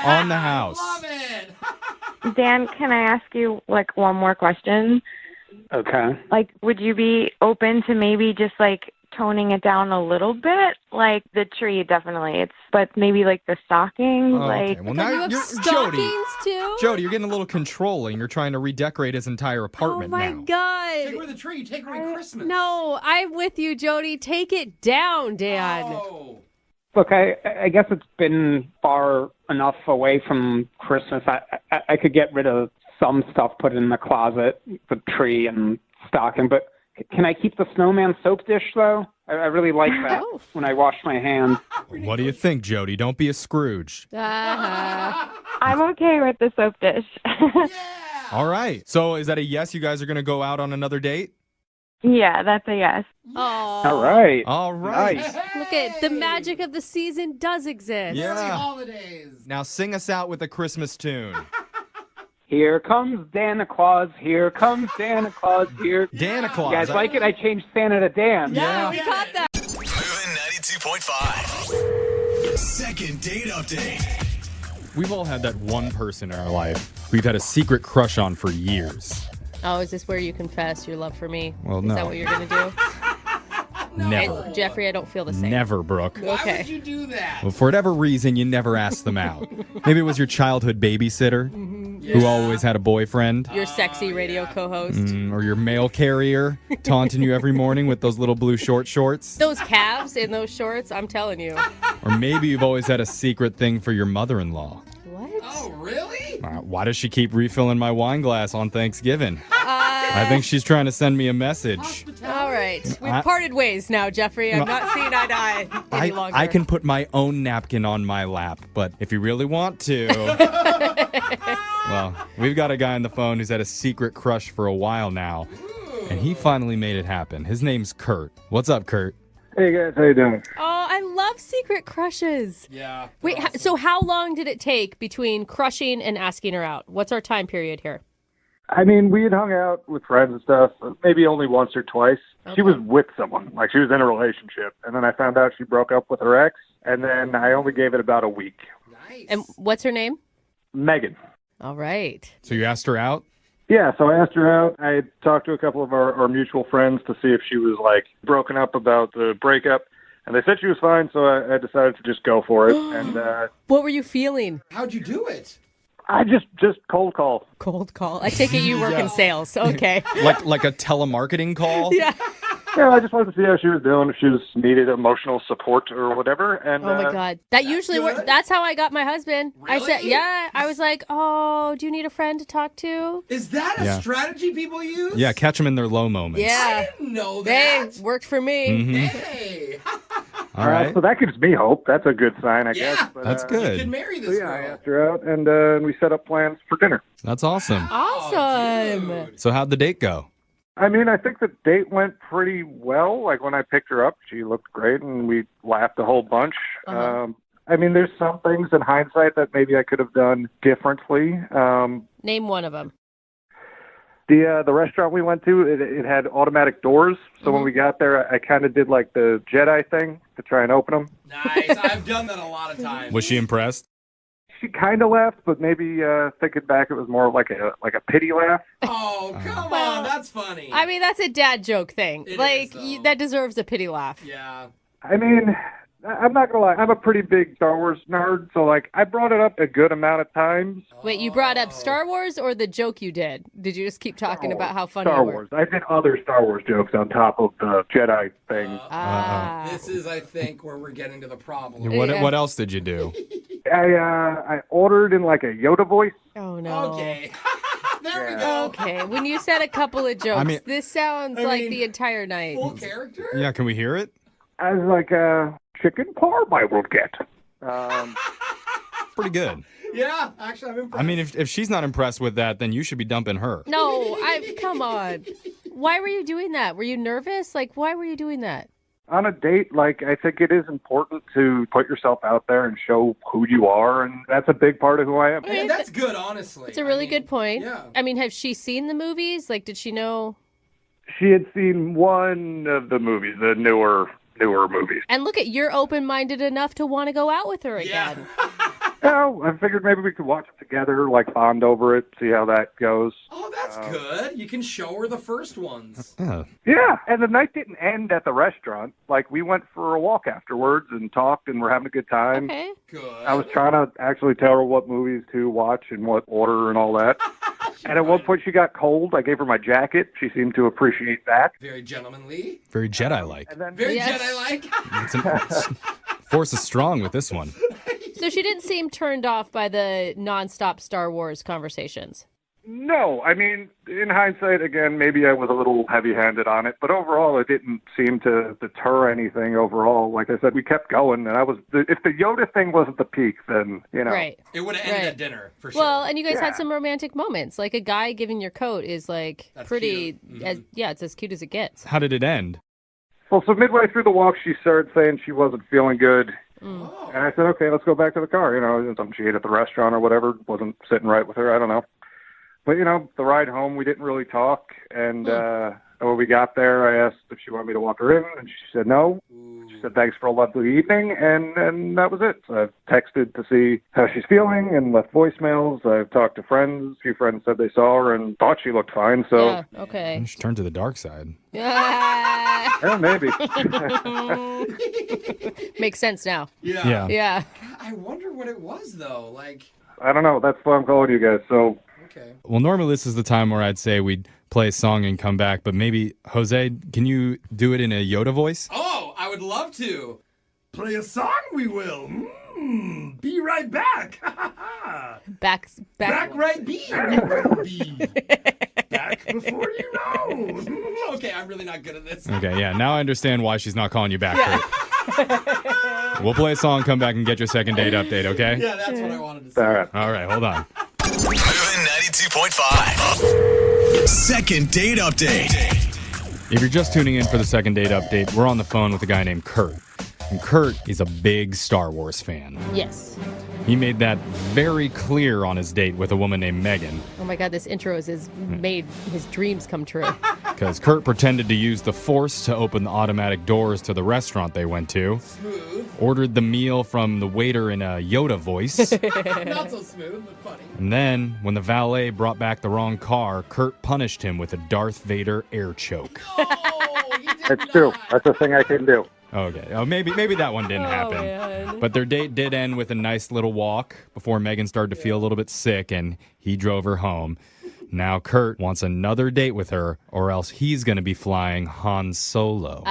[SPEAKER 11] on the house.
[SPEAKER 8] Love it.
[SPEAKER 17] Dan, can I ask you, like, one more question?
[SPEAKER 18] Okay.
[SPEAKER 17] Like, would you be open to maybe just, like, toning it down a little bit? Like, the tree, definitely. But maybe, like, the stockings,
[SPEAKER 11] Okay. Well, now
[SPEAKER 15] you have stockings, too?
[SPEAKER 11] Jody, you're getting a little controlling. You're trying to redecorate his entire apartment now.
[SPEAKER 15] Oh, my God.
[SPEAKER 8] Take away the tree. You take away Christmas.
[SPEAKER 15] No, I'm with you, Jody. Take it down, Dan.
[SPEAKER 8] Oh.
[SPEAKER 18] Look, I guess it's been far enough away from Christmas. I could get rid of some stuff, put it in the closet, the tree and stocking, but can I keep the snowman soap dish, though? I really like that when I wash my hands.
[SPEAKER 11] What do you think, Jody? Don't be a Scrooge.
[SPEAKER 17] I'm okay with the soap dish.
[SPEAKER 11] All right. So is that a yes? You guys are going to go out on another date?
[SPEAKER 17] Yeah, that's a yes.
[SPEAKER 18] All right.
[SPEAKER 11] Nice.
[SPEAKER 15] Look at the magic of the season does exist.
[SPEAKER 11] Yeah.
[SPEAKER 8] Holidays.
[SPEAKER 11] Now sing us out with a Christmas tune.
[SPEAKER 18] Here comes Santa Claus. Here comes Santa Claus. Here.
[SPEAKER 11] Santa Claus.
[SPEAKER 18] You guys like it? I changed Santa to Dan.
[SPEAKER 15] Yeah, we caught that.
[SPEAKER 2] Moving 92.5. Second date update.
[SPEAKER 11] We've all had that one person in our life we've had a secret crush on for years.
[SPEAKER 15] Oh, is this where you confess your love for me?
[SPEAKER 11] Well,
[SPEAKER 15] Is
[SPEAKER 11] no.
[SPEAKER 15] that what you're going to do?
[SPEAKER 11] Never.
[SPEAKER 15] Jeffrey, I don't feel the same.
[SPEAKER 11] Never, Brooke.
[SPEAKER 8] Why
[SPEAKER 15] Okay.
[SPEAKER 8] would you do that?
[SPEAKER 11] Well, for whatever reason, you never asked them out. Maybe it was your childhood babysitter who always had a boyfriend.
[SPEAKER 15] Your sexy radio co-host.
[SPEAKER 11] Or your mail carrier taunting you every morning with those little blue shorts.
[SPEAKER 15] Those calves in those shorts, I'm telling you.
[SPEAKER 11] Or maybe you've always had a secret thing for your mother-in-law.
[SPEAKER 15] What?
[SPEAKER 8] Oh, really?
[SPEAKER 11] Why does she keep refilling my wine glass on Thanksgiving? I think she's trying to send me a message.
[SPEAKER 15] All right. We've parted ways now, Jeffrey. I'm not seeing eye to eye any longer.
[SPEAKER 11] I can put my own napkin on my lap, but if you really want to... Well, we've got a guy on the phone who's had a secret crush for a while now, and he finally made it happen. His name's Kurt. What's up, Kurt?
[SPEAKER 19] Hey guys, how you doing?
[SPEAKER 15] Oh, I love secret crushes.
[SPEAKER 8] Yeah.
[SPEAKER 15] Wait, so how long did it take between crushing and asking her out? What's our time period here?
[SPEAKER 19] I mean, we had hung out with friends and stuff, maybe only once or twice.
[SPEAKER 15] Okay.
[SPEAKER 19] She was with someone, like she was in a relationship, and then I found out she broke up with her ex, and then I only gave it about a week.
[SPEAKER 8] Nice.
[SPEAKER 15] And what's her name?
[SPEAKER 19] Megan.
[SPEAKER 15] All right.
[SPEAKER 11] So you asked her out?
[SPEAKER 19] Yeah, so I asked her out. I had talked to a couple of our mutual friends to see if she was, like, broken up about the breakup, and they said she was fine, so I decided to just go for it. And
[SPEAKER 15] What were you feeling?
[SPEAKER 8] How'd you do it?
[SPEAKER 19] I just cold call.
[SPEAKER 15] Cold call. I take it you work in sales. Okay.
[SPEAKER 11] Like a telemarketing call?
[SPEAKER 15] Yeah.
[SPEAKER 19] Yeah, I just wanted to see how she was doing, if she was needed emotional support or whatever. And
[SPEAKER 15] Oh my God. That usually works. That's how I got my husband. I said, yeah. I was like, oh, do you need a friend to talk to?
[SPEAKER 8] Is that a
[SPEAKER 11] Yeah.
[SPEAKER 8] strategy people use?
[SPEAKER 11] Yeah, catch them in their low moments.
[SPEAKER 15] Yeah.
[SPEAKER 8] I didn't know
[SPEAKER 15] Hey,
[SPEAKER 8] that.
[SPEAKER 15] worked for me.
[SPEAKER 11] Mhm.
[SPEAKER 8] Hey.
[SPEAKER 11] All right.
[SPEAKER 19] So that gives me hope. That's a good sign, I guess. But,
[SPEAKER 11] That's
[SPEAKER 8] You
[SPEAKER 11] good.
[SPEAKER 8] could marry
[SPEAKER 19] So
[SPEAKER 8] this
[SPEAKER 19] yeah, I
[SPEAKER 8] girl.
[SPEAKER 19] asked her out, and we set up plans for dinner.
[SPEAKER 11] That's awesome.
[SPEAKER 15] Awesome.
[SPEAKER 11] So how'd the date go?
[SPEAKER 19] I mean, I think the date went pretty well. Like, when I picked her up, she looked great, and we laughed a whole bunch.
[SPEAKER 15] Uh-huh.
[SPEAKER 19] I mean, there's some things in hindsight that maybe I could have done differently.
[SPEAKER 15] Name one of them.
[SPEAKER 19] The restaurant we went to, it had automatic doors. So when we got there, I kind of did, like, the Jedi thing to try and open them.
[SPEAKER 8] Nice. I've done that a lot of times.
[SPEAKER 11] Was she impressed?
[SPEAKER 19] She kind of laughed, but maybe thinking back, it was more like a pity laugh.
[SPEAKER 8] Oh, come on. That's funny.
[SPEAKER 15] I mean, that's a dad joke thing.
[SPEAKER 8] It
[SPEAKER 15] Like,
[SPEAKER 8] is, though.
[SPEAKER 15] that deserves a pity laugh.
[SPEAKER 8] Yeah.
[SPEAKER 19] I mean, I'm not gonna lie, I'm a pretty big Star Wars nerd, so like I brought it up a good amount of times.
[SPEAKER 15] Wait, you brought up Star Wars or the joke you did? Did you just keep talking about how funny
[SPEAKER 19] Star
[SPEAKER 15] you were?
[SPEAKER 19] Wars. I did other Star Wars jokes on top of the Jedi thing.
[SPEAKER 8] This is, I think, where we're getting to the problem.
[SPEAKER 11] What else did you do?
[SPEAKER 19] I ordered in like a Yoda voice.
[SPEAKER 15] Oh no.
[SPEAKER 8] Okay. There we go.
[SPEAKER 15] Okay, when you said a couple of jokes,
[SPEAKER 11] mean-
[SPEAKER 15] this sounds like the entire night.
[SPEAKER 8] Full character?
[SPEAKER 11] Yeah, can we hear it?
[SPEAKER 19] I was like, chicken parm I will get.
[SPEAKER 11] Pretty good.
[SPEAKER 8] Yeah, actually, I'm impressed.
[SPEAKER 11] I mean, if she's not impressed with that, then you should be dumping her.
[SPEAKER 15] No, come on. Why were you doing that? Were you nervous? Like, why were you doing that?
[SPEAKER 19] On a date, like, I think it is important to put yourself out there and show who you are, and that's a big part of who I am.
[SPEAKER 8] Man, that's good, honestly.
[SPEAKER 15] It's a really good point.
[SPEAKER 8] yeah.
[SPEAKER 15] I mean, has she seen the movies? Like, did she know?
[SPEAKER 19] She had seen one of the movies, the newer movies.
[SPEAKER 15] And look at, you're open-minded enough to want to go out with her again.
[SPEAKER 19] No, I figured maybe we could watch it together, like bond over it, see how that goes.
[SPEAKER 8] Oh, that's good. You can show her the first ones.
[SPEAKER 19] Yeah, and the night didn't end at the restaurant. Like, we went for a walk afterwards and talked, and we're having a good time.
[SPEAKER 15] Okay.
[SPEAKER 8] Good.
[SPEAKER 19] I was trying to actually tell her what movies to watch and what order and all that. And at one point she got cold. I gave her my jacket. She seemed to appreciate that.
[SPEAKER 8] Very gentlemanly.
[SPEAKER 11] Very Jedi-like.
[SPEAKER 19] And then
[SPEAKER 8] Very
[SPEAKER 15] Yes.
[SPEAKER 8] Jedi-like.
[SPEAKER 11] Force is strong with this one.
[SPEAKER 15] So she didn't seem turned off by the nonstop Star Wars conversations.
[SPEAKER 19] No, I mean, in hindsight, again, maybe I was a little heavy-handed on it, but overall, it didn't seem to deter anything overall. Like I said, we kept going, and if the Yoda thing wasn't the peak, then, you know.
[SPEAKER 15] Right.
[SPEAKER 8] It would have ended
[SPEAKER 15] Right.
[SPEAKER 8] at dinner, for sure.
[SPEAKER 15] Well, and you guys
[SPEAKER 19] Yeah.
[SPEAKER 15] had some romantic moments. Like a guy giving your coat is like
[SPEAKER 8] That's
[SPEAKER 15] pretty,
[SPEAKER 8] cute.
[SPEAKER 15] it's as cute as it gets.
[SPEAKER 11] How did it end?
[SPEAKER 19] Well, so midway through the walk, she started saying she wasn't feeling good.
[SPEAKER 8] Oh.
[SPEAKER 19] And I said, okay, let's go back to the car. You know, something she ate at the restaurant or whatever wasn't sitting right with her. I don't know. But, you know, the ride home, we didn't really talk. And when we got there, I asked if she wanted me to walk her in, and she said no. She said thanks for a lovely evening, and that was it. So I've texted to see how she's feeling and left voicemails. I've talked to friends. A few friends said they saw her and thought she looked fine. So
[SPEAKER 15] Yeah, okay.
[SPEAKER 11] She turned to the dark side.
[SPEAKER 19] yeah, maybe.
[SPEAKER 15] Makes sense now.
[SPEAKER 8] Yeah.
[SPEAKER 15] Yeah.
[SPEAKER 8] I wonder what it was, though. Like,
[SPEAKER 19] I don't know. That's why I'm calling you guys. So
[SPEAKER 8] okay.
[SPEAKER 11] Well, normally this is the time where I'd say we'd play a song and come back, but maybe, Jose, can you do it in a Yoda voice?
[SPEAKER 8] Oh, I would love to. Play a song, we will. Be right back.
[SPEAKER 15] Back.
[SPEAKER 8] Back right be. Back before you know. Okay, I'm really not good at this.
[SPEAKER 11] Okay, yeah, now I understand why she's not calling you back, Kurt. We'll play a song, come back, and get your second date update, okay?
[SPEAKER 8] Yeah, that's what I wanted to say.
[SPEAKER 19] all right.
[SPEAKER 11] All right, hold on.
[SPEAKER 2] Moving 92.5. Second date update.
[SPEAKER 11] If you're just tuning in for the second date update, we're on the phone with a guy named Kurt. And Kurt is a big Star Wars fan.
[SPEAKER 15] Yes.
[SPEAKER 11] He made that very clear on his date with a woman named Megan.
[SPEAKER 15] Oh my God, this intro has made his dreams come true.
[SPEAKER 11] Because Kurt pretended to use the Force to open the automatic doors to the restaurant they went to.
[SPEAKER 8] Smooth.
[SPEAKER 11] Ordered the meal from the waiter in a Yoda voice.
[SPEAKER 8] Not so smooth, but funny.
[SPEAKER 11] And then, when the valet brought back the wrong car, Kurt punished him with a Darth Vader air choke.
[SPEAKER 19] That's true. That's a thing I can do.
[SPEAKER 11] Okay. Oh, maybe that one didn't happen.
[SPEAKER 15] Man.
[SPEAKER 11] But their date did end with a nice little walk before Megan started to feel a little bit sick, and he drove her home. Now Kurt wants another date with her, or else he's going to be flying Han Solo.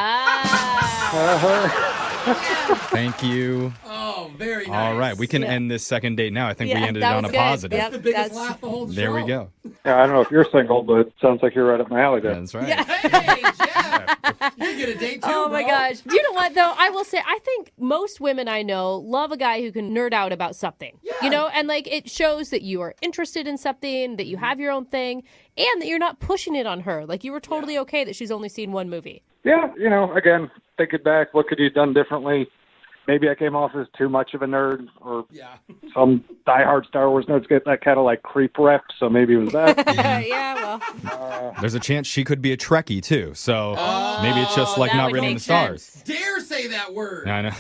[SPEAKER 11] Thank you.
[SPEAKER 8] Oh, very nice.
[SPEAKER 11] All right, we can end this second date now. I think we ended it on a positive.
[SPEAKER 8] That's the biggest laugh the whole show.
[SPEAKER 11] There we go.
[SPEAKER 19] Yeah, I don't know if you're single, but it sounds like you're right up my alley there.
[SPEAKER 11] That's right.
[SPEAKER 8] Hey, Jeff. You get a date too,
[SPEAKER 15] Oh my
[SPEAKER 8] bro.
[SPEAKER 15] gosh. Do you know what though? I will say I think most women I know love a guy who can nerd out about something.
[SPEAKER 8] Yeah.
[SPEAKER 15] You know, and like it shows that you are interested in something, that you have your own thing, and that you're not pushing it on her. Like you were totally okay that she's only seen one movie.
[SPEAKER 19] Yeah, again, thinking back, what could you have done differently? Maybe I came off as too much of a nerd, or some diehard Star Wars nerds get that kind of like creep rep, so maybe it was that.
[SPEAKER 15] Yeah, well.
[SPEAKER 11] There's a chance she could be a Trekkie, too. So maybe it's just like not really in the stars.
[SPEAKER 8] Dare say that word.
[SPEAKER 11] Yeah, I know.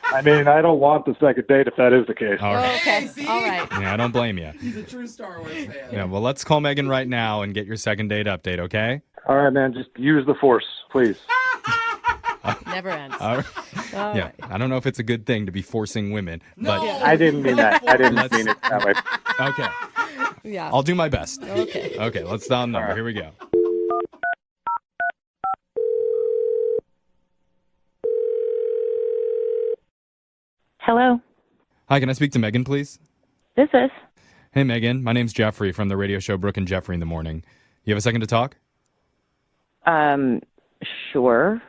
[SPEAKER 19] I mean, I don't want the second date if that is the case.
[SPEAKER 11] All right.
[SPEAKER 15] Okay. All right.
[SPEAKER 11] Yeah, I don't blame you.
[SPEAKER 8] He's a true Star Wars fan.
[SPEAKER 11] Yeah, well, let's call Megan right now and get your second date update, okay?
[SPEAKER 19] All right, man, just use the Force, please.
[SPEAKER 15] Never ends.
[SPEAKER 11] All right.
[SPEAKER 15] All
[SPEAKER 11] Yeah,
[SPEAKER 15] right.
[SPEAKER 11] I don't know if it's a good thing to be forcing women, but
[SPEAKER 19] I didn't mean that. I didn't mean it that way.
[SPEAKER 11] okay.
[SPEAKER 15] Yeah.
[SPEAKER 11] I'll do my best.
[SPEAKER 15] Okay.
[SPEAKER 11] Okay, let's dial the number.
[SPEAKER 19] Right.
[SPEAKER 11] Here we go.
[SPEAKER 7] Hello,
[SPEAKER 11] Hi, can I speak to Megan, please?
[SPEAKER 7] this is.
[SPEAKER 11] Hey, Megan. My name's Jeffrey from the radio show Brooke and Jeffrey in the Morning. You have a second to talk?
[SPEAKER 7] Sure.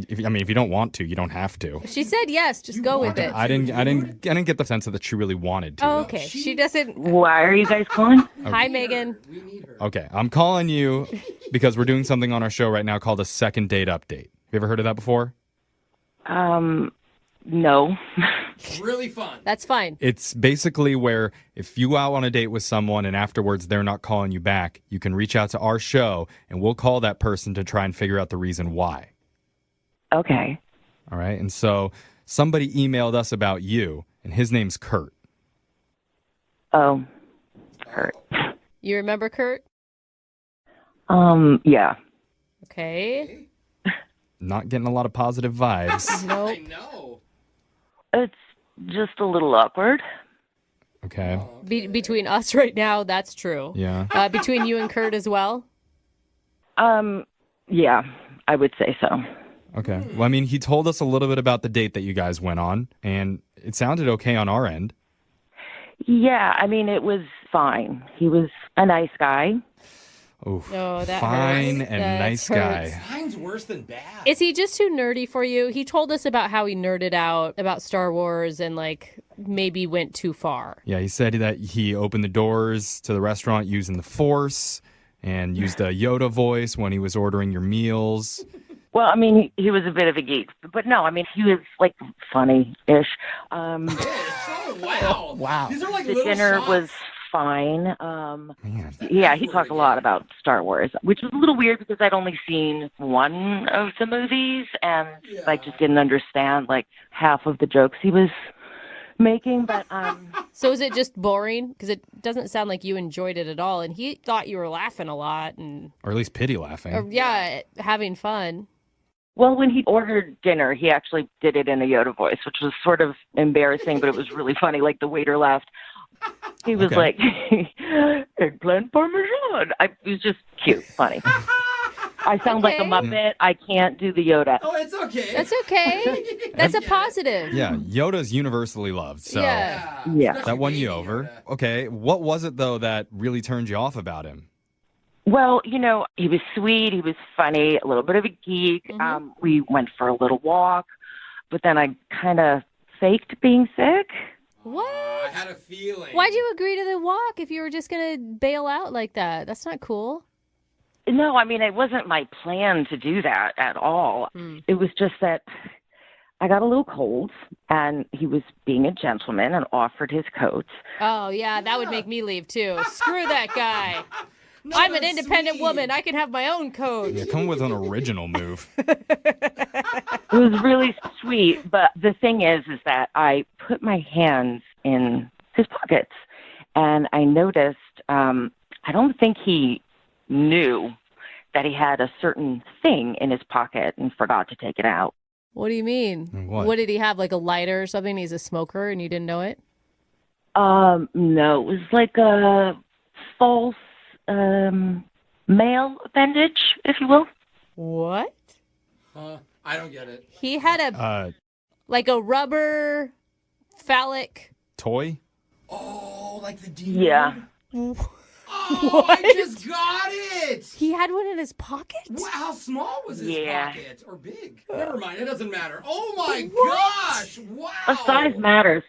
[SPEAKER 11] If you don't want to, you don't have to.
[SPEAKER 15] She said yes, just go with it.
[SPEAKER 11] I didn't get the sense that she really wanted to.
[SPEAKER 15] Oh, okay. She doesn't.
[SPEAKER 7] Why are you guys calling?
[SPEAKER 15] Hi, Megan.
[SPEAKER 11] Okay, I'm calling you because we're doing something on our show right now called a second date update. Have you ever heard of that before?
[SPEAKER 7] No.
[SPEAKER 8] Really fun.
[SPEAKER 15] That's fine.
[SPEAKER 11] It's basically where if you go out on a date with someone and afterwards they're not calling you back, you can reach out to our show and we'll call that person to try and figure out the reason why.
[SPEAKER 7] Okay.
[SPEAKER 11] All right, and so somebody emailed us about you, and his name's Kurt.
[SPEAKER 7] Oh, Kurt.
[SPEAKER 15] You remember Kurt?
[SPEAKER 7] Yeah.
[SPEAKER 15] Okay.
[SPEAKER 11] Not getting a lot of positive vibes.
[SPEAKER 15] Nope.
[SPEAKER 8] I know.
[SPEAKER 7] It's just a little awkward.
[SPEAKER 11] Okay.
[SPEAKER 15] Between us right now, that's true.
[SPEAKER 11] Yeah.
[SPEAKER 15] Between you and Kurt as well?
[SPEAKER 7] Yeah, I would say so.
[SPEAKER 11] Okay. Well, I mean, he told us a little bit about the date that you guys went on, and it sounded okay on our end.
[SPEAKER 7] Yeah, I mean, it was fine. He was a nice guy.
[SPEAKER 11] Oof.
[SPEAKER 15] Oh, that
[SPEAKER 11] Fine
[SPEAKER 15] hurts.
[SPEAKER 11] and
[SPEAKER 15] That
[SPEAKER 11] nice
[SPEAKER 15] hurts.
[SPEAKER 11] guy.
[SPEAKER 8] Mine's worse than bad.
[SPEAKER 15] Is he just too nerdy for you? He told us about how he nerded out about Star Wars and like maybe went too far.
[SPEAKER 11] Yeah, he said that he opened the doors to the restaurant using the Force and used a Yoda voice when he was ordering your meals.
[SPEAKER 7] Well, I mean, he was a bit of a geek, but no, I mean, he was like funny-ish.
[SPEAKER 8] Oh, wow.
[SPEAKER 11] Wow.
[SPEAKER 8] These are like
[SPEAKER 7] The
[SPEAKER 8] little
[SPEAKER 7] dinner
[SPEAKER 8] shots.
[SPEAKER 7] was fine.
[SPEAKER 11] Man.
[SPEAKER 7] Yeah, he talked a lot about Star Wars, which was a little weird because I'd only seen one of the movies, and I just didn't understand like half of the jokes he was making. But
[SPEAKER 15] So is it just boring? Because it doesn't sound like you enjoyed it at all, and he thought you were laughing a lot and
[SPEAKER 11] Or at least pity laughing.
[SPEAKER 15] having fun.
[SPEAKER 7] well, when he ordered dinner, he actually did it in a Yoda voice, which was sort of embarrassing, but it was really funny. Like the waiter laughed. He was like, eggplant parmesan. It was just cute, funny. I sound like a Muppet. I can't do the Yoda.
[SPEAKER 8] Oh, it's okay.
[SPEAKER 15] That's okay. That's a positive.
[SPEAKER 11] Yeah, Yoda's universally loved, so
[SPEAKER 15] Yeah.
[SPEAKER 11] that won you over. Okay, what was it, though, that really turned you off about him?
[SPEAKER 7] Well, you know, he was sweet. He was funny, a little bit of a geek. We went for a little walk, but then I kind of faked being sick.
[SPEAKER 15] What?
[SPEAKER 8] had a feeling.
[SPEAKER 15] Why'd you agree to the walk if you were just going to bail out like that? That's not cool.
[SPEAKER 20] No, I mean, it wasn't my plan to do that at all. It was just that I got a little cold, and he was being a gentleman and offered his coat.
[SPEAKER 15] Oh, yeah, that would make me leave, too. Screw that guy. I'm an independent woman. I can have my own coat.
[SPEAKER 11] Yeah, come with an original move.
[SPEAKER 20] It was really sweet, but the thing is that I put my hands in his pockets, and I noticed I don't think he knew that he had a certain thing in his pocket and forgot to take it out.
[SPEAKER 15] What do you mean?
[SPEAKER 11] What
[SPEAKER 15] did he have, like a lighter or something? He's a smoker and you didn't know it?
[SPEAKER 20] No, it was like a false male appendage, if you will.
[SPEAKER 15] What?
[SPEAKER 8] I don't get it.
[SPEAKER 15] He had a rubber phallic
[SPEAKER 11] toy?
[SPEAKER 8] Oh, like the demon?
[SPEAKER 20] Yeah.
[SPEAKER 8] Oh,
[SPEAKER 15] What?
[SPEAKER 8] I just got it!
[SPEAKER 15] He had one in his pocket?
[SPEAKER 8] Wow, how small was his
[SPEAKER 20] Yeah.
[SPEAKER 8] pocket? Or big? Never mind, it doesn't matter. Oh my gosh! Wow!
[SPEAKER 20] Size matters.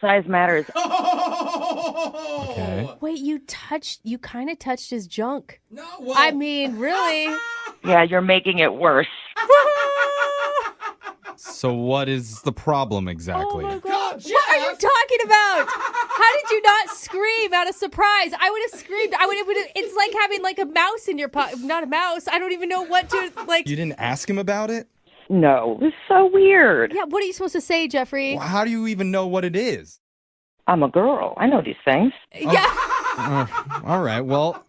[SPEAKER 11] Okay.
[SPEAKER 15] Wait, you kind of touched his junk.
[SPEAKER 8] No, well,
[SPEAKER 15] I mean, really?
[SPEAKER 20] Yeah, you're making it worse.
[SPEAKER 11] So what is the problem exactly?
[SPEAKER 15] Oh my God. What are you talking about? How did you not scream out of surprise? I would have screamed. It's like having like a mouse in your pocket. Not a mouse. I don't even know what to like.
[SPEAKER 11] You didn't ask him about it?
[SPEAKER 20] No, it was so weird.
[SPEAKER 15] Yeah, what are you supposed to say, Jeffrey?
[SPEAKER 11] Well, how do you even know what it is?
[SPEAKER 20] I'm a girl. I know these things.
[SPEAKER 15] Yeah.
[SPEAKER 11] All right. Well,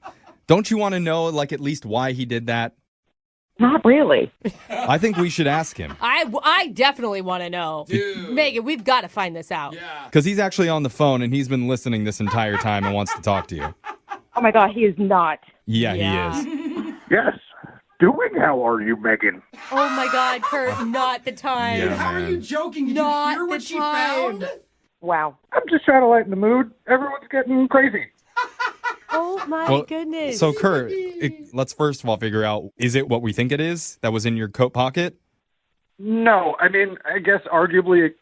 [SPEAKER 11] don't you want to know like at least why he did that?
[SPEAKER 20] Not really.
[SPEAKER 11] I think we should ask him.
[SPEAKER 15] I definitely want to know.
[SPEAKER 8] Dude.
[SPEAKER 15] Megan, we've got to find this out.
[SPEAKER 8] Yeah.
[SPEAKER 11] Because he's actually on the phone and he's been listening this entire time and wants to talk to you.
[SPEAKER 20] Oh my God, he is not.
[SPEAKER 11] Yeah,
[SPEAKER 15] Yeah.
[SPEAKER 11] he is.
[SPEAKER 19] Yes. Doing how are you, Megan?
[SPEAKER 15] Oh my God, Kurt, not the time.
[SPEAKER 11] Yeah,
[SPEAKER 8] How are
[SPEAKER 11] man.
[SPEAKER 8] you joking? Did
[SPEAKER 15] Not
[SPEAKER 8] you hear what
[SPEAKER 15] the
[SPEAKER 8] she
[SPEAKER 15] time.
[SPEAKER 8] found?
[SPEAKER 20] Wow.
[SPEAKER 19] I'm just trying to lighten the mood. Everyone's getting crazy.
[SPEAKER 15] Oh my
[SPEAKER 11] Well,
[SPEAKER 15] goodness.
[SPEAKER 11] So, Kurt, let's first of all figure out, is it what we think it is that was in your coat pocket?
[SPEAKER 19] No, I mean, I guess arguably it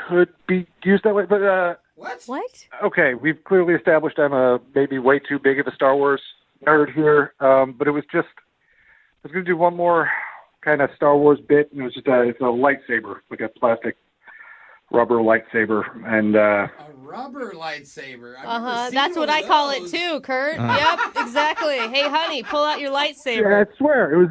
[SPEAKER 19] could be used that way, but
[SPEAKER 15] What?
[SPEAKER 19] okay, we've clearly established I'm maybe way too big of a Star Wars nerd here, but it was just, I was going to do one more kind of Star Wars bit, and it was just it's a lightsaber, like a plastic rubber lightsaber, and
[SPEAKER 8] A rubber lightsaber. I've never seen
[SPEAKER 15] That's
[SPEAKER 8] one
[SPEAKER 15] what
[SPEAKER 8] of
[SPEAKER 15] I call it
[SPEAKER 8] those.
[SPEAKER 15] too, Kurt. Yep, exactly. Hey, honey, pull out your
[SPEAKER 19] yeah,
[SPEAKER 15] lightsaber.
[SPEAKER 19] I swear, it was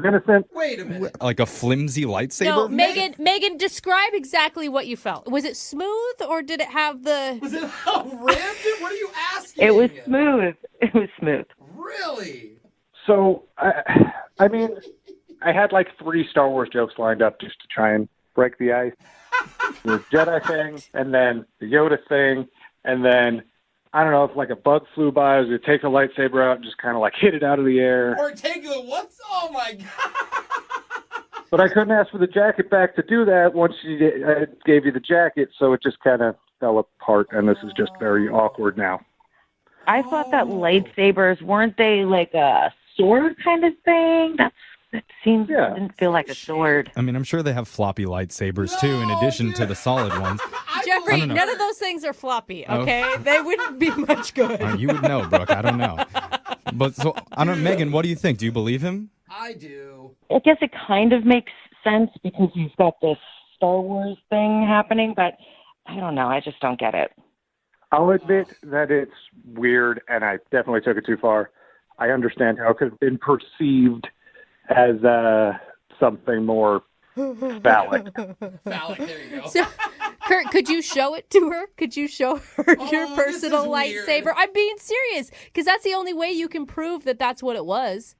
[SPEAKER 19] innocent.
[SPEAKER 8] Wait a minute.
[SPEAKER 11] Like a flimsy lightsaber?
[SPEAKER 15] No, Megan, describe exactly what you felt. Was it smooth or did it have the...
[SPEAKER 8] Was it all ribbed? What are you asking?
[SPEAKER 20] It was smooth. It was smooth.
[SPEAKER 8] Really?
[SPEAKER 19] So, I mean, I had like 3 Star Wars jokes lined up just to try and break the ice. The Jedi thing, and then the Yoda thing, and then, I don't know, if like a bug flew by, I was going to take the lightsaber out and just kind of like hit it out of the air.
[SPEAKER 8] Or take the what's? Oh my God!
[SPEAKER 19] But I couldn't ask for the jacket back to do that once I gave you the jacket, so it just kind of fell apart, and this is just very awkward now.
[SPEAKER 20] I thought that lightsabers, weren't they like a sword kind of thing? That didn't feel like a sword.
[SPEAKER 11] I mean, I'm sure they have floppy lightsabers too, in addition to the solid ones.
[SPEAKER 15] Jeffrey,
[SPEAKER 11] don't know.
[SPEAKER 15] none of those things are floppy,
[SPEAKER 11] Oh.
[SPEAKER 15] okay? They wouldn't be much good.
[SPEAKER 11] You would know, Brooke. I don't know. But so, I don't. Megan, what do you think? Do you believe him?
[SPEAKER 8] I do.
[SPEAKER 20] I guess it kind of makes sense because you've got this Star Wars thing happening, but I don't know. I just don't get it.
[SPEAKER 19] I'll admit that it's weird, and I definitely took it too far. I understand how it could have been perceived as something more phallic.
[SPEAKER 8] Phallic, there you go.
[SPEAKER 15] So, Kurt, could you show it to her? Could you show her your personal lightsaber?
[SPEAKER 8] weird.
[SPEAKER 15] I'm being serious, because that's the only way you can prove that that's what it was.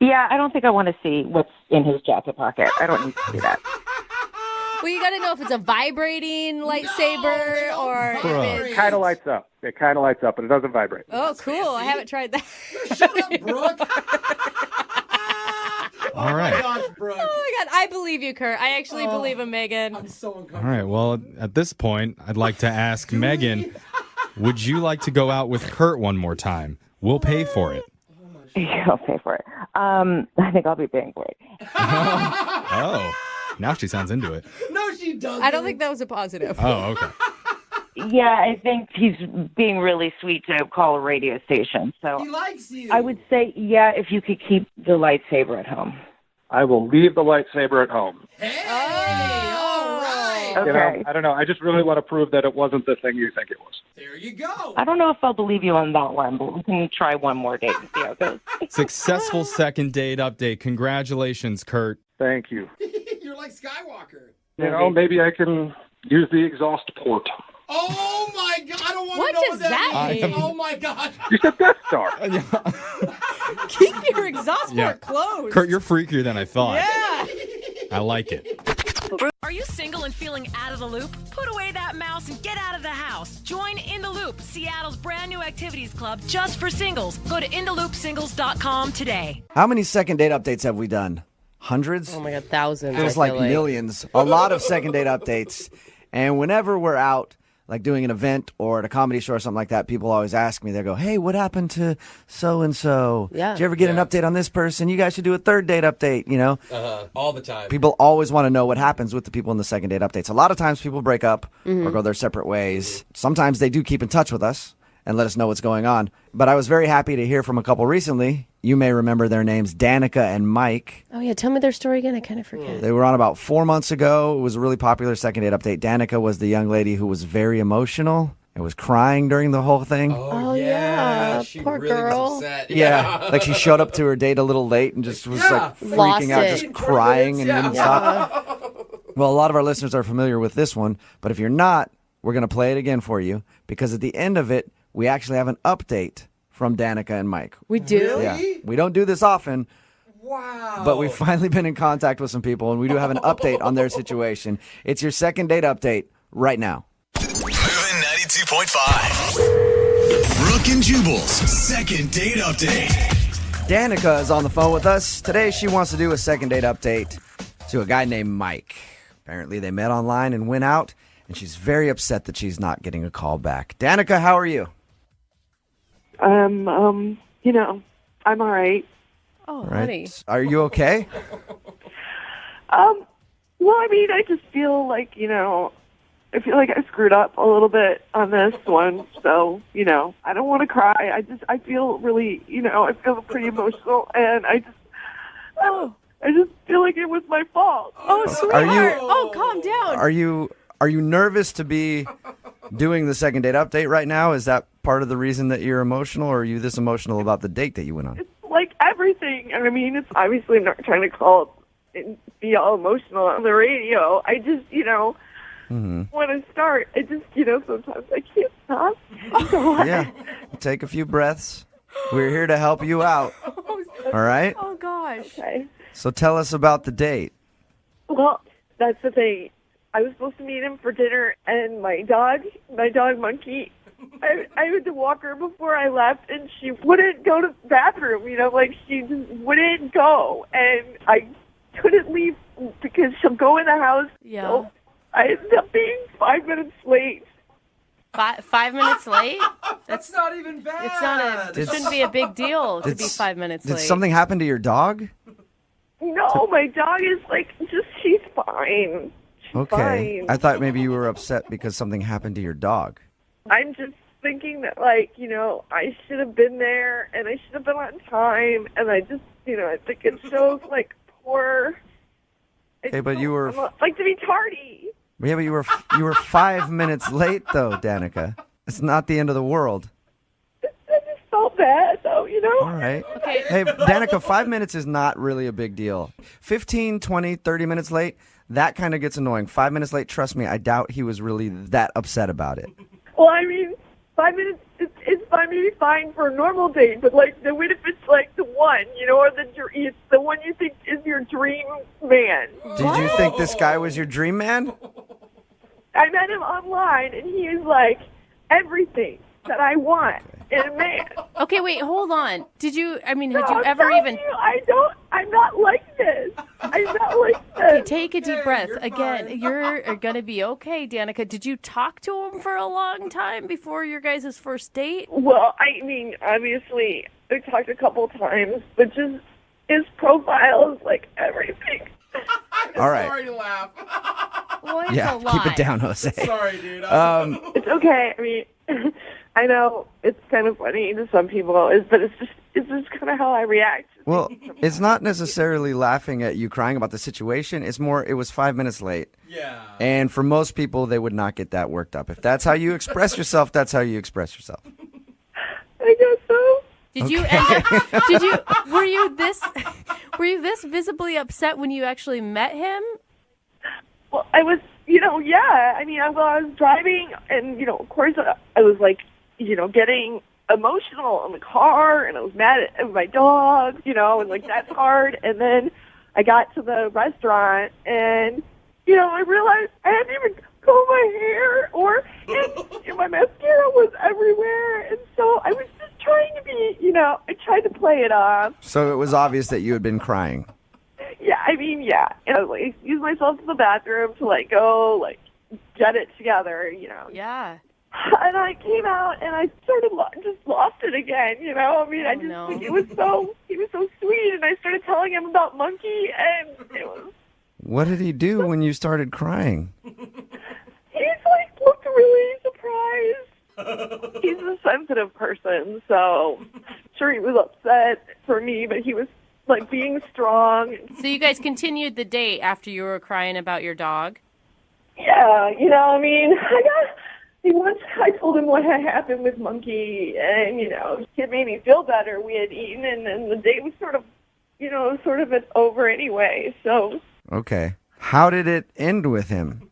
[SPEAKER 20] Yeah, I don't think I want to see what's in his jacket pocket. I don't need to see that.
[SPEAKER 15] Well, you got to know if it's a vibrating lightsaber or if
[SPEAKER 19] It
[SPEAKER 15] it's...
[SPEAKER 19] kind of lights up. It kind of lights up, but it doesn't vibrate.
[SPEAKER 15] Oh, cool. I haven't tried that.
[SPEAKER 8] Shut up, Brooke.
[SPEAKER 11] All right.
[SPEAKER 8] Oh my gosh, Brooke.
[SPEAKER 15] Oh my God, I believe you, Kurt. I actually believe him, Megan.
[SPEAKER 8] I'm so
[SPEAKER 11] All
[SPEAKER 8] uncomfortable.
[SPEAKER 11] right. Well, at this point, I'd like to ask Megan, would you like to go out with Kurt one more time? We'll pay for it.
[SPEAKER 20] Yeah, I'll pay for it. I think I'll be paying for it.
[SPEAKER 11] Oh, now she sounds into it.
[SPEAKER 8] No, she doesn't.
[SPEAKER 15] I don't think that was a positive.
[SPEAKER 11] Oh, okay.
[SPEAKER 20] Yeah, I think he's being really sweet to call a radio station. So
[SPEAKER 8] He likes you.
[SPEAKER 20] I would say, yeah, if you could keep the lightsaber at home.
[SPEAKER 19] I will leave the lightsaber at home.
[SPEAKER 8] All right.
[SPEAKER 20] Okay.
[SPEAKER 19] You know, I don't know. I just really want to prove that it wasn't the thing you think it was.
[SPEAKER 8] There you go.
[SPEAKER 20] I don't know if I'll believe you on that one, but we can try one more date and see how it goes.
[SPEAKER 11] Successful second date update. Congratulations, Kurt.
[SPEAKER 19] Thank you.
[SPEAKER 8] You're like Skywalker.
[SPEAKER 19] You know, maybe I can use the exhaust port.
[SPEAKER 8] Oh my God! I don't want
[SPEAKER 15] What
[SPEAKER 8] to know
[SPEAKER 15] does
[SPEAKER 8] what that
[SPEAKER 15] that
[SPEAKER 8] means.
[SPEAKER 15] mean?
[SPEAKER 8] Oh my God!
[SPEAKER 19] You said Death Star.
[SPEAKER 15] Keep your exhaust
[SPEAKER 11] Yeah.
[SPEAKER 15] port closed.
[SPEAKER 11] Kurt, you're freakier than I thought.
[SPEAKER 15] Yeah.
[SPEAKER 11] I like it.
[SPEAKER 1] Are you single and feeling out of the loop? Put away that mouse and get out of the house. Join In the Loop, Seattle's brand new activities club just for singles. Go to intheloopsingles.com today.
[SPEAKER 3] How many second date updates have we done? Hundreds?
[SPEAKER 4] Oh my God, thousands.
[SPEAKER 3] Feels
[SPEAKER 4] I
[SPEAKER 3] like
[SPEAKER 4] feel
[SPEAKER 3] millions. A lot of second date updates. And whenever we're out, like doing an event or at a comedy show or something like that, people always ask me, they go, hey, what happened to so-and-so?
[SPEAKER 4] Yeah.
[SPEAKER 3] Did you ever get an update on this person? You guys should do a third date update, you know?
[SPEAKER 8] All the time.
[SPEAKER 3] People always want to know what happens with the people in the second date updates. A lot of times people break up or go their separate ways. Sometimes they do keep in touch with us and let us know what's going on. But I was very happy to hear from a couple recently. You may remember their names, Danica and Mike.
[SPEAKER 4] Oh, yeah. Tell me their story again. I kind of forget.
[SPEAKER 3] They were on about 4 months ago. It was a really popular second date update. Danica was the young lady who was very emotional and was crying during the whole thing.
[SPEAKER 4] Oh, yeah.
[SPEAKER 8] She
[SPEAKER 4] Poor
[SPEAKER 8] really
[SPEAKER 4] girl.
[SPEAKER 8] was upset.
[SPEAKER 3] Yeah, like she showed up to her date a little late and just was like
[SPEAKER 4] Lost
[SPEAKER 3] freaking out,
[SPEAKER 4] it.
[SPEAKER 3] just crying and
[SPEAKER 8] Yeah.
[SPEAKER 3] didn't stop. Well, a lot of our listeners are familiar with this one, but if you're not, we're going to play it again for you because at the end of it, we actually have an update from Danica and Mike.
[SPEAKER 4] We do?
[SPEAKER 3] Yeah, we don't do this often.
[SPEAKER 8] Wow.
[SPEAKER 3] But we've finally been in contact with some people, and we do have an update on their situation. It's your second date update right now.
[SPEAKER 2] Moving 92.5. Brooke and Jubal's second date update.
[SPEAKER 3] Danica is on the phone with us. Today she wants to do a second date update to a guy named Mike. Apparently they met online and went out, and she's very upset that she's not getting a call back. Danica, how are you?
[SPEAKER 17] You know, I'm all right.
[SPEAKER 4] Oh,
[SPEAKER 3] Right.
[SPEAKER 4] honey.
[SPEAKER 3] Are you okay?
[SPEAKER 17] Well, I mean, I just feel like, you know, I feel like I screwed up a little bit on this one. So, you know, I don't want to cry. I feel really, you know, I feel pretty emotional, and I just feel like it was my fault.
[SPEAKER 4] Oh, sweetheart. Oh, calm down.
[SPEAKER 3] Are you nervous to be doing the second date update right now? Is that part of the reason that you're emotional, or are you this emotional about the date that you went on?
[SPEAKER 17] Like everything. I mean, it's obviously not trying to call and be all emotional on the radio. I just, you know, want to start. I just, you know, sometimes I can't stop. So
[SPEAKER 3] Yeah. Take a few breaths. We're here to help you out. All right?
[SPEAKER 4] Oh, gosh.
[SPEAKER 17] Okay.
[SPEAKER 3] So tell us about the date.
[SPEAKER 17] Well, that's the thing. I was supposed to meet him for dinner, and my dog Monkey, I had to walk her before I left, and she wouldn't go to the bathroom, you know, like she just wouldn't go, and I couldn't leave because she'll go in the house.
[SPEAKER 4] Yeah.
[SPEAKER 17] So I ended up being 5 minutes late.
[SPEAKER 4] 5 minutes late?
[SPEAKER 8] That's not even bad.
[SPEAKER 4] It's not it shouldn't be a big deal to be 5 minutes
[SPEAKER 3] Did
[SPEAKER 4] late.
[SPEAKER 3] something happen to your dog?
[SPEAKER 17] No, my dog is like, she's fine.
[SPEAKER 3] Okay.
[SPEAKER 17] Fine.
[SPEAKER 3] I thought maybe you were upset because something happened to your dog.
[SPEAKER 17] I'm just thinking that, like, you know, I should have been there, and I should have been on time, and I just, you know, I think it shows, like, poor.
[SPEAKER 3] Okay, but you were
[SPEAKER 17] I like to be tardy.
[SPEAKER 3] Yeah, but you were 5 minutes late though, Danica. It's not the end of the world.
[SPEAKER 17] I just felt bad, though, you know?
[SPEAKER 3] All right. Hey, Danica, 5 minutes is not really a big deal. 15, 20, 30 minutes late, that kind of gets annoying. 5 minutes late, trust me, I doubt he was really that upset about it.
[SPEAKER 17] Well, I mean, 5 minutes is fine, maybe fine for a normal date, but, like, what if it's, like, the one, you know, or it's the one you think is your dream man?
[SPEAKER 3] Did you think this guy was your dream man?
[SPEAKER 17] I met him online, and he is, like, everything that I want in a man.
[SPEAKER 4] Okay, wait, hold on. Had you
[SPEAKER 17] I'm
[SPEAKER 4] ever
[SPEAKER 17] telling
[SPEAKER 4] even...
[SPEAKER 17] you, I'm not like this. I'm not like this.
[SPEAKER 4] Okay, take a deep breath. Again, you're going to be okay, Danica. Did you talk to him for a long time before your guys' first date?
[SPEAKER 17] Well, I mean, obviously, we talked a couple times, but just his profile is like everything.
[SPEAKER 3] All right.
[SPEAKER 8] Sorry to laugh.
[SPEAKER 15] Well, it's
[SPEAKER 3] Yeah,
[SPEAKER 15] a lot.
[SPEAKER 3] keep it down, Jose.
[SPEAKER 8] Sorry, dude.
[SPEAKER 17] It's okay. I mean, I know it's kind of funny to some people, but it's just kind of how I react.
[SPEAKER 3] Well, it's not necessarily laughing at you crying about the situation. It's more, it was 5 minutes late.
[SPEAKER 8] Yeah.
[SPEAKER 3] And for most people, they would not get that worked up. If that's how you express yourself, that's how you express yourself.
[SPEAKER 17] I guess so.
[SPEAKER 15] Were you this visibly upset when you actually met him?
[SPEAKER 17] Well, I was, yeah. I mean, I was driving, and, of course, I was, like, getting emotional in the car, and I was mad at my dog, and, like, that's hard. And then I got to the restaurant, and, I realized I hadn't even combed my hair, and my mascara was everywhere. And so I was just trying to be, I tried to play it off.
[SPEAKER 3] So it was obvious that you had been crying.
[SPEAKER 17] Yeah, I mean, yeah. And I was, used myself to the bathroom to, go, get it together,
[SPEAKER 15] Yeah.
[SPEAKER 17] And I came out and I sort of just lost it again, I mean, he was so sweet, and I started telling him about Monkey, and it was...
[SPEAKER 3] What did he do when you started crying?
[SPEAKER 17] He's, looked really surprised. He's a sensitive person, so I'm sure he was upset for me, but he was, being strong.
[SPEAKER 15] So you guys continued the date after you were crying about your dog?
[SPEAKER 17] Yeah, I mean, once I told him what had happened with Monkey, and, it made me feel better. We had eaten, and then the date was sort of over anyway, so...
[SPEAKER 3] Okay. How did it end with him?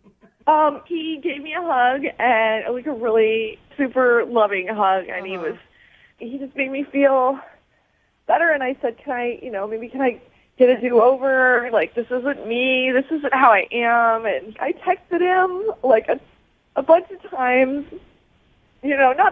[SPEAKER 17] He gave me a hug, and a really super loving hug, and he just made me feel better. And I said, can I get a do-over? This isn't me. This isn't how I am. And I texted him, a bunch of times, not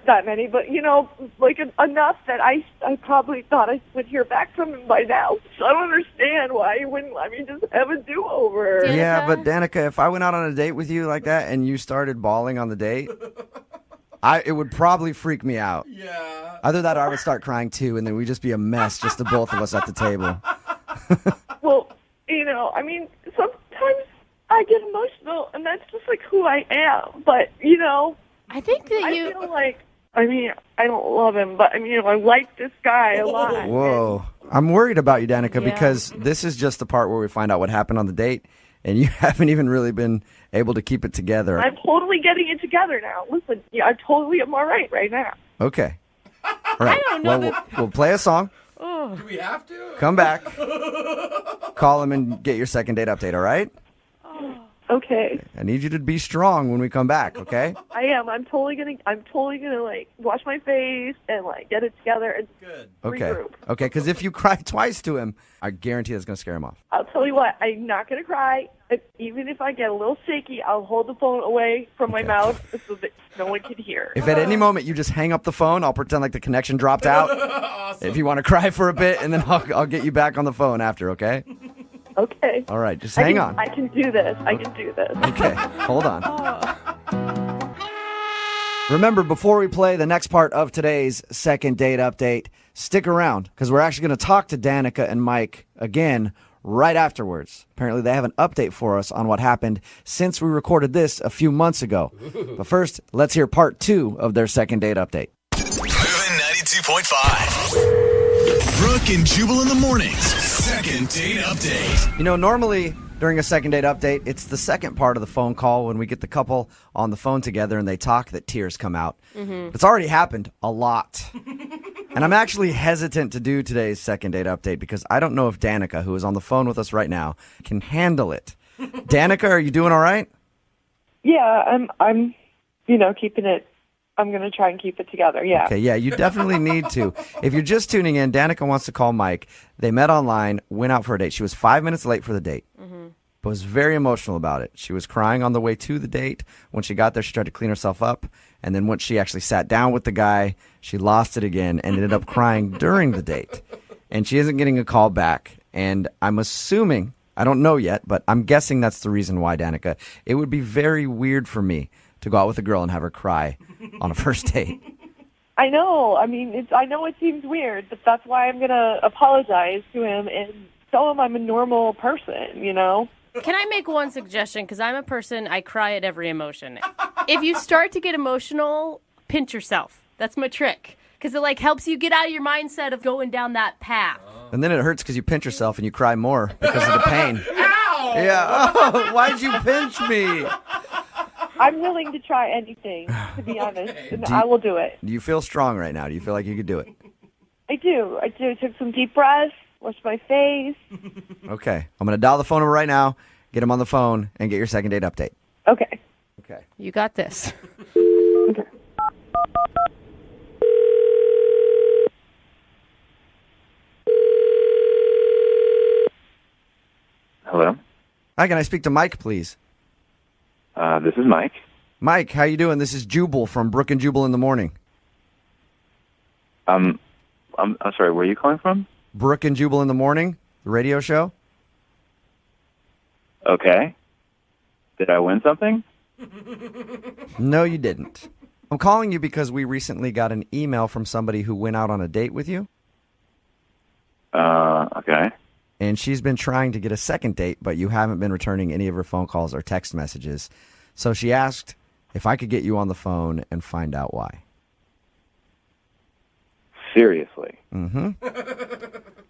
[SPEAKER 17] that many, but, enough that I probably thought I would hear back from him by now. So I don't understand why he wouldn't let me just have a do-over.
[SPEAKER 3] Yeah, but Danica, if I went out on a date with you like that and you started bawling on the date, it would probably freak me out.
[SPEAKER 8] Yeah.
[SPEAKER 3] Either that or I would start crying too, and then we'd just be a mess, just the both of us at the table.
[SPEAKER 17] Well, I mean, sometimes I get emotional, and that's just, who I am. But,
[SPEAKER 15] I think that
[SPEAKER 17] I feel I don't love him, but, I like this guy a lot.
[SPEAKER 3] Whoa. I'm worried about you, Danica, because this is just the part where we find out what happened on the date, and you haven't even really been able to keep it together.
[SPEAKER 17] I'm totally getting it together now. Listen, I totally am all right now.
[SPEAKER 3] Okay. All right.
[SPEAKER 15] I don't know
[SPEAKER 3] well, we'll play a song.
[SPEAKER 15] Oh.
[SPEAKER 8] Do we have to?
[SPEAKER 3] Come back. Call him and get your second date update, all right?
[SPEAKER 17] Okay.
[SPEAKER 3] I need you to be strong when we come back, okay?
[SPEAKER 17] I am. I'm totally gonna wash my face and get it together and regroup.
[SPEAKER 3] Okay, because if you cry twice to him, I guarantee that's gonna scare him off.
[SPEAKER 17] I'll tell you what, I'm not gonna cry. Even if I get a little shaky, I'll hold the phone away from my mouth so that no one can hear.
[SPEAKER 3] If at any moment you just hang up the phone, I'll pretend like the connection dropped out.
[SPEAKER 8] Awesome.
[SPEAKER 3] If you want to cry for a bit, and then I'll get you back on the phone after, okay?
[SPEAKER 17] Okay.
[SPEAKER 3] All right, just hang on.
[SPEAKER 17] I can do this.
[SPEAKER 3] Okay, hold on. Remember, before we play the next part of today's second date update, stick around, because we're actually going to talk to Danica and Mike again right afterwards. Apparently, they have an update for us on what happened since we recorded this a few months ago. But first, let's hear part 2 of their second date update.
[SPEAKER 2] Moving 92.5. Brooke and Jubal in the mornings. Second date update.
[SPEAKER 3] Normally during a second date update, it's the second part of the phone call when we get the couple on the phone together and they talk that tears come out.
[SPEAKER 15] Mm-hmm.
[SPEAKER 3] It's already happened a lot. And I'm actually hesitant to do today's second date update because I don't know if Danica, who is on the phone with us right now, can handle it. Danica, are you doing all right?
[SPEAKER 17] Yeah, I'm keeping it. I'm going to try and keep it together, yeah.
[SPEAKER 3] Okay, yeah, you definitely need to. If you're just tuning in, Danica wants to call Mike. They met online, went out for a date. She was 5 minutes late for the date, but was very emotional about it. She was crying on the way to the date. When she got there, she tried to clean herself up. And then once she actually sat down with the guy, she lost it again and ended up crying during the date. And she isn't getting a call back. And I'm assuming, I don't know yet, but I'm guessing that's the reason why, Danica. It would be very weird for me to go out with a girl and have her cry on a first date.
[SPEAKER 17] I know. I mean, I know it seems weird, but that's why I'm going to apologize to him and tell him I'm a normal person,
[SPEAKER 15] Can I make one suggestion? Because I'm a person, I cry at every emotion. If you start to get emotional, pinch yourself. That's my trick. Because it like helps you get out of your mindset of going down that path.
[SPEAKER 3] And then it hurts because you pinch yourself and you cry more because of the pain.
[SPEAKER 8] Ow!
[SPEAKER 3] Yeah. Oh, why'd you pinch me?
[SPEAKER 21] I'm willing to try anything, to be honest, and I will do it.
[SPEAKER 3] Do you feel strong right now? Do you feel like you could do it?
[SPEAKER 21] I do. I took some deep breaths, washed my face.
[SPEAKER 3] Okay. I'm going to dial the phone number right now, get him on the phone, and get your second date update.
[SPEAKER 21] Okay.
[SPEAKER 3] Okay.
[SPEAKER 15] You got this.
[SPEAKER 14] Hello?
[SPEAKER 3] Hi, can I speak to Mike, please?
[SPEAKER 14] This is Mike.
[SPEAKER 3] Mike, how you doing? This is Jubal from Brooke and Jubal in the Morning.
[SPEAKER 14] I'm sorry, where are you calling from?
[SPEAKER 3] Brooke and Jubal in the Morning, the radio show.
[SPEAKER 14] Okay. Did I win something?
[SPEAKER 3] No, you didn't. I'm calling you because we recently got an email from somebody who went out on a date with you.
[SPEAKER 14] Okay.
[SPEAKER 3] And she's been trying to get a second date, but you haven't been returning any of her phone calls or text messages. So she asked if I could get you on the phone and find out why.
[SPEAKER 14] Seriously?
[SPEAKER 3] Mm-hmm.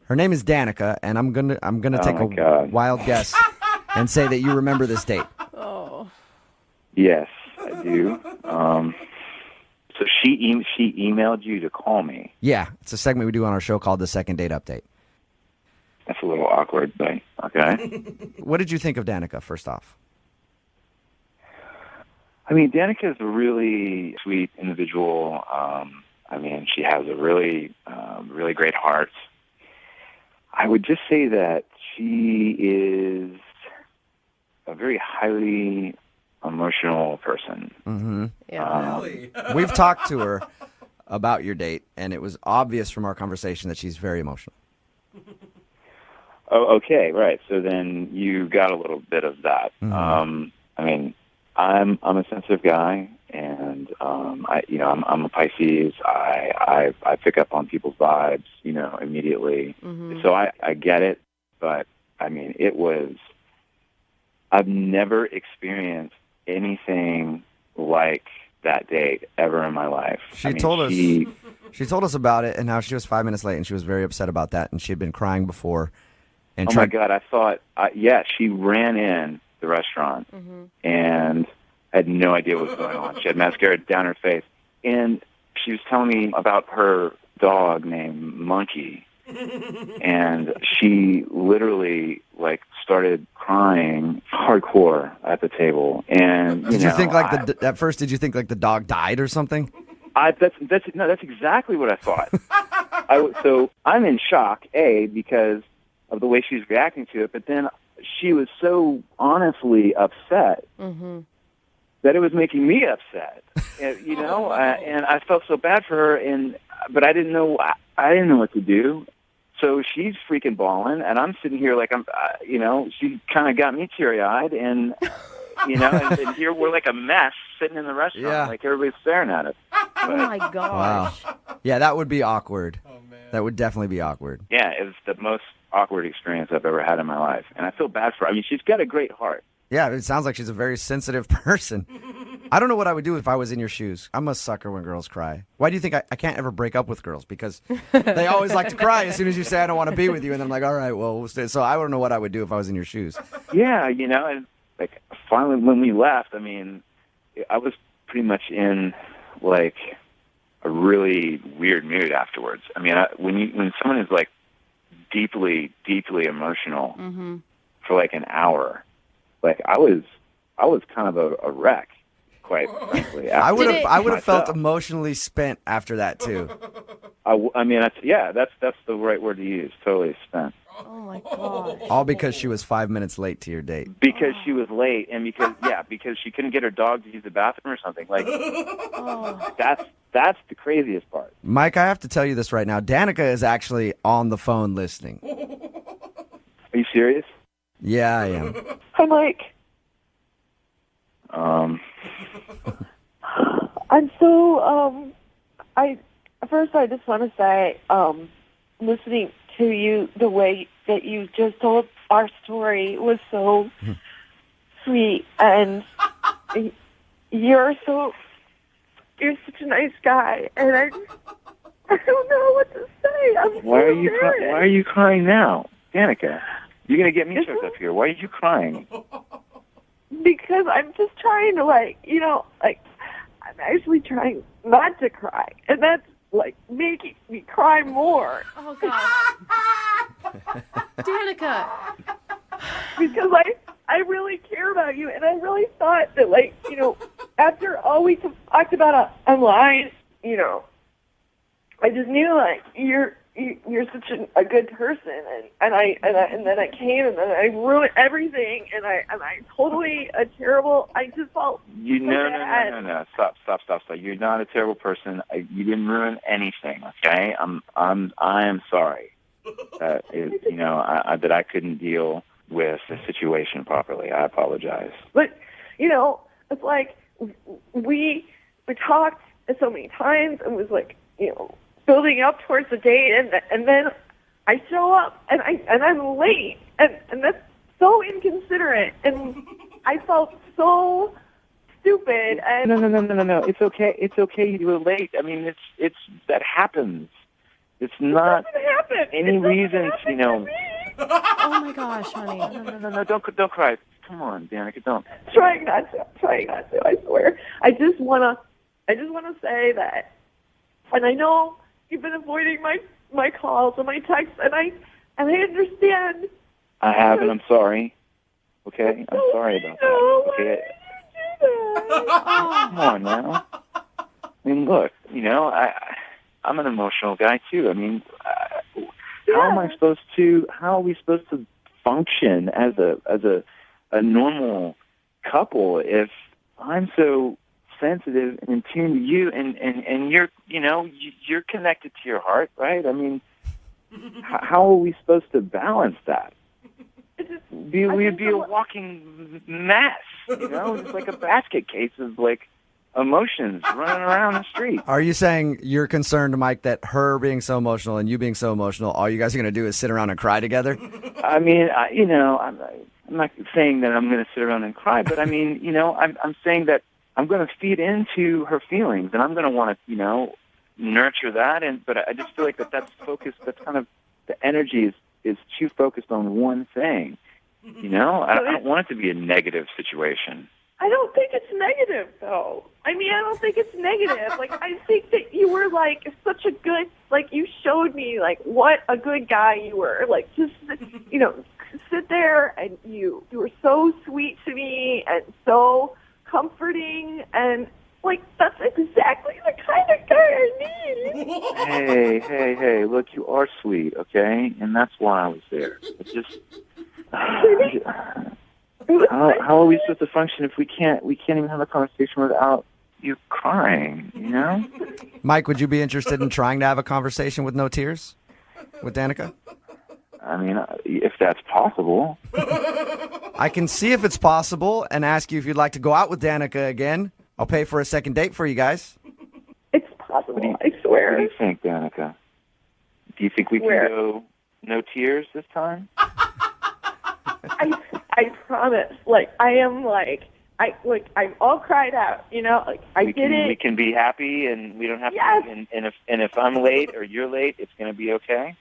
[SPEAKER 3] Her name is Danica, and I'm gonna take a wild guess and say that you remember this date.
[SPEAKER 15] Oh.
[SPEAKER 14] Yes, I do. So she emailed you to call me.
[SPEAKER 3] Yeah, it's a segment we do on our show called The Second Date Update.
[SPEAKER 14] That's a little awkward, but okay.
[SPEAKER 3] What did you think of Danica, first off?
[SPEAKER 14] I mean, Danica is a really sweet individual. I mean, she has a really, really great heart. I would just say that she is a very highly emotional person.
[SPEAKER 3] Mm-hmm.
[SPEAKER 15] Yeah.
[SPEAKER 3] We've talked to her about your date, and it was obvious from our conversation that she's very emotional.
[SPEAKER 14] Oh, okay, right. So then you got a little bit of that.
[SPEAKER 3] Mm-hmm.
[SPEAKER 14] I mean, I'm a sensitive guy, and I'm a Pisces. I pick up on people's vibes, immediately.
[SPEAKER 15] Mm-hmm.
[SPEAKER 14] So I get it, but I mean, I've never experienced anything like that date ever in my life.
[SPEAKER 3] She told us about it, and how she was 5 minutes late, and she was very upset about that, and she had been crying before. And
[SPEAKER 14] my God, I thought, she ran in the restaurant and had no idea what was going on. She had mascara down her face, and she was telling me about her dog named Monkey, and she literally started crying hardcore at the table. And
[SPEAKER 3] did you think at first? Did you think the dog died or something?
[SPEAKER 14] That's exactly what I thought. So I'm in shock, because of the way she was reacting to it, but then she was so honestly upset that it was making me upset, and I felt so bad for her, but I didn't know what to do. So she's freaking bawling, and I'm sitting here she kind of got me teary-eyed, and and here we're like a mess sitting in the restaurant, like everybody's staring at us.
[SPEAKER 15] Oh my gosh!
[SPEAKER 3] Wow. Yeah, that would be awkward. Oh man, that would definitely be awkward.
[SPEAKER 14] Yeah, it was the most awkward experience I've ever had in my life, and I feel bad for her. I mean, she's got a great heart.
[SPEAKER 3] Yeah, it sounds like she's a very sensitive person. I don't know what I would do if I was in your shoes. I'm a sucker when girls cry. Why do you think I can't ever break up with girls? Because they always like to cry as soon as you say I don't want to be with you, and then I'm like, all right, well, we'll stay. So I don't know what I would do if I was in your shoes.
[SPEAKER 14] Yeah, and finally when we left, I mean, I was pretty much in a really weird mood afterwards. I mean, when someone is deeply, deeply emotional for an hour, I was kind of a wreck, quite frankly.
[SPEAKER 3] I would have felt emotionally spent after that too.
[SPEAKER 14] I mean, that's the right word to use. Totally spent.
[SPEAKER 15] Oh my god!
[SPEAKER 3] All because she was 5 minutes late to your date.
[SPEAKER 14] Because she was late, and because she couldn't get her dog to use the bathroom or something. That's the craziest part.
[SPEAKER 3] Mike, I have to tell you this right now. Danica is actually on the phone listening.
[SPEAKER 14] Are you serious?
[SPEAKER 3] Yeah, I am.
[SPEAKER 21] Hi, Mike. I'm so, I just want to say, listening to you the way that you just told our story was so sweet, and you're such a nice guy, and I don't know what to say.
[SPEAKER 14] Why are you crying now, Danica? You're gonna get me choked up here. Why are you crying?
[SPEAKER 21] Because I'm just trying to, I'm actually trying not to cry, and that's making me cry more.
[SPEAKER 4] Oh gosh, Danica.
[SPEAKER 21] Because I really care about you, and I really thought that, after all we talked about online, I just knew you're such a good person, and then I came, and then I ruined everything, and I totally a terrible. I just felt
[SPEAKER 14] No. Stop. You're not a terrible person. You didn't ruin anything. Okay, I am sorry that that I couldn't deal with the situation properly. I apologize.
[SPEAKER 21] But it's like we talked so many times, and was building up towards the date, and then I show up and I'm late, and that's so inconsiderate, and I felt so stupid. And
[SPEAKER 14] No. It's okay. It's okay. You were late. I mean, it's that happens. It's not any reason.
[SPEAKER 4] Oh my gosh, honey.
[SPEAKER 14] No. Don't cry. Come on, Danica. Don't.
[SPEAKER 21] Trying not to. I swear. I just wanna say that, and I know you've been avoiding my calls and my texts, and I understand.
[SPEAKER 14] I have, and I'm sorry. Okay, I'm sorry about that. Okay. Come on now. I mean, look. I'm an emotional guy too. I mean, how are we supposed to function as a normal couple if I'm so sensitive and in tune to you, and you're connected to your heart, right? I mean, how are we supposed to balance that? We'd be a walking mess, just like a basket case of emotions running around the street.
[SPEAKER 3] Are you saying you're concerned, Mike, that her being so emotional and you being so emotional, all you guys are going to do is sit around and cry together?
[SPEAKER 14] I mean, I'm not saying that I'm going to sit around and cry, but I mean, I'm saying that I'm going to feed into her feelings, and I'm going to want to, nurture that. But I just feel like that's focused. That's kind of the energy is too focused on one thing. I don't want it to be a negative situation.
[SPEAKER 21] I don't think it's negative, though. I mean, I don't think it's negative. I think that you were, such a good, you showed me, what a good guy you were. Just, sit there, and you were so sweet to me and so comforting, and, that's exactly the kind of guy I need.
[SPEAKER 14] Hey, look, you are sweet, okay? And that's why I was there. It's just... How are we supposed to function if we can't even have a conversation without you crying,
[SPEAKER 3] Mike, would you be interested in trying to have a conversation with no tears with Danica?
[SPEAKER 14] I mean, if that's possible.
[SPEAKER 3] I can see if it's possible and ask you if you'd like to go out with Danica again. I'll pay for a second date for you guys.
[SPEAKER 21] It's possible, I swear.
[SPEAKER 14] What do you think, Danica? Do you think we can go no tears this time?
[SPEAKER 21] I promise. I am I'm all cried out. I did it.
[SPEAKER 14] We can be happy, and we don't have
[SPEAKER 21] yes.
[SPEAKER 14] to. And if I'm late or you're late, it's going to be okay.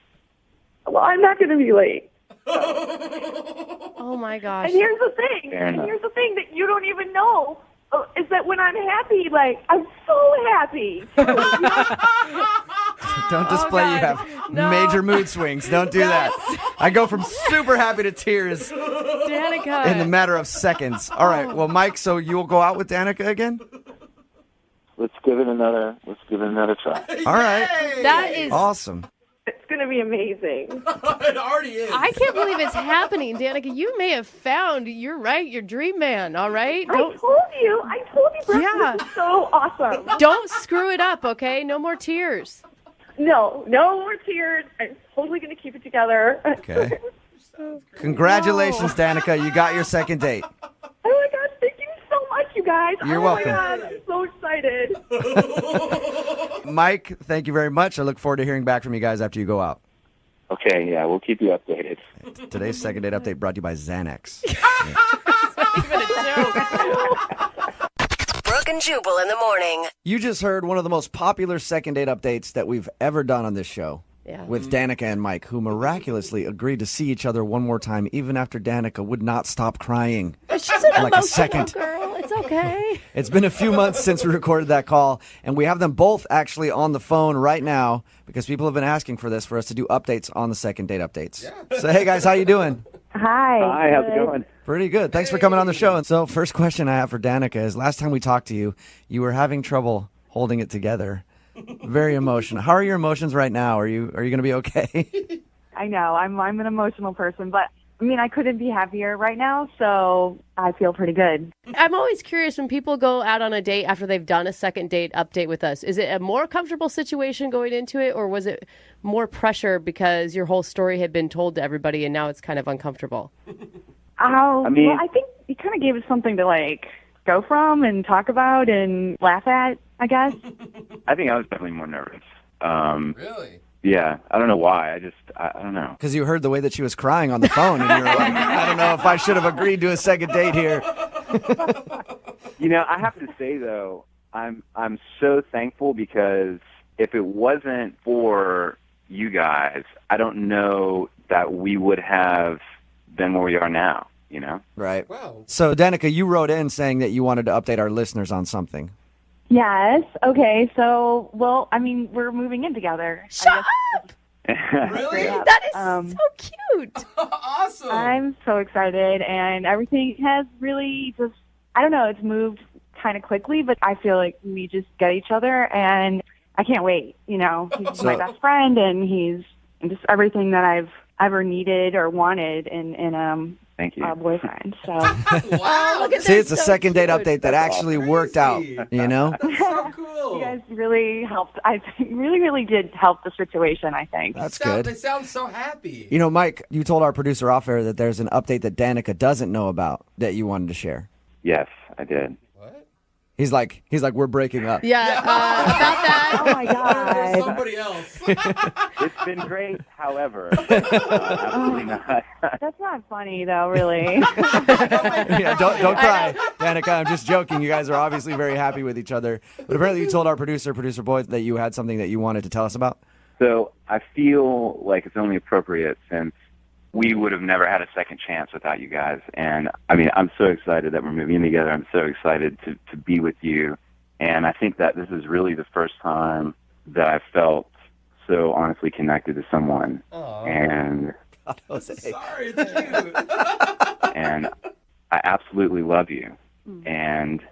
[SPEAKER 21] Well, I'm not going to be late.
[SPEAKER 4] Oh my gosh!
[SPEAKER 21] And here's the thing. That you don't even know is that when I'm happy, I'm so happy.
[SPEAKER 3] Don't display you have major mood swings. Don't do that. I go from super happy to tears
[SPEAKER 4] Danica.
[SPEAKER 3] in the matter of seconds. All right. Well, Mike, so you will go out with Danica again?
[SPEAKER 14] Let's give it another try.
[SPEAKER 3] All right.
[SPEAKER 4] That is
[SPEAKER 3] awesome.
[SPEAKER 21] It's going to be amazing.
[SPEAKER 8] It already is.
[SPEAKER 4] I can't believe it's happening, Danica. You may have found, you're right, your dream man, all right?
[SPEAKER 21] I told you, Brooke,
[SPEAKER 4] yeah.
[SPEAKER 21] This is so awesome.
[SPEAKER 4] Don't screw it up, okay? No more tears.
[SPEAKER 21] No more tears. I'm totally going to keep it together.
[SPEAKER 3] Okay. Congratulations, Danica. You got your second date.
[SPEAKER 21] Oh, my gosh. Thank you so much, you guys.
[SPEAKER 3] You're welcome.
[SPEAKER 21] My God, I'm so excited.
[SPEAKER 3] Mike, thank you very much. I look forward to hearing back from you guys after you go out.
[SPEAKER 5] Okay, yeah, we'll keep you updated.
[SPEAKER 3] Today's second date update brought to you by Xanax.
[SPEAKER 10] Brooke and Jubal in the morning.
[SPEAKER 3] You just heard one of the most popular second date updates that we've ever done on this show.
[SPEAKER 4] Yeah.
[SPEAKER 3] With Danica and Mike, who miraculously agreed to see each other one more time, even after Danica would not stop crying.
[SPEAKER 4] She's an
[SPEAKER 3] Like a
[SPEAKER 4] emotional
[SPEAKER 3] second.
[SPEAKER 4] girl. It's okay.
[SPEAKER 3] It's been a few months since we recorded that call, and we have them both actually on the phone right now because people have been asking for this, for us to do updates on the second date updates. Yeah. So, hey, guys, how you doing?
[SPEAKER 6] Hi.
[SPEAKER 5] Hi, how's it going?
[SPEAKER 3] Pretty good. Thanks for coming on the show. And so, first question I have for Danica is, last time we talked to you, you were having trouble holding it together. Very emotional. How are your emotions right now? Are you going to be okay?
[SPEAKER 21] I know. I'm an emotional person, but I mean, I couldn't be happier right now, so I feel pretty good.
[SPEAKER 4] I'm always curious when people go out on a date after they've done a second date update with us. Is it a more comfortable situation going into it, or was it more pressure because your whole story had been told to everybody and now it's kind of uncomfortable?
[SPEAKER 21] I think it kind of gave us something to like go from and talk about and laugh at, I guess.
[SPEAKER 5] I think I was definitely more nervous.
[SPEAKER 8] Really?
[SPEAKER 5] Yeah, I don't know why. I don't know.
[SPEAKER 3] Because you heard the way that she was crying on the phone, and you were like, I don't know if I should have agreed to a second date here.
[SPEAKER 5] You know, I have to say though, I'm so thankful because if it wasn't for you guys, I don't know that we would have been where we are now. You know?
[SPEAKER 3] Right.
[SPEAKER 8] Wow.
[SPEAKER 3] So, Danica, you wrote in saying that you wanted to update our listeners on something.
[SPEAKER 21] Yes. Okay. So, well, I mean, we're moving in together.
[SPEAKER 4] Shut up!
[SPEAKER 8] Really?
[SPEAKER 4] That is so cute.
[SPEAKER 8] Awesome.
[SPEAKER 21] I'm so excited, and everything has really just, I don't know, it's moved kind of quickly, but I feel like we just get each other, and I can't wait. You know, he's my best friend, and he's just everything that I've ever needed or wanted in
[SPEAKER 5] Thank you.
[SPEAKER 21] a boyfriend. So,
[SPEAKER 4] Oh, look at
[SPEAKER 3] See,
[SPEAKER 4] this.
[SPEAKER 3] it's a
[SPEAKER 4] So
[SPEAKER 3] second date
[SPEAKER 4] cute.
[SPEAKER 3] update that actually worked out, you know?
[SPEAKER 8] So cool.
[SPEAKER 21] you guys really helped. I think really did help the situation, I think.
[SPEAKER 3] That's
[SPEAKER 8] They
[SPEAKER 3] good.
[SPEAKER 8] sound so happy.
[SPEAKER 3] You know, Mike, you told our producer off air that there's an update that Danica doesn't know about that you wanted to share.
[SPEAKER 5] Yes, I did.
[SPEAKER 3] He's like, we're breaking up.
[SPEAKER 4] Yeah, about that.
[SPEAKER 21] Oh my God.
[SPEAKER 8] Somebody else.
[SPEAKER 5] It's been great, however. Absolutely not.
[SPEAKER 21] That's not funny, though, really.
[SPEAKER 3] Yeah, don't cry, Danica. I'm just joking. You guys are obviously very happy with each other. But apparently you told our producer boy, that you had something that you wanted to tell us about.
[SPEAKER 5] So I feel like it's only appropriate since we would have never had a second chance without you guys. And I mean, I'm so excited that we're moving in together. I'm so excited to be with you. And I think that this is really the first time that I felt so honestly connected to someone.
[SPEAKER 8] Aww.
[SPEAKER 5] And
[SPEAKER 8] Sorry, it's cute.
[SPEAKER 5] and I absolutely love you. And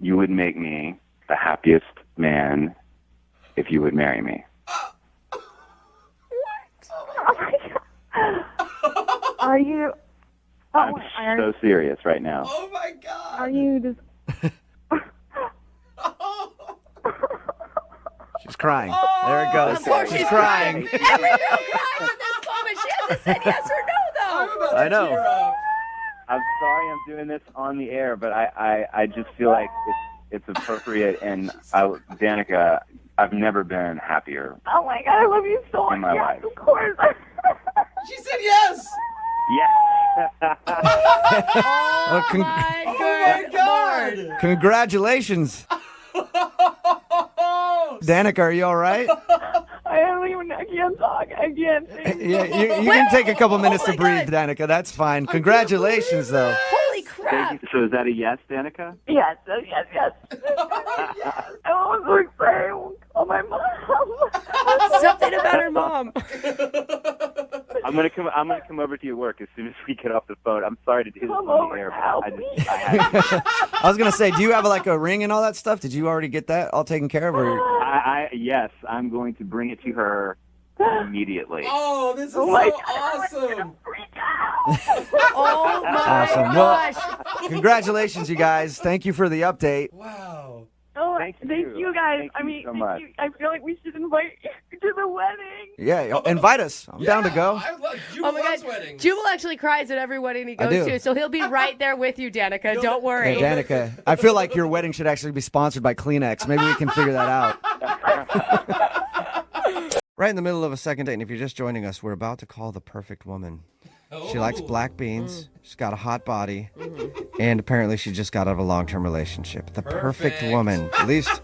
[SPEAKER 5] you would make me the happiest man if you would marry me.
[SPEAKER 21] Oh my God. Are you?
[SPEAKER 5] I'm so serious right now.
[SPEAKER 8] Oh my God.
[SPEAKER 21] Are you just?
[SPEAKER 3] She's crying. There it goes.
[SPEAKER 4] Of course
[SPEAKER 3] She's crying.
[SPEAKER 4] Every girl cries in this moment. She hasn't said yes or no, though.
[SPEAKER 3] I know.
[SPEAKER 5] I'm sorry I'm doing this on the air, but I just feel like it's appropriate. And Danica, I've never been happier
[SPEAKER 21] Oh my God, I love you so much.
[SPEAKER 5] in my
[SPEAKER 21] Yes,
[SPEAKER 5] life.
[SPEAKER 21] of course.
[SPEAKER 8] She said yes.
[SPEAKER 5] Yes.
[SPEAKER 3] Oh,
[SPEAKER 8] Oh my God.
[SPEAKER 3] Congratulations. Danica, are you all right?
[SPEAKER 21] I can't talk. I can't think.
[SPEAKER 3] Yeah, you can take a couple minutes to breathe, Danica. That's fine. Congratulations, though.
[SPEAKER 4] Holy crap.
[SPEAKER 5] So is that a yes, Danica?
[SPEAKER 21] Yes, yes, yes. I was so excited. Oh, my mom.
[SPEAKER 4] Something about her mom.
[SPEAKER 5] I'm gonna come over to your work as soon as we get off the phone. I'm sorry to do this
[SPEAKER 21] Come
[SPEAKER 5] on
[SPEAKER 21] over
[SPEAKER 5] the air,
[SPEAKER 21] and
[SPEAKER 5] but
[SPEAKER 21] help
[SPEAKER 5] I
[SPEAKER 3] I was going to say, do you have like a ring and all that stuff? Did you already get that all taken care of? Or?
[SPEAKER 5] yes, I'm going to bring it to her immediately.
[SPEAKER 8] Oh, this is
[SPEAKER 21] Oh my
[SPEAKER 8] so
[SPEAKER 21] God.
[SPEAKER 8] awesome.
[SPEAKER 4] Oh, my
[SPEAKER 3] Awesome.
[SPEAKER 4] gosh.
[SPEAKER 3] Well, congratulations, you guys. Thank you for the update.
[SPEAKER 8] Wow.
[SPEAKER 21] Oh,
[SPEAKER 5] Thank
[SPEAKER 21] thank
[SPEAKER 5] you.
[SPEAKER 21] you guys.
[SPEAKER 5] Thank
[SPEAKER 21] I
[SPEAKER 5] you
[SPEAKER 21] mean,
[SPEAKER 5] so
[SPEAKER 21] thank
[SPEAKER 5] much.
[SPEAKER 21] you. I feel like we should invite you to the wedding.
[SPEAKER 3] Yeah, invite us. I'm down to go.
[SPEAKER 8] I love
[SPEAKER 4] Oh
[SPEAKER 8] Jubal
[SPEAKER 4] my
[SPEAKER 8] loves
[SPEAKER 4] God.
[SPEAKER 8] weddings.
[SPEAKER 4] Jubal actually cries at every wedding he
[SPEAKER 3] I
[SPEAKER 4] goes
[SPEAKER 3] do.
[SPEAKER 4] to, so he'll be right there with you, Danica. Don't worry.
[SPEAKER 3] Hey, Danica, I feel like your wedding should actually be sponsored by Kleenex. Maybe we can figure that out. Right in the middle of a second date, and if you're just joining us, we're about to call the perfect woman. She likes black beans. She's got a hot body. And apparently she just got out of a long-term relationship. The perfect woman. At least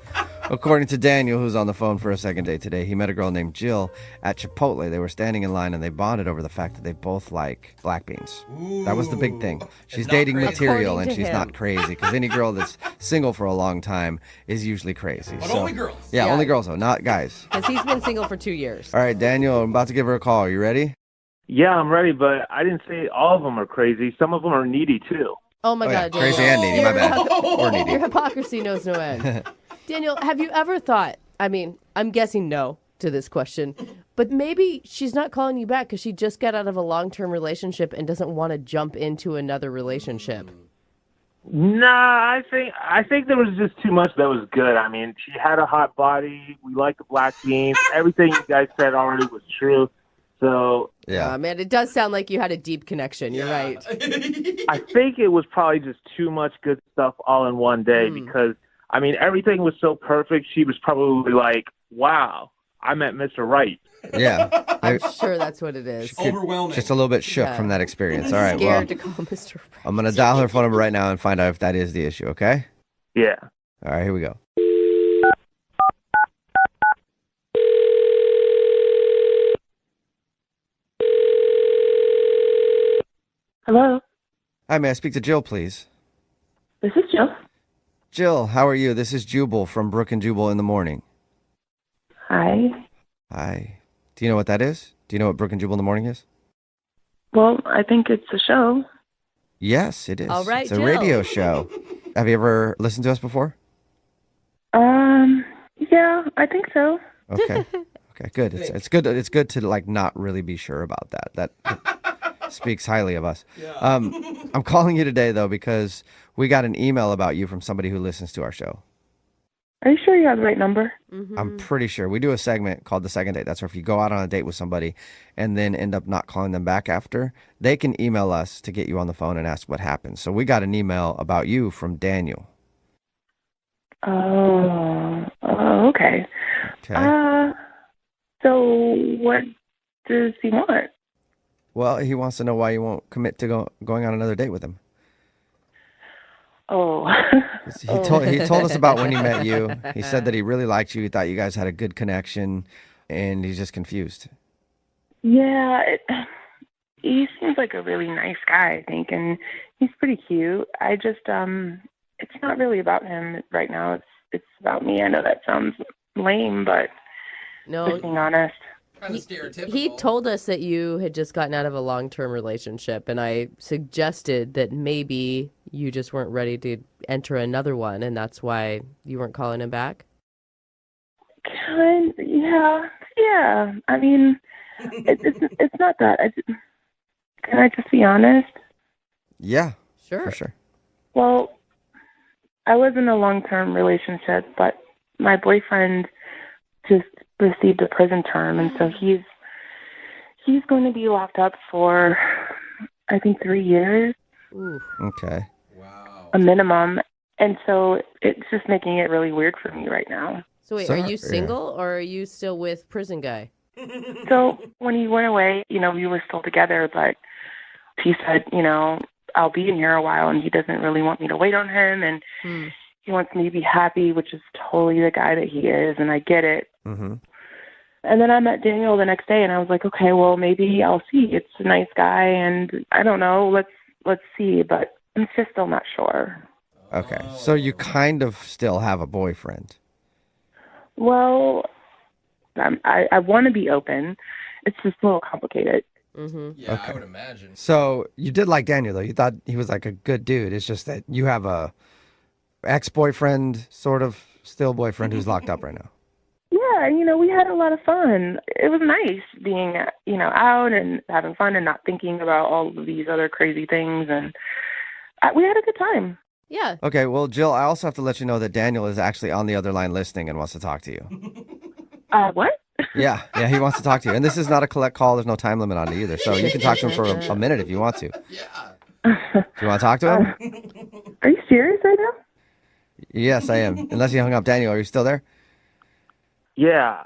[SPEAKER 3] according to Daniel, who's on the phone for a second date today. He met a girl named Jill at Chipotle. They were standing in line and they bonded over the fact that they both like black beans. That was the big thing. She's dating material and she's not crazy. Because any girl that's single for a long time is usually crazy.
[SPEAKER 8] But only girls.
[SPEAKER 3] Yeah, only girls though, not guys.
[SPEAKER 15] Because he's been single for 2 years.
[SPEAKER 3] All right, Daniel, I'm about to give her a call. Are you ready?
[SPEAKER 9] Yeah, I'm ready, but I didn't say all of them are crazy. Some of them are needy, too.
[SPEAKER 15] Oh, my God, Daniel.
[SPEAKER 3] Crazy and needy, my bad. Or needy.
[SPEAKER 15] Your hypocrisy knows no end. Daniel, have you ever thought, I mean, I'm guessing no to this question, but maybe she's not calling you back because she just got out of a long-term relationship and doesn't want to jump into another relationship?
[SPEAKER 9] Nah, I think there was just too much that was good. I mean, she had a hot body. We like the black beans. Everything you guys said already was true. So
[SPEAKER 3] yeah,
[SPEAKER 15] man, it does sound like you had a deep connection. You're right.
[SPEAKER 9] I think it was probably just too much good stuff all in one day because, I mean, everything was so perfect. She was probably like, wow, I met Mr. Right.
[SPEAKER 3] Yeah.
[SPEAKER 15] I'm sure that's what it is.
[SPEAKER 8] Overwhelming.
[SPEAKER 3] Just a little bit shook from that experience. All right,
[SPEAKER 15] Scared to call Mr. Right.
[SPEAKER 3] I'm going to dial her phone number right now and find out if that is the issue, okay?
[SPEAKER 9] Yeah.
[SPEAKER 3] All right, here we go.
[SPEAKER 21] Hello,
[SPEAKER 3] Hi, may I speak to Jill, please?
[SPEAKER 21] this is Jill.
[SPEAKER 3] Jill, how are you? This is Jubal from Brooke and Jubal in the Morning.
[SPEAKER 21] Hi.
[SPEAKER 3] Hi. Do you know what that is? Do you know what Brooke and Jubal in the Morning is?
[SPEAKER 21] Well, I think it's a show.
[SPEAKER 3] Yes, it is.
[SPEAKER 15] All right,
[SPEAKER 3] it's a
[SPEAKER 15] Jill.
[SPEAKER 3] radio show. Have you ever listened to us before?
[SPEAKER 21] Yeah, I think so.
[SPEAKER 3] Okay. Okay, good. It's good. It's good to like not really be sure about that. That speaks highly of us. I'm calling you today though because we got an email about you from somebody who listens to our show.
[SPEAKER 21] Are you sure you have the right number?
[SPEAKER 3] I'm pretty sure. We do a segment called The Second Date. That's where if you go out on a date with somebody and then end up not calling them back after, they can email us to get you on the phone and ask what happened. So we got an email about you from Daniel.
[SPEAKER 21] Oh, okay.
[SPEAKER 3] Okay.
[SPEAKER 21] So what does he want?
[SPEAKER 3] Well, he wants to know why you won't commit to going on another date with him.
[SPEAKER 21] Oh.
[SPEAKER 3] He told us about when he met you. He said that he really liked you. He thought you guys had a good connection, and he's just confused.
[SPEAKER 21] Yeah, he seems like a really nice guy, I think, and he's pretty cute. I just, it's not really about him right now. It's about me. I know that sounds lame, but just being honest.
[SPEAKER 8] Kind of stereotypical.
[SPEAKER 15] He told us that you had just gotten out of a long-term relationship, and I suggested that maybe you just weren't ready to enter another one, and that's why you weren't calling him back?
[SPEAKER 21] Yeah. I mean, it's not that. Can I just be honest?
[SPEAKER 3] Yeah,
[SPEAKER 15] sure.
[SPEAKER 3] For sure.
[SPEAKER 21] Well, I was in a long-term relationship, but my boyfriend just received a prison term, and so he's going to be locked up for, I think, 3 years.
[SPEAKER 15] Ooh.
[SPEAKER 3] Okay.
[SPEAKER 21] A minimum. And so it's just making it really weird for me right now.
[SPEAKER 15] So wait, are you single or are you still with prison guy?
[SPEAKER 21] So when he went away, we were still together, but he said, I'll be in here a while, and he doesn't really want me to wait on him, and he wants me to be happy, which is totally the guy that he is, and I get it.
[SPEAKER 3] Mm-hmm.
[SPEAKER 21] And then I met Daniel the next day, and I was like, okay, well, maybe I'll see. It's a nice guy, and I don't know. Let's see, but I'm just still not sure.
[SPEAKER 3] Okay, so you kind of still have a boyfriend.
[SPEAKER 21] Well, I want to be open. It's just a little complicated.
[SPEAKER 15] Mm-hmm.
[SPEAKER 8] Yeah,
[SPEAKER 3] Okay.
[SPEAKER 8] I would imagine.
[SPEAKER 3] So you did like Daniel, though. You thought he was like a good dude. It's just that you have a ex-boyfriend, sort of still boyfriend who's locked up right now.
[SPEAKER 21] Yeah, we had a lot of fun. It was nice being, out and having fun and not thinking about all of these other crazy things. And we had a good time.
[SPEAKER 15] Yeah.
[SPEAKER 3] Okay, well, Jill, I also have to let you know that Daniel is actually on the other line listening and wants to talk to you.
[SPEAKER 21] What?
[SPEAKER 3] Yeah, he wants to talk to you. And this is not a collect call. There's no time limit on it either. So you can talk to him for a minute if you want to.
[SPEAKER 8] Yeah.
[SPEAKER 3] Do you want to talk to him?
[SPEAKER 21] Are you serious right now?
[SPEAKER 3] Yes, I am. Unless you hung up. Daniel, are you still there?
[SPEAKER 9] Yeah.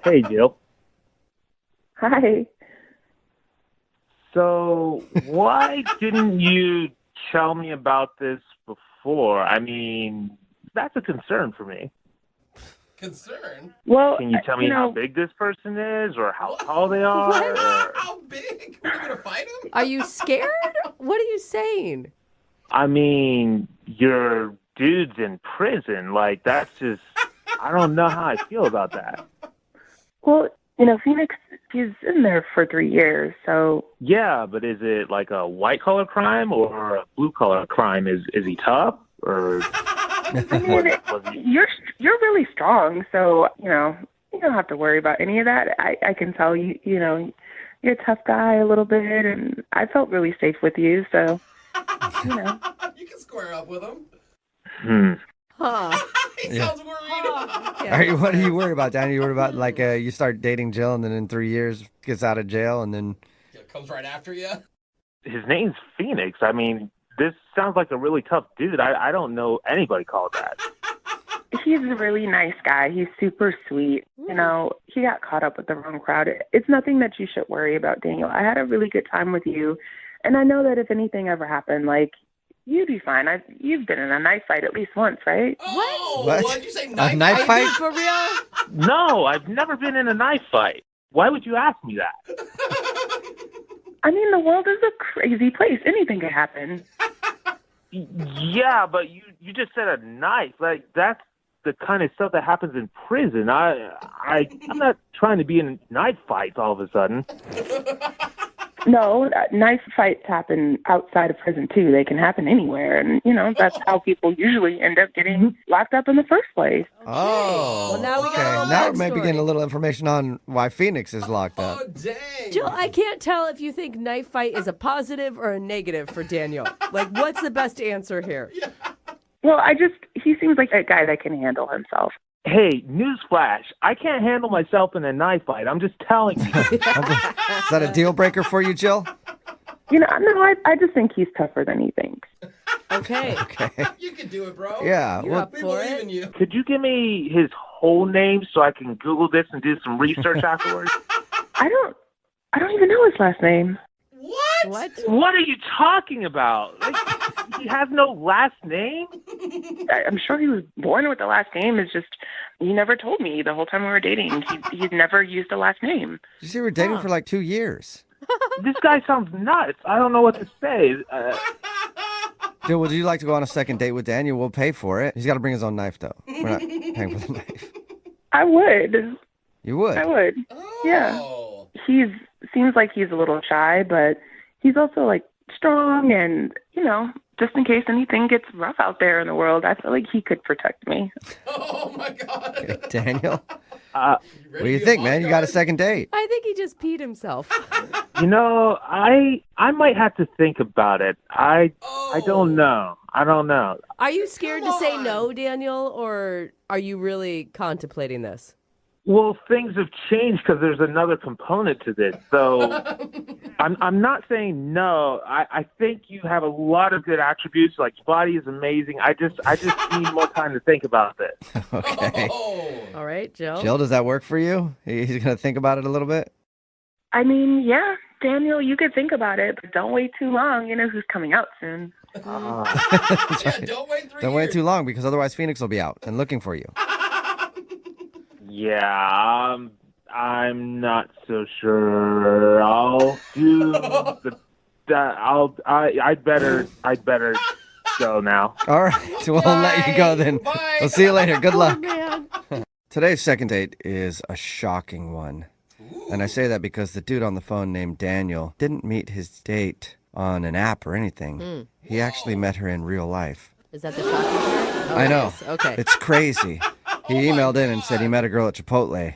[SPEAKER 9] Hey, Jill.
[SPEAKER 21] Hi.
[SPEAKER 9] So, why didn't you tell me about this before? I mean, that's a concern for me.
[SPEAKER 8] Concern?
[SPEAKER 21] Well,
[SPEAKER 9] Can you tell me how big this person is, or how tall they are? Or...
[SPEAKER 8] How big? Are you going to fight him?
[SPEAKER 4] Are you scared? What are you saying?
[SPEAKER 9] I mean, your dude's in prison. Like, that's just, I don't know how I feel about that.
[SPEAKER 21] Well, Phoenix, he's in there for 3 years, so...
[SPEAKER 9] Yeah, but is it like a white-collar crime or a blue-collar crime? Is he tough, or...
[SPEAKER 21] I mean, you're really strong, so, you don't have to worry about any of that. I can tell you, you're a tough guy a little bit, and I felt really safe with you, so,
[SPEAKER 8] You can square up with him.
[SPEAKER 4] Huh.
[SPEAKER 8] He sounds worried.
[SPEAKER 3] What are you worried about, Danny? You worried about, like, you start dating Jill, and then in 3 years gets out of jail, and then...
[SPEAKER 8] Comes right after you?
[SPEAKER 9] His name's Phoenix. I mean, this sounds like a really tough dude. I don't know anybody called that.
[SPEAKER 21] He's a really nice guy. He's super sweet. He got caught up with the wrong crowd. It's nothing that you should worry about, Daniel. I had a really good time with you, and I know that if anything ever happened, like, you'd be fine. You've been in a knife fight at least once, right?
[SPEAKER 8] What? What'd you say, knife
[SPEAKER 3] A knife fight?
[SPEAKER 4] For real?
[SPEAKER 9] No, I've never been in a knife fight. Why would you ask me that?
[SPEAKER 21] I mean, the world is a crazy place. Anything could happen.
[SPEAKER 9] Yeah, but you just said a knife. Like, that's the kind of stuff that happens in prison. I'm not trying to be in knife fights all of a sudden.
[SPEAKER 21] No, knife fights happen outside of prison, too. They can happen anywhere. And, that's how people usually end up getting locked up in the first place.
[SPEAKER 3] Oh.
[SPEAKER 4] Well, now we got a little
[SPEAKER 3] Now we're maybe
[SPEAKER 4] backstory.
[SPEAKER 3] getting a little information on why Phoenix is locked up.
[SPEAKER 8] Oh, dang.
[SPEAKER 4] Jill, I can't tell if you think knife fight is a positive or a negative for Daniel. Like, what's the best answer here?
[SPEAKER 21] Well, he seems like a guy that can handle himself.
[SPEAKER 9] Hey, newsflash. I can't handle myself in a knife fight. I'm just telling you.
[SPEAKER 3] Is that a deal breaker for you, Jill?
[SPEAKER 21] No, I just think he's tougher than he thinks.
[SPEAKER 4] Okay.
[SPEAKER 8] You can do it, bro.
[SPEAKER 3] Yeah.
[SPEAKER 4] You're
[SPEAKER 3] Well,
[SPEAKER 4] up
[SPEAKER 8] We
[SPEAKER 4] for
[SPEAKER 8] believe
[SPEAKER 4] it?
[SPEAKER 8] in you.
[SPEAKER 9] Could you give me his whole name so I can Google this and do some research afterwards?
[SPEAKER 21] I don't even know his last name.
[SPEAKER 4] What?
[SPEAKER 9] What are you talking about? Like, he has no last name?
[SPEAKER 21] I'm sure he was born with the last name. It's just he never told me the whole time we were dating. He'd never used a last name.
[SPEAKER 3] you see, we're dating for like 2 years.
[SPEAKER 9] This guy sounds nuts. I don't know what to say.
[SPEAKER 3] Jill, would you like to go on a second date with Daniel? We'll pay for it. He's got to bring his own knife, though. We're not paying for the knife.
[SPEAKER 21] I would.
[SPEAKER 3] You would?
[SPEAKER 21] I would. Yeah. Seems like he's a little shy, but he's also like strong and, just in case anything gets rough out there in the world, I feel like he could protect me.
[SPEAKER 8] Oh, my God.
[SPEAKER 3] Okay, Daniel? What do you think, man? You got a second date.
[SPEAKER 4] I think he just peed himself.
[SPEAKER 9] I might have to think about it. I don't know. I don't know.
[SPEAKER 4] Are you scared to say no, Daniel, or are you really contemplating this?
[SPEAKER 9] Well, things have changed because there's another component to this. So I'm not saying no. I think you have a lot of good attributes. Like, your body is amazing. I just need more time to think about this.
[SPEAKER 3] Okay.
[SPEAKER 4] All right, Jill.
[SPEAKER 3] Jill, does that work for you? He's going to think about it a little bit?
[SPEAKER 21] I mean, yeah, Daniel, you could think about it, but don't wait too long. You know who's coming out soon.
[SPEAKER 8] Yeah, don't wait 3
[SPEAKER 3] Don't wait too long because otherwise Phoenix will be out and looking for you.
[SPEAKER 9] Yeah, I'm not so sure. I'll do I'd better go now.
[SPEAKER 3] All right, so we'll let you go then.
[SPEAKER 8] Bye.
[SPEAKER 3] We'll see you later. Good luck.
[SPEAKER 4] Man.
[SPEAKER 3] Today's second date is a shocking one. And I say that because the dude on the phone named Daniel didn't meet his date on an app or anything. He actually met her in real life.
[SPEAKER 4] Is that the shocking part? Oh,
[SPEAKER 3] I know.
[SPEAKER 4] yes. Okay.
[SPEAKER 3] It's crazy. He emailed in and said he met a girl at Chipotle.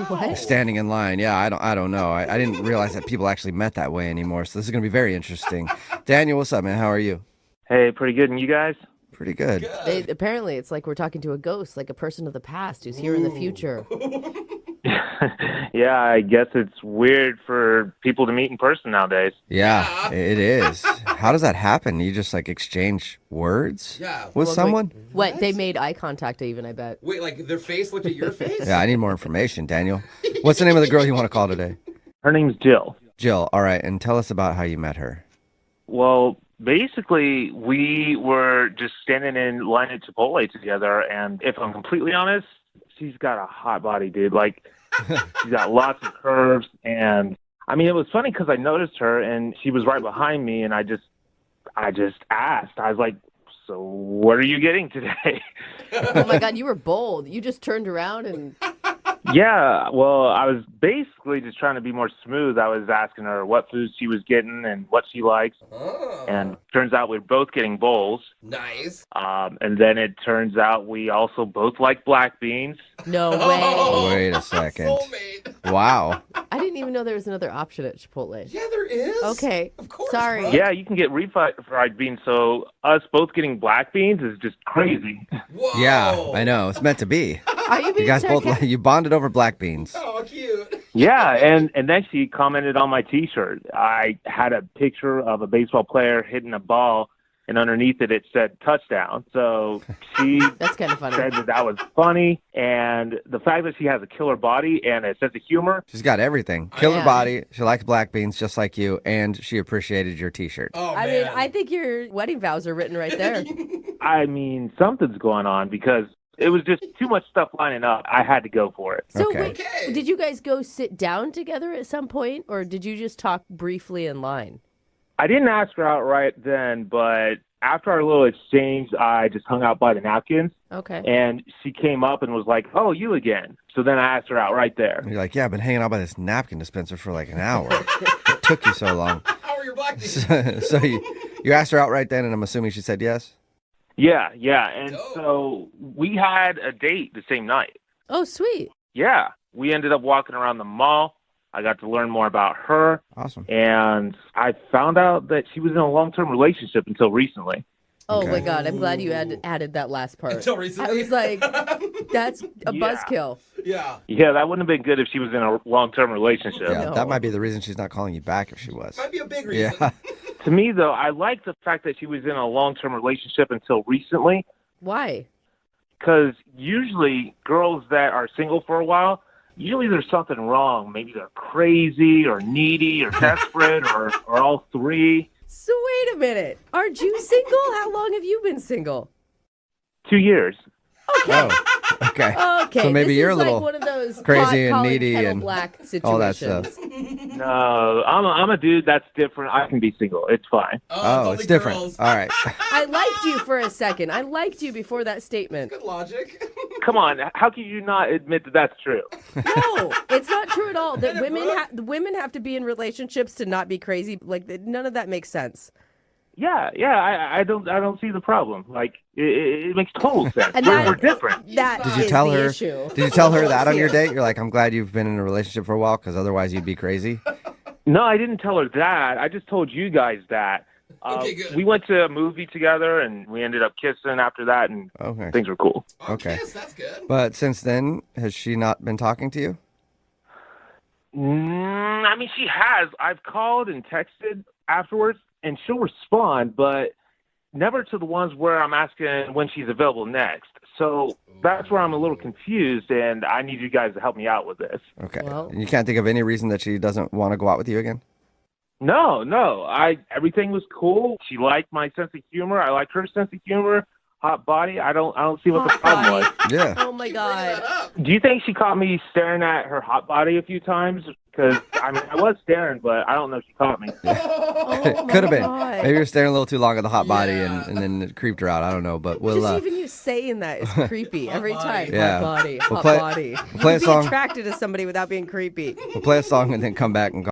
[SPEAKER 4] What?
[SPEAKER 3] Standing in line. Yeah, I don't know. I didn't realize that people actually met that way anymore. So this is going to be very interesting. Daniel, what's up, man? How are you?
[SPEAKER 9] Hey, pretty good. And you guys?
[SPEAKER 3] Pretty good.
[SPEAKER 4] Apparently, it's like we're talking to a ghost, like a person of the past who's here in the future.
[SPEAKER 9] Yeah, I guess it's weird for people to meet in person nowadays.
[SPEAKER 3] Yeah, it is. How does that happen? You just like exchange words with someone?
[SPEAKER 4] What? They made eye contact even, I bet.
[SPEAKER 8] Wait, like their face looked at your face?
[SPEAKER 3] Yeah, I need more information, Daniel. What's the name of the girl you want to call today?
[SPEAKER 9] Her name's Jill.
[SPEAKER 3] Jill, all right, and tell us about how you met her.
[SPEAKER 9] Well, basically, we were just standing in line at Chipotle together, and if I'm completely honest, she's got a hot body, dude. Like, she's got lots of curves, and I mean, it was funny because I noticed her, and she was right behind me, and I just asked. I was like, "So, what are you getting today?"
[SPEAKER 4] Oh my God, you were bold. You just turned around and.
[SPEAKER 9] Yeah, well, I was basically just trying to be more smooth. I was asking her what food she was getting and what she likes.
[SPEAKER 8] Oh.
[SPEAKER 9] And turns out we're both getting bowls.
[SPEAKER 8] Nice.
[SPEAKER 9] And then it turns out we also both like black beans.
[SPEAKER 4] No way.
[SPEAKER 3] Wait a second. Wow.
[SPEAKER 4] I didn't even know there was another option at Chipotle.
[SPEAKER 8] Yeah, there is.
[SPEAKER 4] Okay. Of course. Sorry.
[SPEAKER 9] Yeah, you can get refried beans. So us both getting black beans is just crazy.
[SPEAKER 8] Whoa.
[SPEAKER 3] Yeah, I know. It's meant to be.
[SPEAKER 4] Are you being
[SPEAKER 3] You guys both you bonded over black beans.
[SPEAKER 8] Oh, cute.
[SPEAKER 9] Yeah, and then she commented on my T-shirt. I had a picture of a baseball player hitting a ball, and underneath it said touchdown. So she
[SPEAKER 4] That's kind of funny.
[SPEAKER 9] said that was funny, and the fact that she has a killer body and a sense of humor.
[SPEAKER 3] She's got everything. Killer body. She likes black beans just like you, and she appreciated your T-shirt.
[SPEAKER 8] Oh,
[SPEAKER 4] I mean, I think your wedding vows are written right there.
[SPEAKER 9] I mean, something's going on because it was just too much stuff lining up. I had to go for it.
[SPEAKER 4] So wait, did you guys go sit down together at some point, or did you just talk briefly in line?
[SPEAKER 9] I didn't ask her outright then, but after our little exchange, I just hung out by the napkins.
[SPEAKER 4] Okay.
[SPEAKER 9] And she came up and was like, "Oh, you again." So then I asked her out right there.
[SPEAKER 3] And you're like, yeah, I've been hanging out by this napkin dispenser for like an hour. It took you so long.
[SPEAKER 8] How are your black beans?
[SPEAKER 3] So you asked her out right then, and I'm assuming she said yes?
[SPEAKER 9] Yeah. And so we had a date the same night.
[SPEAKER 4] Oh, sweet.
[SPEAKER 9] Yeah. We ended up walking around the mall. I got to learn more about her.
[SPEAKER 3] Awesome.
[SPEAKER 9] And I found out that she was in a long-term relationship until recently.
[SPEAKER 4] Oh my God, I'm glad you added that last part.
[SPEAKER 8] Until recently.
[SPEAKER 4] I was like, that's a buzzkill.
[SPEAKER 8] Yeah.
[SPEAKER 9] Yeah, that wouldn't have been good if she was in a long-term relationship.
[SPEAKER 3] Yeah, that might be the reason she's not calling you back if she was.
[SPEAKER 8] Might be a big reason.
[SPEAKER 3] Yeah.
[SPEAKER 9] To me, though, I like the fact that she was in a long-term relationship until recently.
[SPEAKER 4] Why?
[SPEAKER 9] Because usually girls that are single for a while, usually there's something wrong. Maybe they're crazy or needy or desperate or all three.
[SPEAKER 4] So wait a minute. Aren't you single? How long have you been single?
[SPEAKER 9] 2 years.
[SPEAKER 3] Oh, okay.
[SPEAKER 4] Okay.
[SPEAKER 3] So maybe
[SPEAKER 4] this
[SPEAKER 3] you're
[SPEAKER 4] is
[SPEAKER 3] a little
[SPEAKER 4] like one of those
[SPEAKER 3] crazy and
[SPEAKER 4] pot-calling
[SPEAKER 3] needy
[SPEAKER 4] kettle
[SPEAKER 3] and
[SPEAKER 4] black situations.
[SPEAKER 3] all that stuff.
[SPEAKER 9] No, I'm a dude that's different. I can be single. It's fine.
[SPEAKER 3] Oh, it's different. All right.
[SPEAKER 4] I liked you for a second. I liked you before that statement.
[SPEAKER 8] Good logic.
[SPEAKER 9] Come on. How can you not admit that that's true?
[SPEAKER 4] No, it's not true at all. That women have to be in relationships to not be crazy. Like none of that makes sense.
[SPEAKER 9] Yeah. I don't see the problem. Like it makes total sense.
[SPEAKER 4] And
[SPEAKER 9] We're different.
[SPEAKER 4] That
[SPEAKER 3] Did you
[SPEAKER 4] is
[SPEAKER 3] tell
[SPEAKER 4] the
[SPEAKER 3] her?
[SPEAKER 4] issue.
[SPEAKER 3] Did you tell her that on your date? You're like, I'm glad you've been in a relationship for a while because otherwise you'd be crazy.
[SPEAKER 9] No, I didn't tell her that. I just told you guys that.
[SPEAKER 8] Okay, good.
[SPEAKER 9] We went to a movie together, and we ended up kissing after that, and things were cool.
[SPEAKER 3] Okay.
[SPEAKER 8] Yes, that's good.
[SPEAKER 3] But since then, has she not been talking to you?
[SPEAKER 9] I mean, she has. I've called and texted afterwards, and she'll respond, but never to the ones where I'm asking when she's available next. So that's where I'm a little confused, and I need you guys to help me out with this.
[SPEAKER 3] Okay. And you can't think of any reason that she doesn't want to go out with you again?
[SPEAKER 9] No. Everything was cool. She liked my sense of humor. I like her sense of humor. Hot body. I don't see what the problem was.
[SPEAKER 3] Yeah.
[SPEAKER 4] Oh my God.
[SPEAKER 9] Do you think she caught me staring at her hot body a few times? Because I mean, I was staring, but I don't know if she caught me.
[SPEAKER 3] Could have been. Maybe you're staring a little too long at the hot body and then it creeped her out. I don't know, but we'll.
[SPEAKER 4] Just even you saying that is creepy every time.
[SPEAKER 3] Yeah.
[SPEAKER 4] Hot body.
[SPEAKER 3] We'll
[SPEAKER 4] Hot
[SPEAKER 3] play-
[SPEAKER 4] body.
[SPEAKER 3] we'll play a
[SPEAKER 4] You can
[SPEAKER 3] song.
[SPEAKER 4] be attracted to somebody without being creepy.
[SPEAKER 3] We'll play a song and then come back and